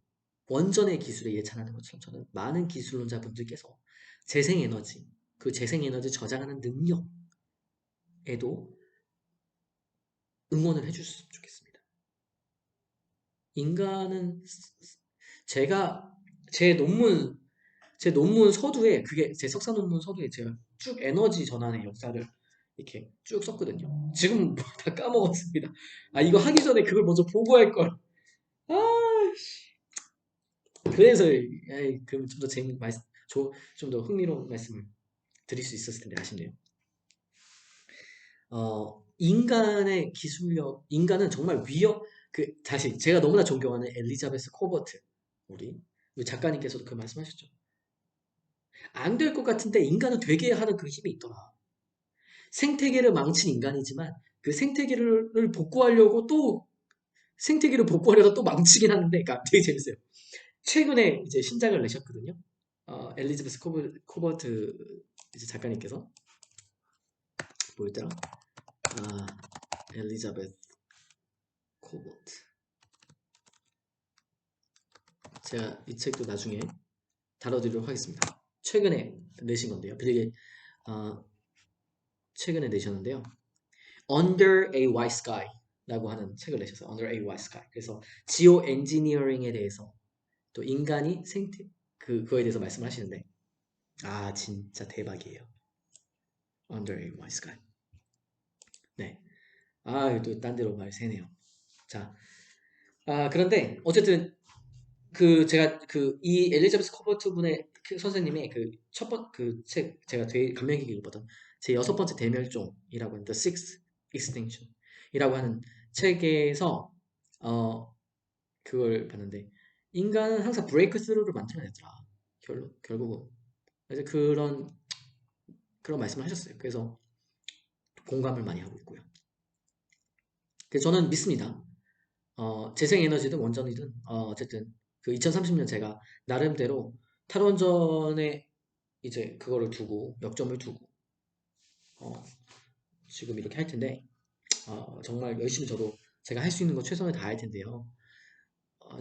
원전의 기술에 예찬하는 것처럼 저는 많은 기술론자분들께서 재생에너지, 그 재생에너지 저장하는 능력에도 응원을 해주셨으면 좋겠습니다. 인간은 제가 제 논문 서두에 그게 제 석사 논문 서두에 제가 쭉 에너지 전환의 역사를 이렇게 쭉 썼거든요. 지금 다 까먹었습니다. 아 이거 하기 전에 그걸 먼저 보고할 걸. 아, 그래서 그럼 좀 더 재밌는 말씀, 좀 더 흥미로운 말씀을 드릴 수 있었을 텐데 아쉽네요. 인간의 기술력, 인간은 정말 다시 제가 너무나 존경하는 엘리자베스 코버트, 우리 작가님께서도 그 말씀하셨죠. 안 될 것 같은데 인간은 되게 하는 그 힘이 있더라. 생태계를 망친 인간이지만 그 생태계를 복구하려고 또 생태계를 복구하려다 또 망치긴 하는데, 그러니까 되게 재밌어요. 최근에 이제 신작을 내셨거든요. 엘리자베스 코버트 이제 작가님께서 뭐였더라? 엘리자베스 코버트. 제가 이 책도 나중에 다뤄드리도록 하겠습니다. 최근에 내신 건데요. 되게 최근에 내셨는데요. Under a White Sky라고 하는 책을 내셨어요. Under a White Sky. 그래서 지오 엔지니어링에 대해서 또 인간이 그거에 대해서 말씀하시는데 진짜 대박이에요. Under a White Sky. 네. 또 딴 데로 말 새네요. 자, 그런데 어쨌든 제가 이 엘리자베스 코버트 분의 선생님의 그 첫 번 그 책 제가 되게 감명 깊게 읽었던 제 여섯 번째 대멸종이라고 하는 The Sixth Extinction이라고 하는 책에서 그걸 봤는데 인간은 항상 브레이크 스루를 만들어내더라. 결국은 그래서 그런 말씀을 하셨어요. 그래서 공감을 많이 하고 있고요. 그래서 저는 믿습니다. 재생에너지든 원전이든 어쨌든 그 2030년 제가 나름대로 탈원전에 이제 그거를 두고 역점을 두고 어, 지금 이렇게 할 텐데 정말 열심히 저도 제가 할 수 있는 거 최선을 다할 텐데요.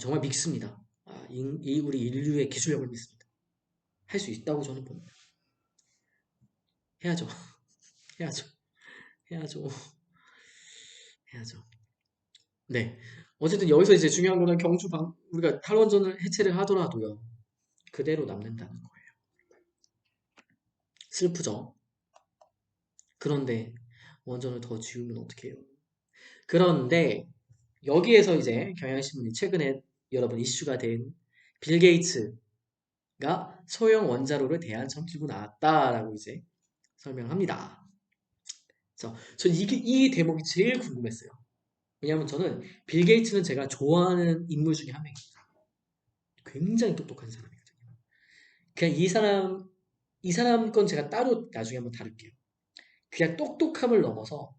정말 믿습니다. 우리 인류의 기술력을 믿습니다. 할 수 있다고 저는 봅니다. 해야죠. 해야죠. 해야죠. 해야죠. 네. 어쨌든 여기서 이제 중요한 거는 우리가 탈원전을 해체를 하더라도요. 그대로 남는다는 거예요. 슬프죠? 그런데 원전을 더 지우면 어떡해요? 그런데 여기에서 이제 경향신문이 최근에 여러분 이슈가 된 빌 게이츠가 소형 원자로를 대안처럼 들고 나왔다라고 이제 설명합니다. 전 이 대목이 제일 궁금했어요. 왜냐하면 저는 빌 게이츠는 제가 좋아하는 인물 중에 한 명입니다. 굉장히 똑똑한 사람이거든요. 그냥 이 사람 건 제가 따로 나중에 한번 다룰게요. 그냥 똑똑함을 넘어서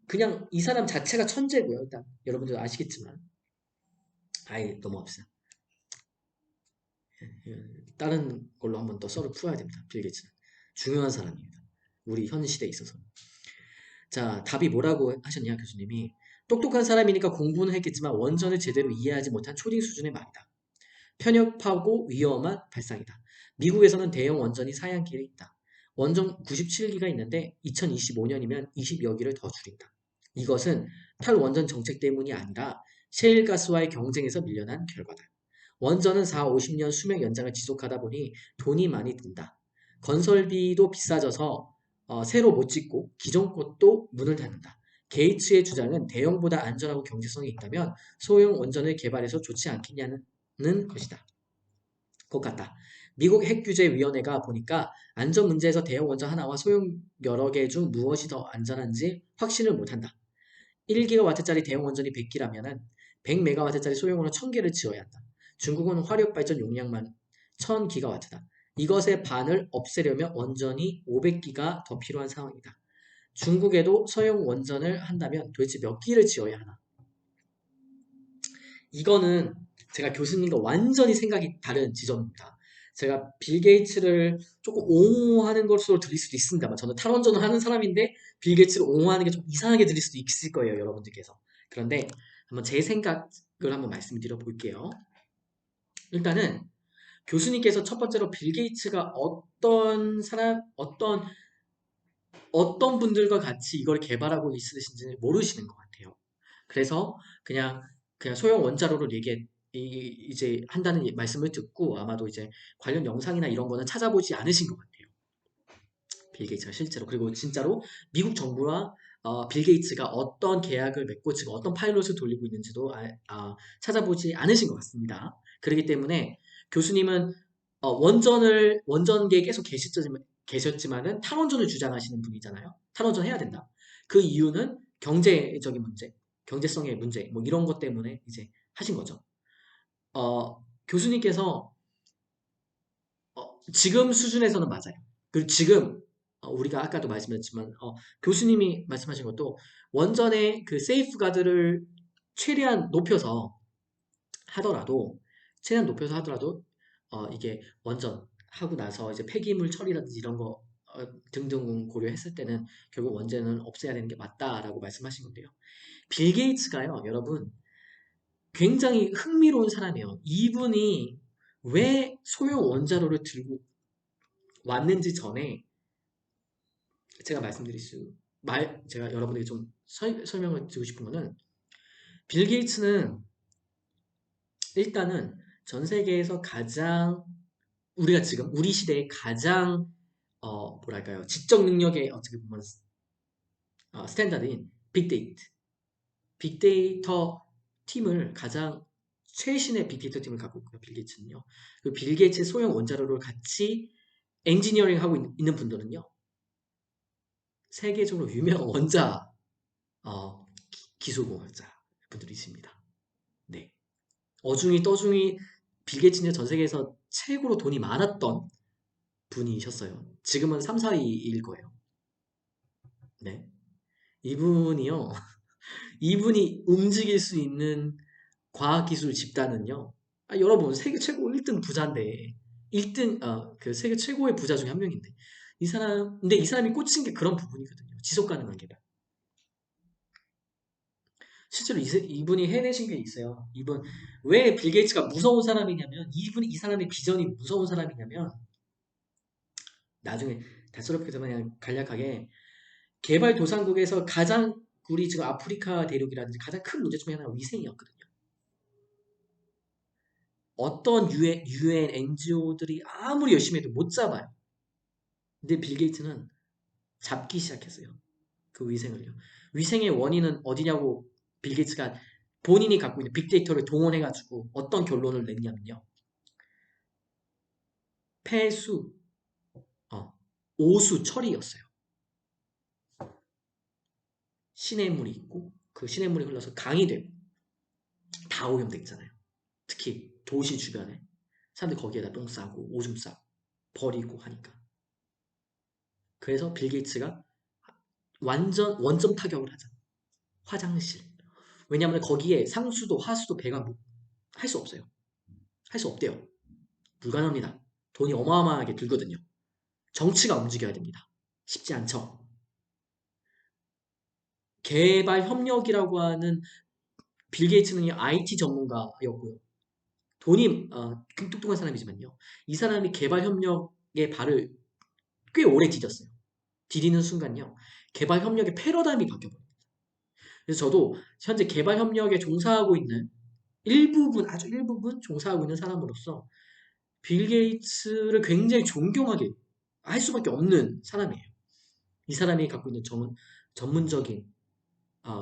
그냥 이 사람 자체가 천재고요. 일단 여러분들 아시겠지만 아예 넘어갑시다. 다른 걸로 한번 더 썰을 풀어야 됩니다. 빌 게이츠는 중요한 사람입니다. 우리 현 시대에 있어서. 자, 답이 뭐라고 하셨냐, 교수님이. 똑똑한 사람이니까 공부는 했겠지만 원전을 제대로 이해하지 못한 초딩 수준의 말이다. 편협하고 위험한 발상이다. 미국에서는 대형 원전이 사양길에 있다. 원전 97기가 있는데 2025년이면 20여 기를 더 줄인다. 이것은 탈원전 정책 때문이 아니라 셰일가스와의 경쟁에서 밀려난 결과다. 원전은 4, 50년 수명 연장을 지속하다 보니 돈이 많이 든다. 건설비도 비싸져서 새로 못 짓고 기존 것도 문을 닫는다. 게이츠의 주장은 대형보다 안전하고 경제성이 있다면 소형 원전을 개발해서 좋지 않겠냐는 것이다. 것 같다. 미국 핵규제위원회가 보니까 안전 문제에서 대형 원전 하나와 소형 여러 개 중 무엇이 더 안전한지 확신을 못한다. 1기가와트짜리 대형 원전이 100기라면 100메가와트짜리 소형원은 1000개를 지어야 한다. 중국은 화력발전 용량만 1000기가와트다. 이것의 반을 없애려면 원전이 500기가 더 필요한 상황이다. 중국에도 소형 원전을 한다면 도대체 몇 기를 지어야 하나? 이거는 제가 교수님과 완전히 생각이 다른 지점입니다. 제가 빌 게이츠를 조금 옹호하는 것으로 들릴 수도 있습니다만 저는 탈원전을 하는 사람인데 빌 게이츠를 옹호하는 게 좀 이상하게 들릴 수도 있을 거예요, 여러분들께서. 그런데 한번 제 생각을 한번 말씀드려 볼게요. 일단은 교수님께서 첫 번째로 빌 게이츠가 어떤 분들과 같이 이걸 개발하고 있으신지 모르시는 것 같아요. 그래서 그냥 소형 원자로를 이제 한다는 말씀을 듣고 아마도 이제 관련 영상이나 이런 거는 찾아보지 않으신 것 같아요. 빌 게이츠가 실제로. 그리고 진짜로 미국 정부와 빌 게이츠가 어떤 계약을 맺고 지금 어떤 파일럿을 돌리고 있는지도 찾아보지 않으신 것 같습니다. 그렇기 때문에 교수님은 원전계에 계속 계셨지만은 탈원전을 주장하시는 분이잖아요. 탈원전 해야 된다. 그 이유는 경제적인 문제, 경제성의 문제, 뭐 이런 것 때문에 이제 하신 거죠. 교수님께서 지금 수준에서는 맞아요. 그리고 지금 우리가 아까도 말씀드렸지만 교수님이 말씀하신 것도 원전의 그 세이프가드를 최대한 높여서 하더라도 이게 원전 하고 나서 이제 폐기물 처리라든지 이런 거 등등 고려했을 때는 결국 원전은 없애야 되는 게 맞다라고 말씀하신 건데요. 빌 게이츠가요, 여러분 굉장히 흥미로운 사람이에요. 이분이 왜 소형 원자로를 들고 왔는지 전에 제가 여러분에게 좀 설명을 드리고 싶은 거는 빌 게이츠는 일단은 전 세계에서 가장 우리가 지금 우리 시대에 가장 뭐랄까요 지적 능력의 어떻게 보면 스탠다드인 빅데이터 팀을 가장 최신의 빅데이터 팀을 갖고 있고요. 빌 게이츠는요. 그 빌 게이츠의 소형 원자로를 같이 엔지니어링 하고 있는 분들은요. 세계적으로 유명한 원자 기술공학자 분들이십니다. 네. 어중이 떠중이 빌 게이츠는 전 세계에서 최고로 돈이 많았던 분이셨어요. 지금은 3, 4위일 거예요. 네. 이분이요. 이분이 움직일 수 있는 과학기술 집단은요. 여러분, 세계 최고 1등 부자인데, 1등, 그 세계 최고의 부자 중에 한 명인데, 근데 이 사람이 꽂힌 게 그런 부분이거든요. 지속 가능한 개발. 실제로 이분이 해내신 게 있어요. 왜 빌 게이츠가 무서운 사람이냐면, 이 사람의 비전이 무서운 사람이냐면, 나중에 다스럽게 그냥 간략하게, 개발도상국에서 가장, 우리 지금 아프리카 대륙이라든지 가장 큰 문제 중에 하나가 위생이었거든요. 어떤 UN NGO들이 아무리 열심히 해도 못 잡아요. 근데 빌 게이츠는 잡기 시작했어요. 그 위생을요. 위생의 원인은 어디냐고 빌 게이츠가 본인이 갖고 있는 빅데이터를 동원해가지고 어떤 결론을 냈냐면요. 폐수, 오수 처리였어요. 시냇물이 있고 그 시냇물이 흘러서 강이 되고 다 오염돼 있잖아요. 특히 도시 주변에 사람들이 거기에다 똥 싸고 오줌 싸고 버리고 하니까. 그래서 빌 게이츠가 완전 원점 타격을 하자. 화장실. 왜냐하면 거기에 상수도 하수도 배관 할 수 없어요. 할 수 없대요. 불가능합니다. 돈이 어마어마하게 들거든요. 정치가 움직여야 됩니다. 쉽지 않죠. 개발 협력이라고 하는 빌 게이츠는 IT 전문가였고요. 돈이 똑똑한 사람이지만요. 이 사람이 개발 협력의 발을 꽤 오래 디뎠어요. 디디는 순간요. 개발 협력의 패러다임이 바뀌어버려요. 그래서 저도 현재 개발 협력에 종사하고 있는 아주 일부분 종사하고 있는 사람으로서 빌 게이츠를 굉장히 존경하게 할 수밖에 없는 사람이에요. 이 사람이 갖고 있는 전문적인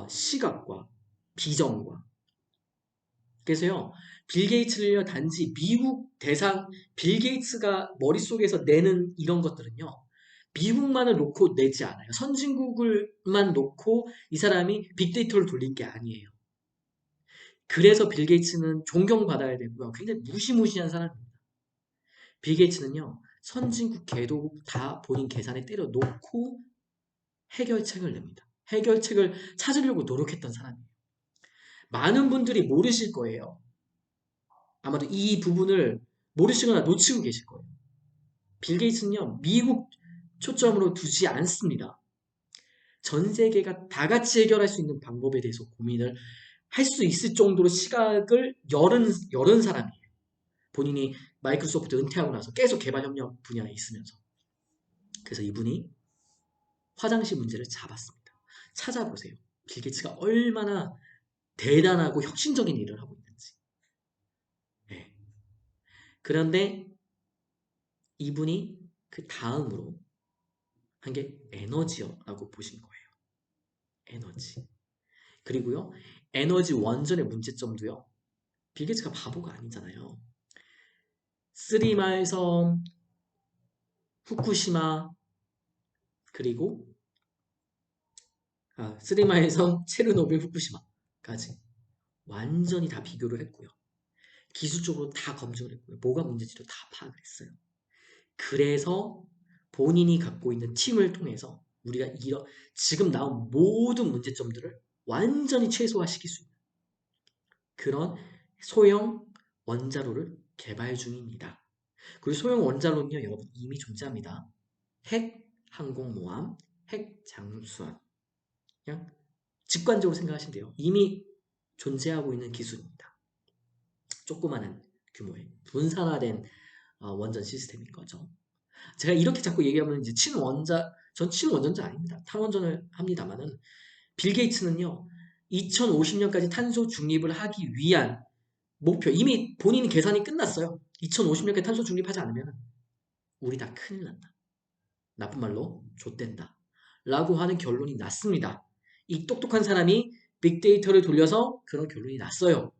시각과 비전과 그래서요. 빌 게이츠를요 단지 미국 대상 빌 게이츠가 머릿속에서 내는 이런 것들은요. 미국만을 놓고 내지 않아요. 선진국을만 놓고 이 사람이 빅데이터를 돌린 게 아니에요. 그래서 빌 게이츠는 존경받아야 되고요. 굉장히 무시무시한 사람입니다. 빌 게이츠는요. 선진국 개도국 다 본인 계산에 때려 놓고 해결책을 냅니다. 해결책을 찾으려고 노력했던 사람이에요. 많은 분들이 모르실 거예요. 아마도 이 부분을 모르시거나 놓치고 계실 거예요. 빌 게이츠는요. 미국 초점으로 두지 않습니다. 전 세계가 다 같이 해결할 수 있는 방법에 대해서 고민을 할 수 있을 정도로 시각을 열은 사람이에요. 본인이 마이크로소프트 은퇴하고 나서 계속 개발 협력 분야에 있으면서. 그래서 이분이 화장실 문제를 잡았습니다. 찾아보세요. 빌 게이츠가 얼마나 대단하고 혁신적인 일을 하고 있는지. 네. 그런데 이분이 그 다음으로 한 게 에너지라고 보신 거예요. 에너지. 그리고요. 에너지 원전의 문제점도요. 빌 게이츠가 바보가 아니잖아요. 쓰리마일섬, 후쿠시마, 그리고 쓰리마일섬, 체르노빌, 후쿠시마까지 완전히 다 비교를 했고요. 기술적으로 다 검증을 했고요. 뭐가 문제인지도 다 파악을 했어요. 그래서 본인이 갖고 있는 팀을 통해서 우리가 지금 나온 모든 문제점들을 완전히 최소화시킬 수 있는 그런 소형 원자로를 개발 중입니다. 그리고 소형 원자로는요, 여러분 이미 존재합니다. 핵 항공모함, 핵 잠수함. 그냥 직관적으로 생각하시면 돼요. 이미 존재하고 있는 기술입니다. 조그마한 규모의 분산화된 원전 시스템인 거죠. 제가 이렇게 자꾸 얘기하면 이제 전 친원전자 아닙니다. 탈원전을 합니다만은 빌 게이츠는요, 2050년까지 탄소 중립을 하기 위한 목표, 이미 본인이 계산이 끝났어요. 2050년까지 탄소 중립하지 않으면 우리 다 큰일 난다. 나쁜 말로 좆된다. 라고 하는 결론이 났습니다. 이 똑똑한 사람이 빅데이터를 돌려서 그런 결론이 났어요.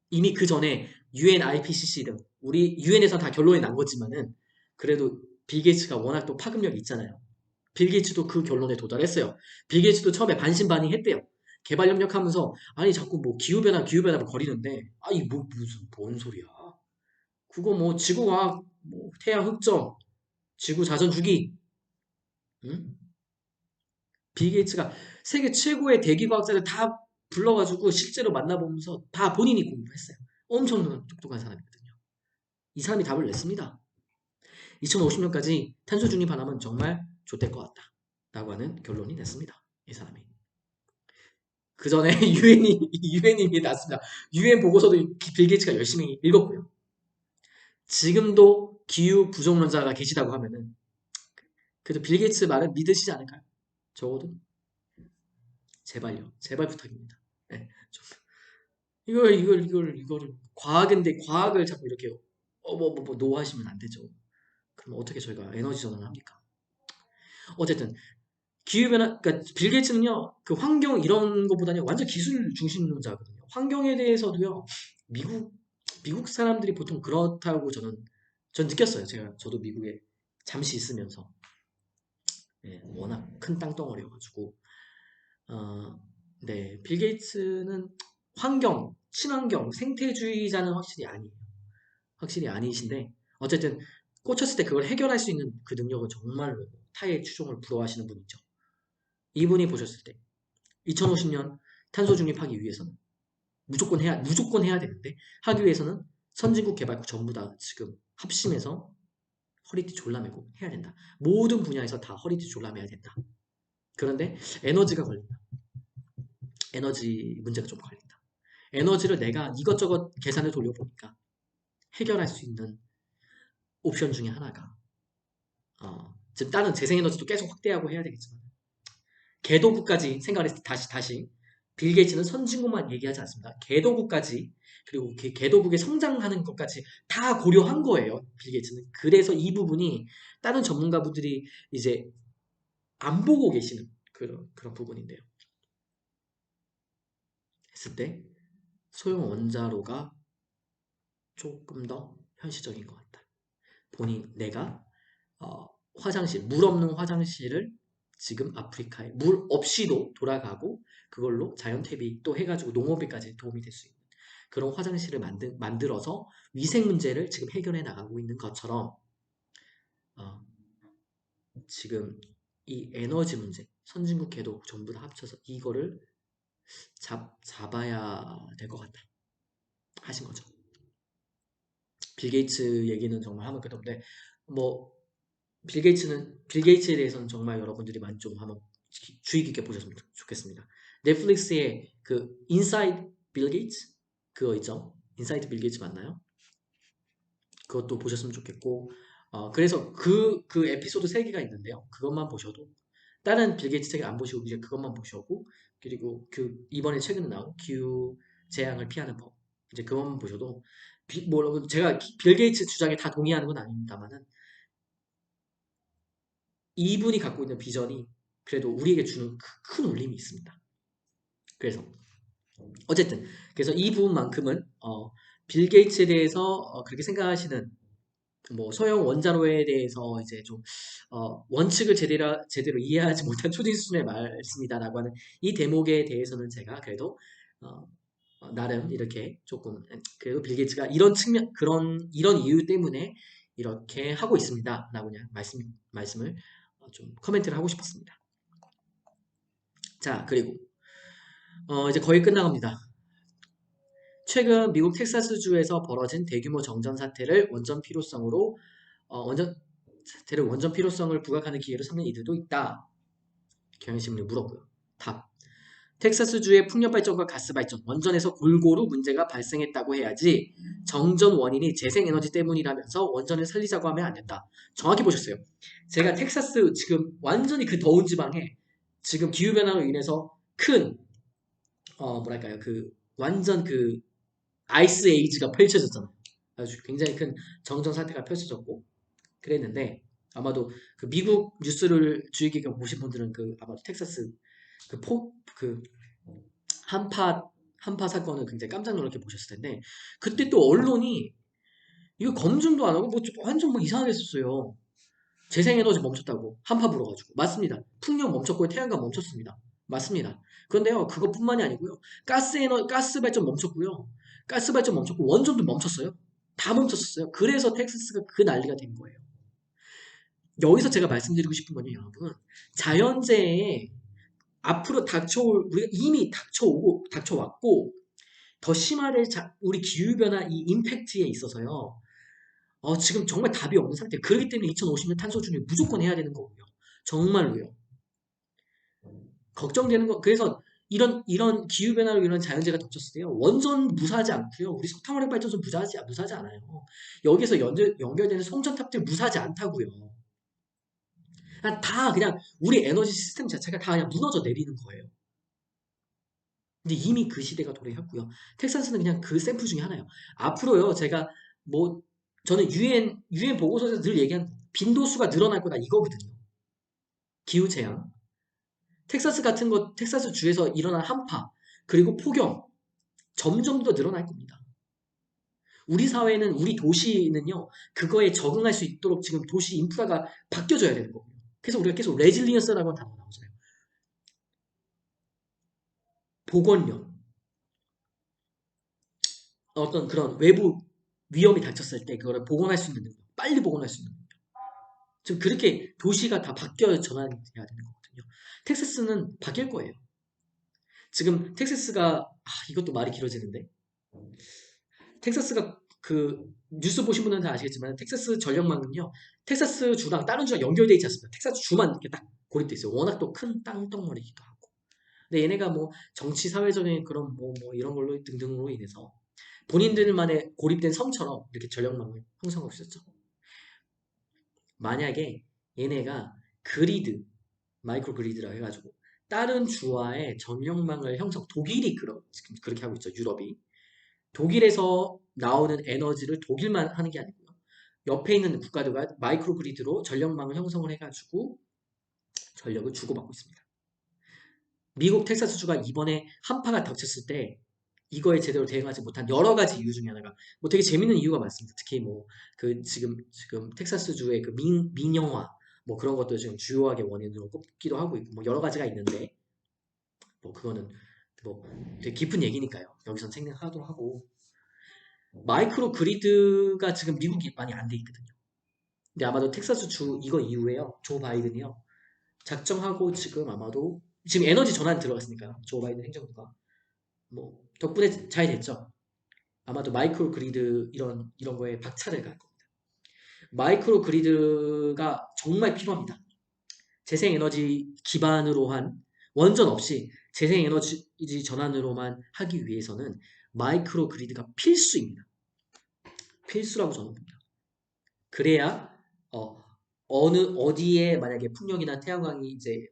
이미 그 전에 UN, IPCC 등 우리 UN에서 다 결론이 난 거지만은 그래도 빌 게이츠가 워낙 또 파급력이 있잖아요. 빌 게이츠도 그 결론에 도달했어요. 빌 게이츠도 처음에 반신반의했대요. 개발 협력하면서 아니 자꾸 뭐 기후변화 기후변화를 거리는데 아니 뭐 무슨 뭔 소리야. 그거 뭐 지구과학 뭐 태양 흑점 지구 자전 주기 응? 빌 게이츠가 세계 최고의 대기 과학자를 다 불러가지고 실제로 만나보면서 다 본인이 공부했어요. 엄청 똑똑한 사람이거든요. 이 사람이 답을 냈습니다. 2050년까지 탄소 중립 안 하면 정말 좋될 것 같다. 라고 하는 결론이 냈습니다. 이 사람이. 그 전에 유엔이 이미 났습니다. 유엔 보고서도 빌 게이츠가 열심히 읽었고요. 지금도 기후 부정론자가 계시다고 하면은 그래도 빌 게이츠 말을 믿으시지 않을까요? 적어도 제발요. 제발 부탁입니다. 네, 이거를 과학인데 과학을 자꾸 이렇게 노하시면 안 되죠. 그럼 어떻게 저희가 에너지 전환을 합니까? 어쨌든 기후변화, 그러니까 빌 게이츠는요, 그 환경 이런 것보다는 완전 기술 중심론자거든요. 환경에 대해서도요, 미국, 미국 사람들이 보통 그렇다고 전 느꼈어요. 저도 미국에 잠시 있으면서. 예, 워낙 큰 땅덩어리여가지고. 어, 네, 빌 게이츠는 친환경, 생태주의자는 확실히 아니신데, 어쨌든 꽂혔을 때 그걸 해결할 수 있는 그 능력은 정말로 타의 추종을 불허하시는 분이죠. 이분이 보셨을 때 2050년 탄소 중립하기 위해서는 무조건 해야 되는데 하기 위해서는 선진국 개발국 전부 다 지금 합심해서 허리띠 졸라매고 해야 된다. 모든 분야에서 다 허리띠 졸라매야 된다. 그런데 에너지가 걸린다. 에너지 문제가 좀 걸린다. 에너지를 내가 이것저것 계산을 돌려보니까 해결할 수 있는 옵션 중에 하나가 지금 다른 재생에너지도 계속 확대하고 해야 되겠지만 개도국까지 생각을 했을 때 다시 빌 게이츠는 선진국만 얘기하지 않습니다. 개도국까지 그리고 개도국의 성장하는 것까지 다 고려한 거예요. 빌 게이츠는. 그래서 이 부분이 다른 전문가분들이 이제 안 보고 계시는 그런 부분인데요. 했을 때 소형 원자로가 조금 더 현실적인 것 같다. 내가 물 없는 화장실을 지금 아프리카에 물 없이도 돌아가고 그걸로 자연 퇴비 또 해가지고 농업에까지 도움이 될 수 있는 그런 화장실을 만들어서 위생 문제를 지금 해결해 나가고 있는 것처럼 어, 지금 이 에너지 문제 선진국 개도 전부 다 합쳐서 이거를 잡아야 될 것 같다 하신 거죠. 빌 게이츠 얘기는 정말 하면 끝도 없는데 뭐 빌 게이츠에 대해서는 정말 여러분들이 많이 좀 한번 주의 깊게 보셨으면 좋겠습니다. 넷플릭스의 그 인사이드 빌 게이츠 그거 있죠? 인사이드 빌 게이츠 맞나요? 그것도 보셨으면 좋겠고 그래서 그 에피소드 3개가 있는데요. 그것만 보셔도 다른 빌 게이츠 책을 안 보시고 이제 그것만 보셔고 그리고 이번에 최근에 나온 기후 재앙을 피하는 법 이제 그것만 보셔도 제가 빌 게이츠 주장에 다 동의하는 건 아닙니다만은 이분이 갖고 있는 비전이 그래도 우리에게 주는 큰 울림이 있습니다. 그래서 어쨌든 그래서 이 부분만큼은 빌 게이츠에 대해서 그렇게 생각하시는 뭐 소형 원자로에 대해서 이제 좀 원칙을 제대로 이해하지 못한 초딩 수준의 말씀이다라고 하는 이 대목에 대해서는 제가 그래도 어, 나름 이렇게 조금 그래도 빌 게이츠가 이런 측면 이런 이유 때문에 이렇게 하고 있습니다라고 그냥 말씀을 좀 코멘트를 하고 싶었습니다. 자, 그리고 이제 거의 끝나갑니다. 최근 미국 텍사스주에서 벌어진 대규모 정전 사태를 원전 필요성을 부각하는 기회로 삼는 이들도 있다. 경향신문이 물었고요. 답. 텍사스주의 풍력 발전과 가스 발전, 원전에서 골고루 문제가 발생했다고 해야지 정전 원인이 재생에너지 때문이라면서 원전을 살리자고 하면 안 된다. 정확히 보셨어요. 제가 텍사스 지금 완전히 그 더운 지방에 지금 기후변화로 인해서 큰 뭐랄까요 완전 아이스 에이지가 펼쳐졌잖아요. 아주 굉장히 큰 정전 사태가 펼쳐졌고 그랬는데 아마도 그 미국 뉴스를 주의 깊게 보신 분들은 아마도 텍사스 그 한파 한파 사건을 굉장히 깜짝 놀랍게 보셨을 텐데 그때 또 언론이 이거 검증도 안 하고 뭐 완전 뭐 이상하게 했었어요. 재생에너지 멈췄다고 한파 불어가지고 맞습니다. 풍력 멈췄고요. 태양광 멈췄습니다. 맞습니다. 그런데요 그것뿐만이 아니고요. 가스 발전 멈췄고요. 가스 발전 멈췄고 원전도 멈췄어요. 다 멈췄었어요. 그래서 텍사스가 그 난리가 된 거예요. 여기서 제가 말씀드리고 싶은 건요, 여러분. 자연재해에 앞으로 닥쳐올, 우리가 이미 닥쳐왔고, 더 심화될 우리 기후변화 이 임팩트에 있어서요, 지금 정말 답이 없는 상태예요. 그렇기 때문에 2050년 탄소 중립 무조건 해야 되는 거고요. 정말로요. 걱정되는 거, 그래서 이런 기후변화로 이런 자연재해가 닥쳤을 때요, 원전 무사하지 않고요, 우리 석탄화력 발전소 무사하지 않아요. 여기서 연결되는 송전탑들 무사하지 않다고요. 다 그냥 우리 에너지 시스템 자체가 다 그냥 무너져 내리는 거예요. 근데 이미 그 시대가 도래했고요. 텍사스는 그냥 그 샘플 중에 하나예요. 앞으로요, 제가 뭐 저는 유엔 보고서에서 늘 얘기한 빈도수가 늘어날 거다 이거거든요. 기후 재앙, 텍사스 주에서 일어난 한파, 그리고 폭염 점점 더 늘어날 겁니다. 우리 사회는 우리 도시는요, 그거에 적응할 수 있도록 지금 도시 인프라가 바뀌어져야 되는 거고요. 그래서 우리가 계속 레질리언스라고 하는 단어가 나오잖아요. 복원력, 어떤 그런 외부 위험이 닥쳤을 때 그거를 복원할 수 있는 능력, 빨리 복원할 수 있는 능력. 지금 그렇게 도시가 다 바뀌어 전환해야 되는 거거든요. 텍사스는 바뀔 거예요. 지금 텍사스가 이것도 말이 길어지는데 텍사스가 그 뉴스 보신 분들은 다 아시겠지만 텍사스 전력망은요. 텍사스 주랑 다른 주랑 연결돼 있지 않습니까? 텍사스 주만 이렇게 딱 고립돼 있어요. 워낙 또 큰 땅덩어리기도 하고. 근데 얘네가 뭐 정치 사회적인 그런 뭐 이런 걸로 등등으로 인해서 본인들만의 고립된 섬처럼 이렇게 전력망을 형성하고 있었죠. 만약에 얘네가 그리드, 마이크로 그리드라고 해가지고 다른 주와의 전력망을 독일이 지금 그렇게 하고 있죠. 유럽이. 독일에서 나오는 에너지를 독일만 하는 게 아니고요. 옆에 있는 국가들과 마이크로 그리드로 전력망을 형성을 해가지고 전력을 주고받고 있습니다. 미국 텍사스주가 이번에 한파가 닥쳤을 때 이거에 제대로 대응하지 못한 여러 가지 이유 중에 하나가 뭐 되게 재밌는 이유가 많습니다. 특히 뭐 그 지금 텍사스주의 그 민영화 뭐 그런 것도 지금 주요하게 원인으로 꼽기도 하고 있고 뭐 여러 가지가 있는데 뭐 그거는 뭐 되게 깊은 얘기니까요. 여기선 생략하도록 하고 마이크로 그리드가 지금 미국이 많이 안 돼 있거든요. 근데 아마도 텍사스 주 이거 이후에요. 조 바이든이요. 작정하고 지금 아마도 지금 에너지 전환 들어갔으니까 조 바이든 행정부가 뭐 덕분에 잘 됐죠. 아마도 마이크로 그리드 이런 거에 박차를 갈 겁니다. 마이크로 그리드가 정말 필요합니다. 재생에너지 기반으로 한 원전 없이 재생에너지 전환으로만 하기 위해서는 마이크로 그리드가 필수입니다. 필수라고 저는 봅니다. 그래야 어디에 만약에 풍력이나 태양광이 이제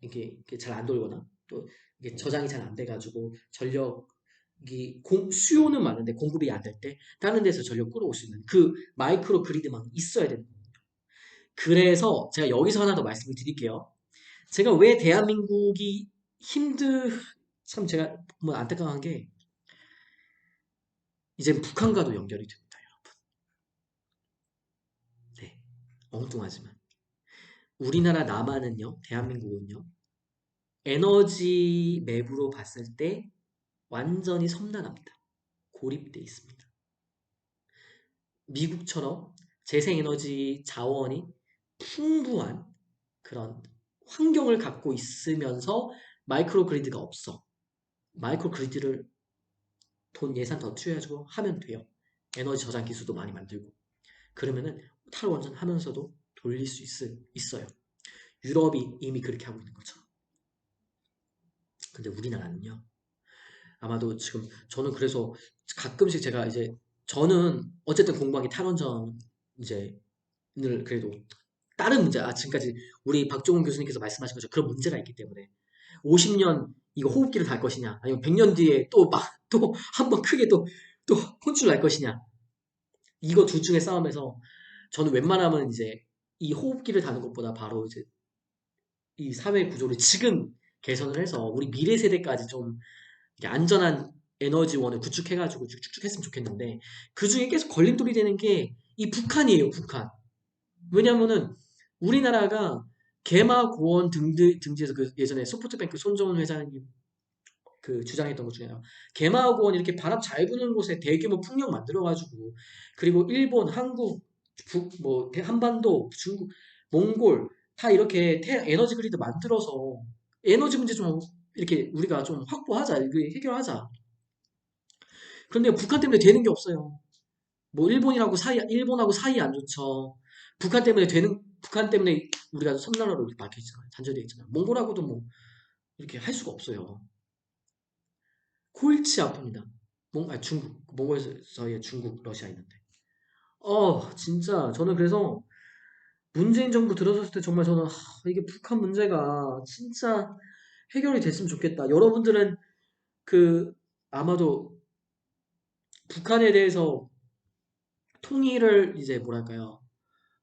이렇게 잘 안 돌거나 또 이게 저장이 잘 안 돼가지고 전력이 수요는 많은데 공급이 안 될 때 다른 데서 전력 끌어올 수 있는 그 마이크로 그리드만 있어야 되는 거예요. 그래서 제가 여기서 하나 더 말씀을 드릴게요. 제가 왜 대한민국이 참 제가 뭐 안타까운 게 이제 북한과도 연결이 됩니다, 여러분. 네, 엉뚱하지만 우리나라 남한은요, 대한민국은요, 에너지 맵으로 봤을 때 완전히 섬나라입니다. 고립돼 있습니다. 미국처럼 재생에너지 자원이 풍부한 그런 환경을 갖고 있으면서 마이크로 그리드가 없어. 마이크로 그리드를 돈 예산 더 투여해가지고 하면 돼요. 에너지 저장 기술도 많이 만들고. 그러면은 탈원전 하면서도 돌릴 수 있어요. 유럽이 이미 그렇게 하고 있는 거죠. 근데 우리나라는요. 아마도 지금 저는 그래서 가끔씩 제가 이제 저는 어쨌든 공부한 게 탈원전 이제를 그래도 다른 문제 지금까지 우리 박종훈 교수님께서 말씀하신 것처럼 그런 문제가 있기 때문에 50년 이거 호흡기를 달 것이냐 아니면 100년 뒤에 또 한 번 크게 또 혼쭐 날 것이냐 이거 둘 중에 싸움에서 저는 웬만하면 이제 이 호흡기를 다는 것보다 바로 이제 이 사회 구조를 지금 개선을 해서 우리 미래 세대까지 좀 안전한 에너지원을 구축해가지고 쭉쭉 했으면 좋겠는데 그 중에 계속 걸림돌이 되는 게 이 북한이에요, 북한. 왜냐면은 우리나라가 개마고원 등지에서 그 예전에 소프트뱅크 손정은 회장님 그 주장했던 것 중에 하나. 개마고원 이렇게 바람 잘 부는 곳에 대규모 풍력 만들어가지고 그리고 일본, 한국, 뭐 한반도, 중국, 몽골 다 이렇게 에너지 그리드 만들어서 에너지 문제 좀 이렇게 우리가 좀 확보하자, 이거 해결하자. 그런데 북한 때문에 되는 게 없어요. 뭐 일본하고 사이 안 좋죠. 북한 때문에 우리가 섬나라로 이렇게 막혀 있잖아요. 단절되어 있잖아요. 몽골하고도 뭐 이렇게 할 수가 없어요. 골치 아픕니다. 중국, 몽골에서의 중국, 러시아 있는데. 진짜 저는 그래서 문재인 정부 들어섰을 때 정말 저는 이게 북한 문제가 진짜 해결이 됐으면 좋겠다. 여러분들은 그 아마도 북한에 대해서 통일을 이제 뭐랄까요?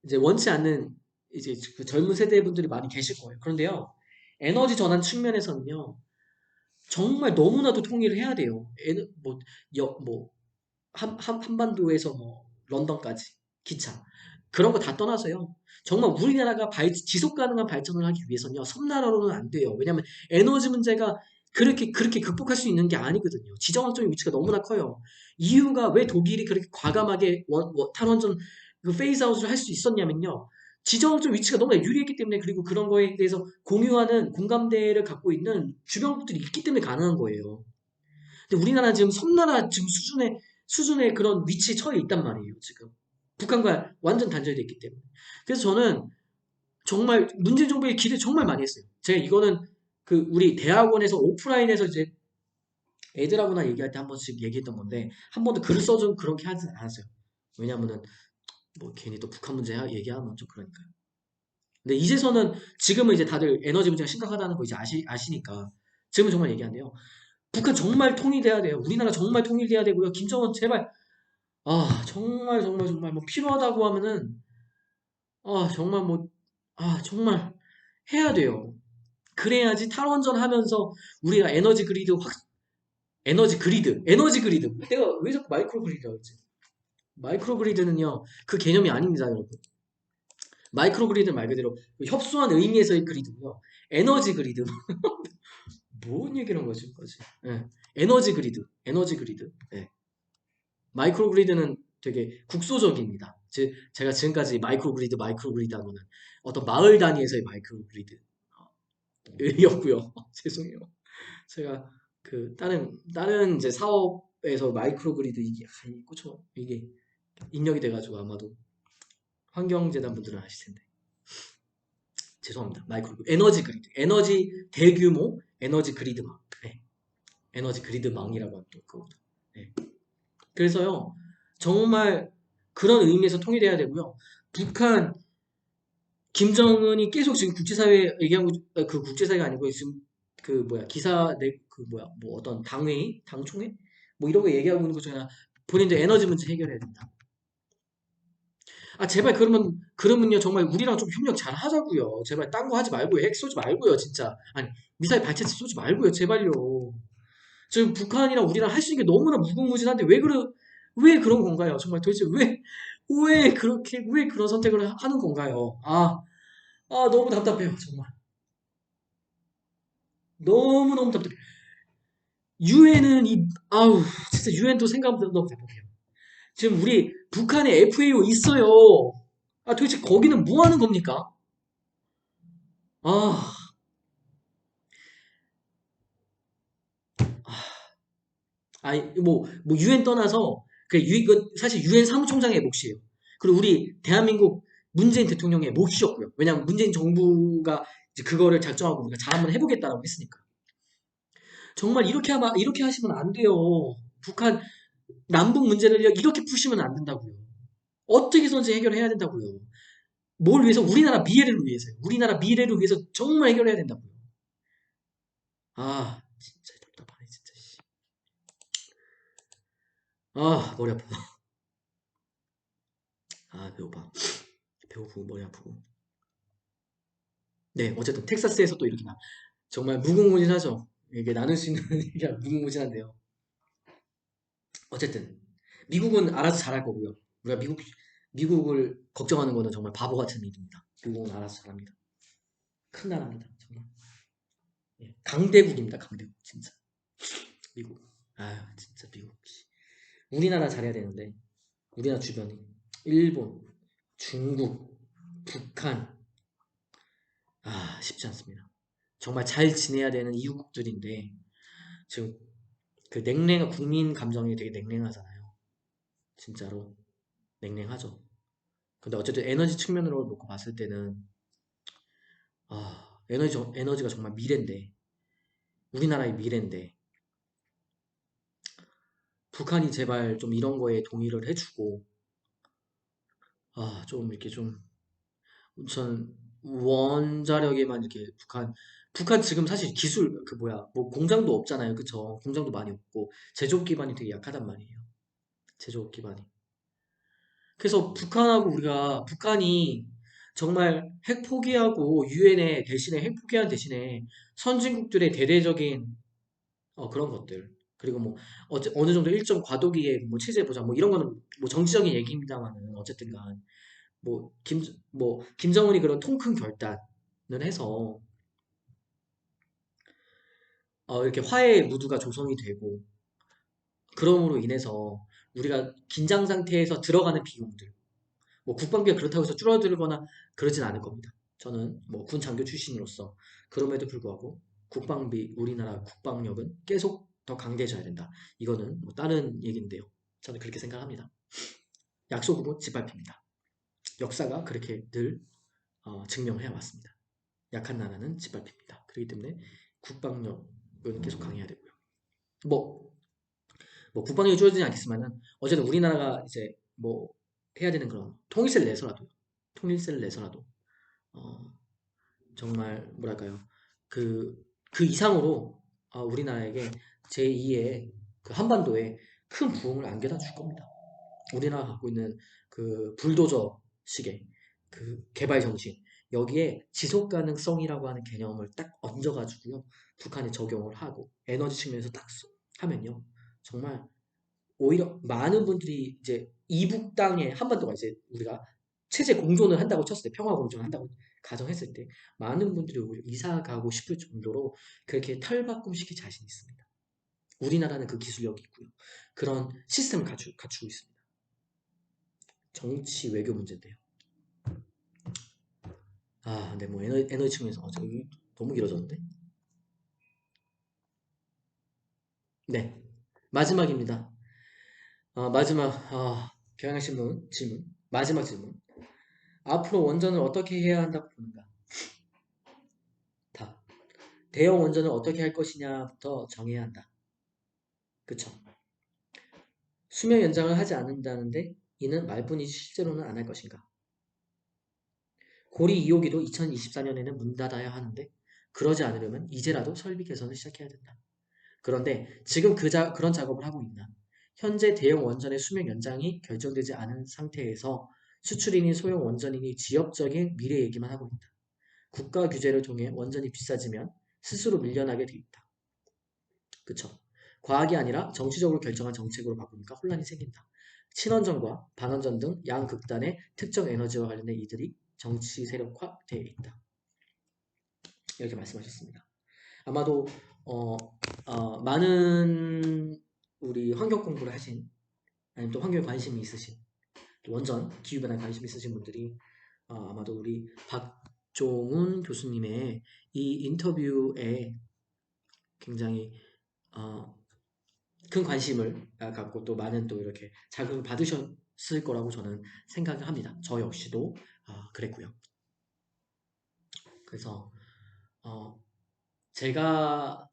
이제 원치 않는 이제 그 젊은 세대 분들이 많이 계실 거예요. 그런데요, 에너지 전환 측면에서는요, 정말 너무나도 통일을 해야 돼요. 뭐, 뭐, 한반도에서 뭐, 런던까지, 기차. 그런 거 다 떠나서요. 정말 우리나라가 지속 가능한 발전을 하기 위해서는요, 섬나라로는 안 돼요. 왜냐면 에너지 문제가 그렇게 극복할 수 있는 게 아니거든요. 지정학적인 위치가 너무나 커요. 이유가 왜 독일이 그렇게 과감하게 탈원전 그 페이스아웃을 할 수 있었냐면요. 지정학적 위치가 너무나 유리했기 때문에 그리고 그런 거에 대해서 공유하는 공감대를 갖고 있는 주변국들이 있기 때문에 가능한 거예요. 근데 우리나라는 지금 섬나라 지금 수준의 그런 위치에 처해 있단 말이에요, 지금. 북한과 완전 단절돼 있기 때문에. 그래서 저는 정말 문재인 정부에 기대 정말 많이 했어요. 제가 이거는 그 우리 대학원에서 오프라인에서 이제 애들하고나 얘기할 때 한 번씩 얘기했던 건데 한 번도 글을 써준 그렇게 하진 않았어요. 왜냐면은 뭐 괜히 또 북한 문제 얘기하면 좀 그러니까요. 근데 지금은 이제 다들 에너지 문제가 심각하다는 거 이제 아시니까 지금은 정말 얘기 안 돼요. 북한 정말 통일돼야 돼요. 우리나라 정말 통일돼야 되고요. 김정은 제발 정말 뭐 필요하다고 하면은 정말 뭐 정말 해야 돼요. 그래야지 탈원전 하면서 우리가 에너지 그리드. 내가 왜 자꾸 마이크로 그리드라고 했지? 마이크로 그리드는요, 그 개념이 아닙니다, 여러분. 마이크로 그리드 말 그대로 협소한 의미에서의 그리드고요. 에너지 그리드. 뭔 얘기를 한 거지? 예. 에너지 그리드. 예. 마이크로 그리드는 되게 국소적입니다. 제가 지금까지 마이크로 그리드 하면은 어떤 마을 단위에서의 마이크로 그리드였고요. 죄송해요. 제가 그 다른 이제 사업에서 마이크로 그리드 이게 입력이 돼가지고 아마도 환경재단 분들은 아실 텐데 죄송합니다. 마이크로 에너지 대규모 에너지 그리드망, 네. 에너지 그리드망이라고 하면 또 그거죠. 네. 그래서요 정말 그런 의미에서 통일돼야 되고요. 북한 김정은이 계속 지금 국제사회 얘기하고 그 국제사회가 아니고 지금 그 뭐야 뭐 어떤 당회의 당총회 뭐 이런 거 얘기하고 있는 것 중에 하나 본인들 에너지 문제 해결해야 된다. 제발 그러면요 정말 우리랑 좀 협력 잘 하자고요. 제발 딴 거 하지 말고요. 핵 쏘지 말고요 진짜. 아니 미사일 발사체 쏘지 말고요 제발요. 지금 북한이랑 우리랑 할 수 있는 게 너무나 무궁무진한데 왜 그런 건가요? 정말 도대체 왜 그런 선택을 하는 건가요? 너무 답답해요 정말. 너무너무 답답해. 유엔은 진짜 유엔도 생각보다 너무 답답해요. 지금 우리 북한에 FAO 있어요. 도대체 거기는 뭐 하는 겁니까? 아, 유엔 떠나서, 사실 유엔 사무총장의 몫이에요. 그리고 우리 대한민국 문재인 대통령의 몫이었고요. 왜냐하면 문재인 정부가 이제 그거를 작정하고 우리가 잘 한번 해보겠다라고 했으니까. 정말 이렇게 하시면 안 돼요. 북한 남북 문제를 이렇게 푸시면 안 된다고요. 어떻게 해서든지 해결해야 된다고요. 뭘 위해서? 우리나라 미래를 위해서요. 우리나라 미래를 위해서 정말 해결해야 된다고요. 진짜 답답하네, 진짜. 머리 아파. 배고파. 배고프고 머리 아프고. 네, 어쨌든 텍사스에서 또 이렇게 정말 무궁무진하죠. 이게 나눌 수 있는 얘기가 무궁무진한데요. 어쨌든 미국은 알아서 잘할 거고요. 우리가 미국을 걱정하는 거는 정말 바보 같은 일입니다. 미국은 알아서 잘합니다. 큰 나라입니다. 정말. 예, 강대국입니다. 강대국 진짜. 미국. 아유 진짜 미국. 우리나라 잘해야 되는데 우리나라 주변이 일본, 중국, 북한 쉽지 않습니다. 정말 잘 지내야 되는 이웃국들인데 지금 그 냉랭한 국민 감정이 되게 냉랭하잖아요. 진짜로 냉랭하죠. 근데 어쨌든 에너지 측면으로 놓고 봤을 때는 에너지가 정말 미래인데 우리나라의 미래인데 북한이 제발 좀 이런 거에 동의를 해주고 좀 이렇게 좀 우선 원자력에만 이렇게 북한 지금 사실 기술 그 뭐야 뭐 공장도 없잖아요. 그쵸? 공장도 많이 없고 제조업 기반이 되게 약하단 말이에요. 제조업 기반이. 그래서 북한이 정말 핵 포기하고 유엔에 대신에 핵 포기한 대신에 선진국들의 대대적인 그런 것들 그리고 뭐 어느 정도 일정 과도기의 뭐 체제 보장 뭐 이런 거는 뭐 정치적인 얘기입니다만은 어쨌든간 뭐 김정은이 그런 통 큰 결단을 해서 이렇게 화해의 무드가 조성이 되고 그럼으로 인해서 우리가 긴장 상태에서 들어가는 비용들 뭐 국방비가 그렇다고 해서 줄어들거나 그러진 않을 겁니다. 저는 뭐 군 장교 출신으로서 그럼에도 불구하고 우리나라 국방력은 계속 더 강대해져야 된다. 이거는 뭐 다른 얘기인데요. 저는 그렇게 생각합니다. 약소국은 짓밟힙니다. 역사가 그렇게 늘 증명해 왔습니다. 약한 나라는 짓밟힙니다. 그렇기 때문에 국방력은 계속 강해야 되고요. 뭐, 뭐 국방력이 줄어들지 않겠지만은 어쨌든 우리나라가 이제 뭐 해야 되는 그런 통일세를 내서라도 어, 정말 뭐랄까요 그 이상으로 우리나라에게 제2의 그 한반도에 큰 부흥을 안겨다 줄 겁니다. 우리나라가 갖고 있는 그 불도저식의 그 개발 정신 여기에 지속 가능성이라고 하는 개념을 딱 얹어가지고요 북한에 적용을 하고 에너지 측면에서 딱 하면요 정말 오히려 많은 분들이 이제 이북 땅에 한반도가 이제 우리가 체제 공존을 한다고 쳤을 때 평화 공존을 한다고 가정했을 때 많은 분들이 오히려 이사 가고 싶을 정도로 그렇게 탈바꿈시킬 자신이 있습니다. 우리나라는 그 기술력이 있고요. 그런 시스템을 갖추고 있습니다. 정치 외교 문제인데요. 네, 뭐 에너지 측면에서 저기 너무 길어졌는데. 네, 마지막입니다. 마지막 경향신문 질문. 마지막 질문. 앞으로 원전을 어떻게 해야 한다고 보는가? 답. 대형 원전을 어떻게 할 것이냐부터 정해야 한다. 그쵸? 수명 연장을 하지 않는다는데 이는 말뿐이지 실제로는 안 할 것인가? 고리 2호기도 2024년에는 문 닫아야 하는데 그러지 않으려면 이제라도 설비 개선을 시작해야 된다. 그런데 지금 그런 작업을 하고 있나? 현재 대형 원전의 수명 연장이 결정되지 않은 상태에서 수출이니 소형 원전이니 지역적인 미래 얘기만 하고 있다. 국가 규제를 통해 원전이 비싸지면 스스로 밀려나게 돼 있다. 그쵸? 과학이 아니라 정치적으로 결정한 정책으로 바꾸니까 혼란이 생긴다. 친원전과 반원전 등 양극단의 특정 에너지와 관련된 이들이 정치 세력화되어 있다. 이렇게 말씀하셨습니다. 아마도 많은 우리 환경 공부를 하신 아니면 또 환경에 관심이 있으신 또 원전 기후변화에 관심 있으신 분들이 아마도 우리 박종훈 교수님의 이 인터뷰에 굉장히 어, 큰 관심을 갖고 또 많은 또 이렇게 자극을 받으셨을 거라고 저는 생각을 합니다. 저 역시도 그랬고요. 그래서 어, 제가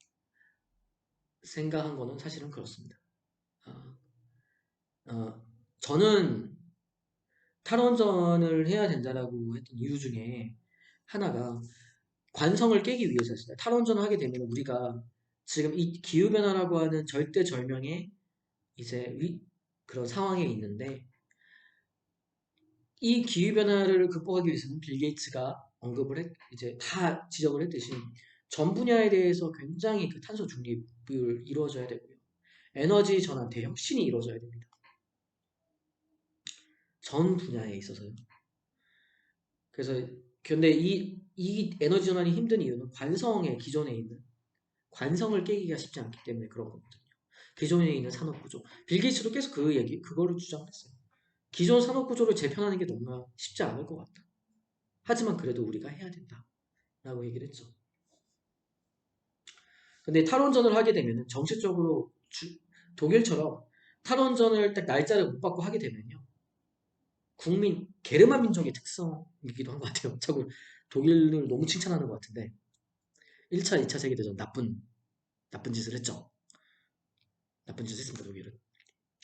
생각한 거는 사실은 그렇습니다. 어, 저는 탈원전을 해야 된다라고 했던 이유 중에 하나가 관성을 깨기 위해서였습니다. 탈원전을 하게 되면 우리가 지금 이 기후변화라고 하는 절대절명의 이제 그런 상황에 있는데 이 기후변화를 극복하기 위해서는 빌 게이츠가 이제 다 지적을 했듯이 전 분야에 대해서 굉장히 그 탄소 중립을 이루어져야 되고요. 에너지 전환 대혁신이 이루어져야 됩니다. 전 분야에 있어서요. 그래서 근데 이 에너지 전환이 힘든 이유는 관성의 기존에 있는 관성을 깨기가 쉽지 않기 때문에 그런 거거든요. 기존에 있는 산업 구조. 빌 게이츠도 계속 그거를 주장했어요. 기존 산업 구조를 재편하는 게 너무나 쉽지 않을 것 같다. 하지만 그래도 우리가 해야 된다. 라고 얘기를 했죠. 근데 탈원전을 하게 되면 정책적으로 독일처럼 탈원전을 딱 날짜를 못 받고 하게 되면요. 게르만 민족의 특성이기도 한 것 같아요. 자꾸 독일을 너무 칭찬하는 것 같은데 1차, 2차 세계대전 나쁜 짓을 했죠. 나쁜 짓을 했습니다, 독일은.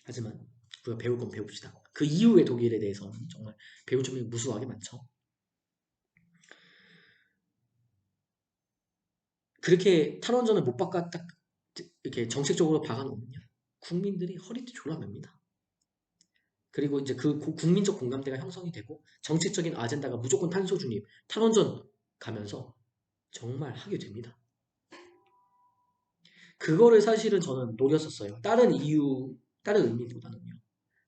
하지만 우리가 배울 건 배웁시다. 그 이후의 독일에 대해서는 정말 배울 점이 무수하게 많죠. 그렇게 탈원전을 못 바꿔 딱 이렇게 정책적으로 박아놓으면요. 국민들이 허리띠 졸라맵니다. 그리고 이제 그 국민적 공감대가 형성이 되고 정책적인 아젠다가 무조건 탄소 중립, 탈원전 가면서 정말 하게 됩니다. 그거를 사실은 저는 노렸었어요. 다른 의미보다는요.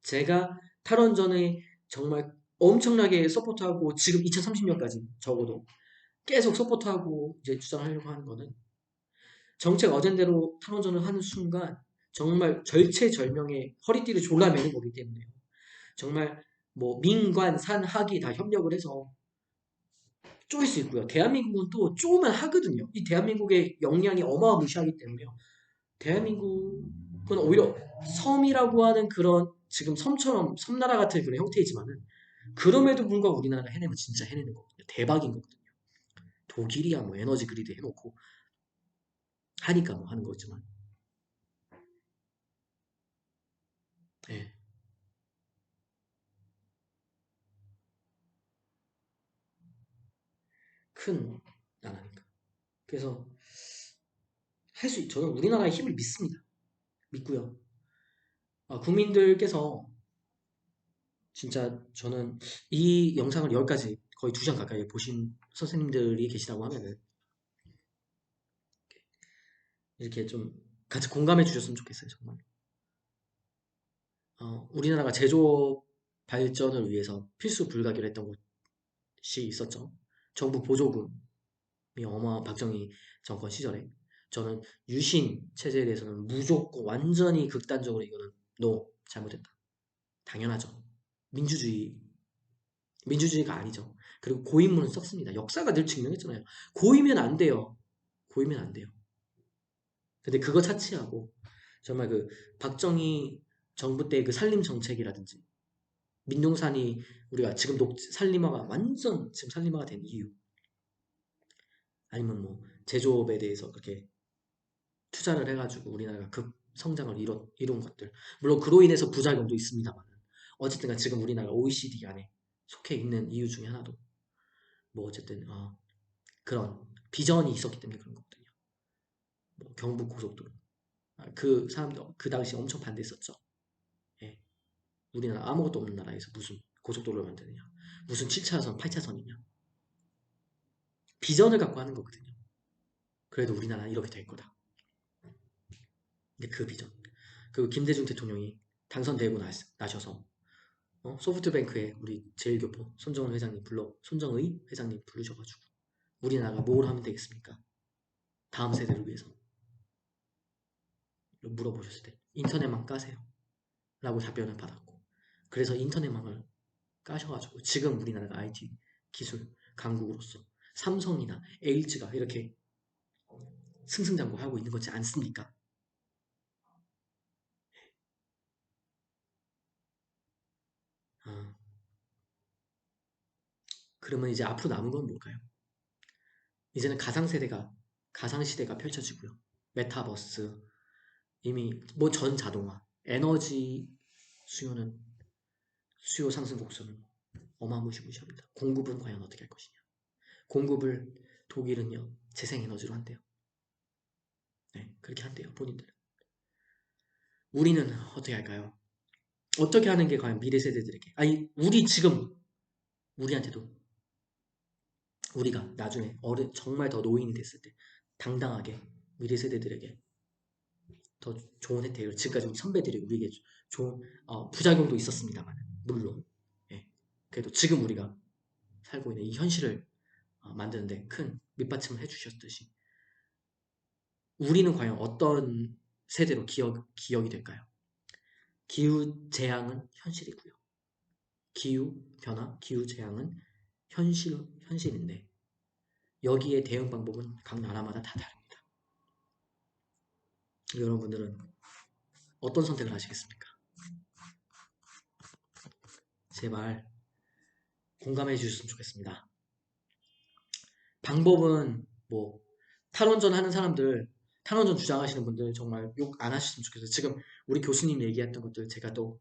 제가 탈원전에 정말 엄청나게 서포트하고 지금 2030년까지 적어도 계속 서포트하고 이제 주장하려고 하는 거는 정책 어젠대로 탈원전을 하는 순간 정말 절체절명의 허리띠를 졸라매는 거기 때문에요. 정말 뭐 민관, 산, 학이 다 협력을 해서 쪼일 수 있고요. 대한민국은 또 쪼으면 하거든요. 이 대한민국의 역량이 어마무시하기 때문에요. 대한민국은 오히려 섬이라고 하는 그런 지금 섬나라 같은 그런 형태이지만은 그럼에도 불구하고 우리나라가 해내면 진짜 해내는 거거든요. 대박인 거거든요. 독일이야 뭐 에너지 그리드 해놓고 하니까 뭐 하는 거지만 예, 큰 나라니까. 그래서 저는 우리나라의 힘을 믿습니다. 믿고요. 국민들께서 진짜 저는 이 영상을 여기까지 거의 2시간 가까이 보신 선생님들이 계시다고 하면은 이렇게 좀 같이 공감해 주셨으면 좋겠어요, 정말. 우리나라가 제조업 발전을 위해서 필수 불가결 했던 곳이 있었죠. 정부 보조금이 박정희 정권 시절에. 저는 유신 체제에 대해서는 무조건 완전히 극단적으로 이거는 NO, 잘못했다. 당연하죠. 민주주의, 민주주의가 아니죠. 그리고 고인물은 썩습니다. 역사가 늘 증명했잖아요. 고이면 안 돼요. 고이면 안 돼요. 근데 그거 차치하고 정말 그 박정희 정부 때 그 산림 정책이라든지 민농산이 우리가 지금 산림화가 완전 지금 산림화가 된 이유 아니면 뭐 제조업에 대해서 그렇게 투자를 해가지고 우리나라가 급 성장을 이룬 것들 물론 그로 인해서 부작용도 있습니다만 어쨌든 지금 우리나라가 OECD 안에 속해 있는 이유 중에 하나도 뭐 어쨌든 그런 비전이 있었기 때문에 그런 거거든요. 뭐 경부 고속도로 그 사람들 그 당시 엄청 반대했었죠. 예. 우리나라 아무것도 없는 나라에서 무슨 고속도로를 만드느냐 무슨 7차선 8차선이냐 비전을 갖고 하는 거거든요. 그래도 우리나라는 이렇게 될 거다. 근데 그 비전 그 김대중 대통령이 당선되고 나셔서 소프트뱅크에 우리 제일교포 손정의 회장님 부르셔가지고 우리나라가 뭘 하면 되겠습니까? 다음 세대를 위해서 물어보셨을 때 인터넷만 까세요 라고 답변을 받았고 그래서 인터넷망을 까셔가지고 지금 우리나라가 IT 기술 강국으로서 삼성이나 LG가 이렇게 승승장구하고 있는 거지 않습니까? 아, 그러면 이제 앞으로 남은 건 뭘까요? 이제는 가상시대가 펼쳐지고요. 메타버스, 이미 뭐 전자동화, 에너지 수요는 수요 상승 곡선은 어마무시무시합니다. 공급은 과연 어떻게 할 것이냐. 공급을 독일은요 재생에너지로 한대요. 네, 그렇게 한대요 본인들. 우리는 어떻게 할까요? 어떻게 하는 게 과연 미래 세대들에게 아니 우리 지금 우리한테도 우리가 나중에 정말 더 노인이 됐을 때 당당하게 미래 세대들에게 더 좋은 혜택을 지금까지 우리 선배들이 우리에게 좋은 부작용도 있었습니다만 물론 예, 그래도 지금 우리가 살고 있는 이 현실을 만드는데 큰 밑받침을 해주셨듯이 우리는 과연 어떤 세대로 기억이 될까요? 기후 재앙은 현실이고요. 기후 변화, 기후 재앙은 현실인데 여기에 대응 방법은 각 나라마다 다 다릅니다. 여러분들은 어떤 선택을 하시겠습니까? 제발 공감해 주셨으면 좋겠습니다. 방법은 뭐 탈원전 하는 사람들, 탈원전 주장하시는 분들 정말 욕 안 하셨으면 좋겠어요. 지금 우리 교수님 얘기했던 것들 제가 또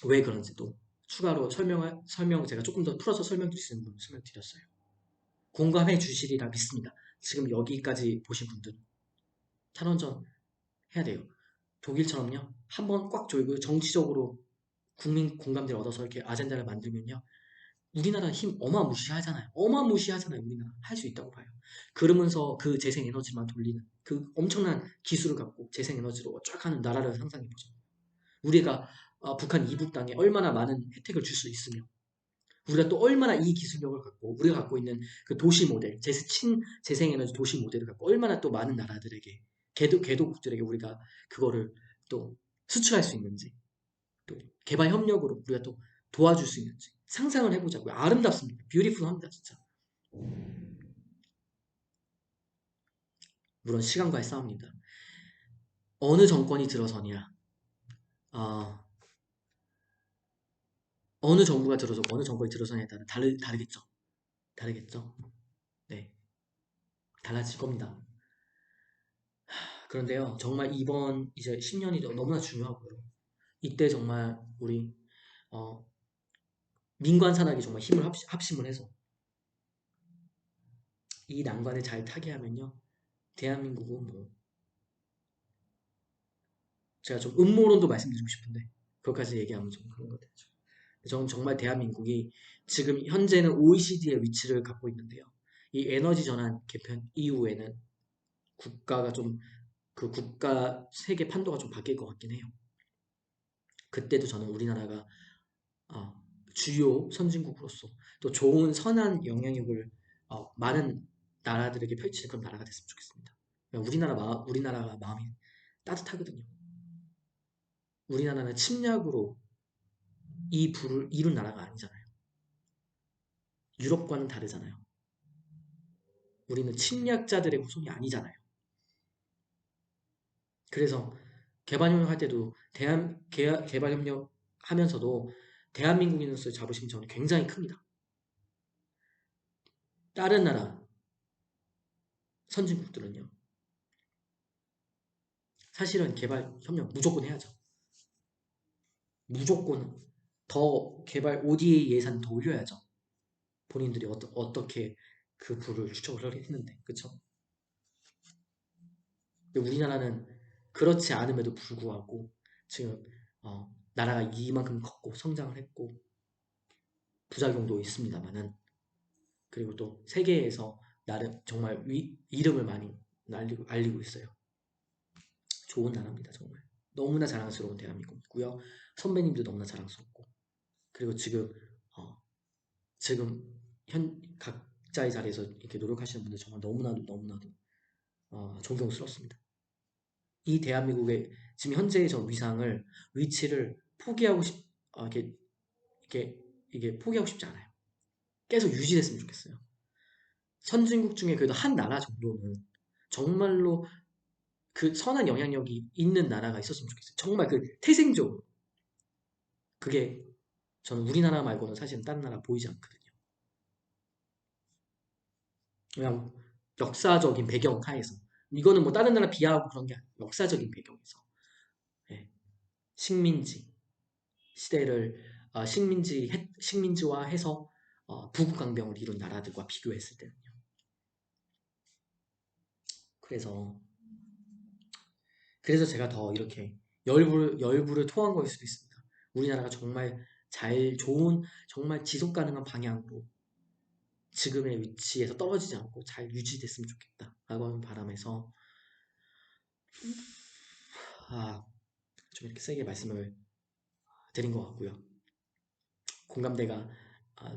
왜 그런지 또 추가로 설명 제가 조금 더 풀어서 설명드릴 수 있는 부분 설명드렸어요. 공감해 주시리라 믿습니다. 지금 여기까지 보신 분들은 탈원전 해야 돼요. 독일처럼요. 한번 꽉 조이고 정치적으로 국민 공감대를 얻어서 이렇게 아젠다를 만들면요. 우리나라 힘 어마무시하잖아요. 어마무시하잖아요. 우리나라 할 수 있다고 봐요. 그러면서 그 재생에너지만 돌리는 그 엄청난 기술을 갖고 재생에너지로 쫙 하는 나라를 상상해보죠. 우리가 북한 이북 땅에 얼마나 많은 혜택을 줄 수 있으며 우리가 또 얼마나 이 기술력을 갖고 우리가 갖고 있는 그 도시 모델, 재생에너지 도시 모델을 갖고 얼마나 또 많은 나라들에게 개도국들에게 우리가 그거를 또 수출할 수 있는지 또 개발 협력으로 우리가 또 도와줄 수 있는지 상상을 해보자고요. 아름답습니다. 뷰티풀합니다. 진짜. 물론 시간과의 싸움입니다. 어느 정권이 들어서냐 어느 정부가 들어서 어느 정권이 들어서냐에 따라 다르겠죠. 다르겠죠. 네, 달라질 겁니다. 그런데요, 정말 이번 이제 10년이 너무나 중요하고요. 이때 정말 우리 어, 민관 산학이 정말 힘을 합심을 해서 이 난관을 잘 타개하면요, 대한민국은 뭐 제가 좀 음모론도 말씀드리고 싶은데 그것까지 얘기하면 좀 그런 것 같아요. 저는 정말 대한민국이 지금 현재는 OECD의 위치를 갖고 있는데요. 이 에너지 전환 개편 이후에는 국가가 좀 그 국가 세계 판도가 좀 바뀔 것 같긴 해요. 그때도 저는 우리나라가 어, 주요 선진국으로서 또 좋은 선한 영향력을 많은 나라들에게 펼치는 그런 나라가 됐으면 좋겠습니다. 우리나라가 마음이 따뜻하거든요. 우리나라는 침략으로 이 부를 이룬 나라가 아니잖아요. 유럽과는 다르잖아요. 우리는 침략자들의 후손이 아니잖아요. 그래서 개발협력 할 때도 개발협력 하면서도 대한민국인으로서의 자부심이 저는 굉장히 큽니다. 다른 나라 선진국들은요. 사실은 개발협력 무조건 해야죠. 무조건 더 개발 ODA 예산 더 올려야죠. 본인들이 어떻게 그 부를 추적을 했는데, 그쵸? 근데 우리나라는 그렇지 않음에도 불구하고 지금 나라가 이만큼 컸고 성장을 했고 부작용도 있습니다만은 그리고 또 세계에서 나름 정말 이름을 많이 알리고 있어요. 좋은 나라입니다, 정말. 너무나 자랑스러운 대한민국이고요. 선배님도 너무나 자랑스럽고 그리고 지금 각자의 자리에서 이렇게 노력하시는 분들 정말 너무나도 존경스럽습니다. 이 대한민국의 지금 현재의 저 위치를 포기하고 이게 포기하고 싶지 않아요. 계속 유지됐으면 좋겠어요. 선진국 중에 그래도 한 나라 정도는 정말로 그 선한 영향력이 있는 나라가 있었으면 좋겠어요. 정말 그 태생적으로. 그게 저는 우리나라 말고는 사실은 다른 나라 보이지 않거든요. 그냥 역사적인 배경 하에서. 이거는 뭐 다른 나라 비하하고 그런 게 아니에요. 역사적인 배경에서. 예. 식민지 시대를 식민지화 해서 부국강병을 이룬 나라들과 비교했을 때는요. 그래서 제가 더 이렇게 열불을 토한 거일 수도 있습니다. 우리나라가 정말 정말 지속 가능한 방향으로 지금의 위치에서 떨어지지 않고 잘 유지됐으면 좋겠다 라고 하는 바람에서 좀 이렇게 세게 말씀을 드린 것 같고요. 공감대가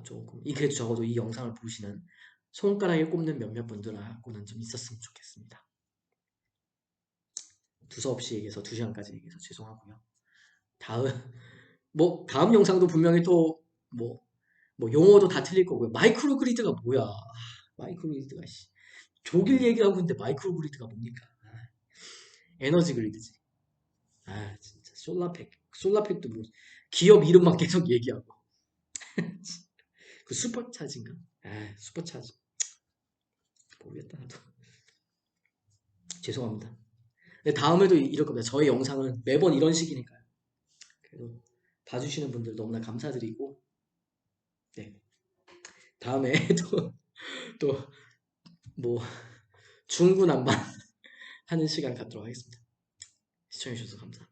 조금 그래도 적어도 이 영상을 보시는 손가락에 꼽는 몇몇 분들하고는 좀 있었으면 좋겠습니다. 두서없이 얘기해서 2시간까지 얘기해서 죄송하고요. 다음 다음 영상도 분명히 또 용어도 다 틀릴 거고요. 마이크로 그리드가 뭐야? 마이크로 그리드가 독일 얘기하고 있는데 마이크로 그리드가 뭡니까? 에너지 그리드지. 진짜 솔라팩도 뭐 기업 이름만 계속 얘기하고 그 슈퍼차지인가? 슈퍼차지 모르겠다 나도. 죄송합니다. 근데 다음에도 이럴 겁니다. 저희 영상은 매번 이런 식이니까요. 그래도 봐주시는 분들 너무나 감사드리고 네 다음에 또 뭐 중구난방 하는 시간 갖도록 하겠습니다. 시청해주셔서 감사합니다.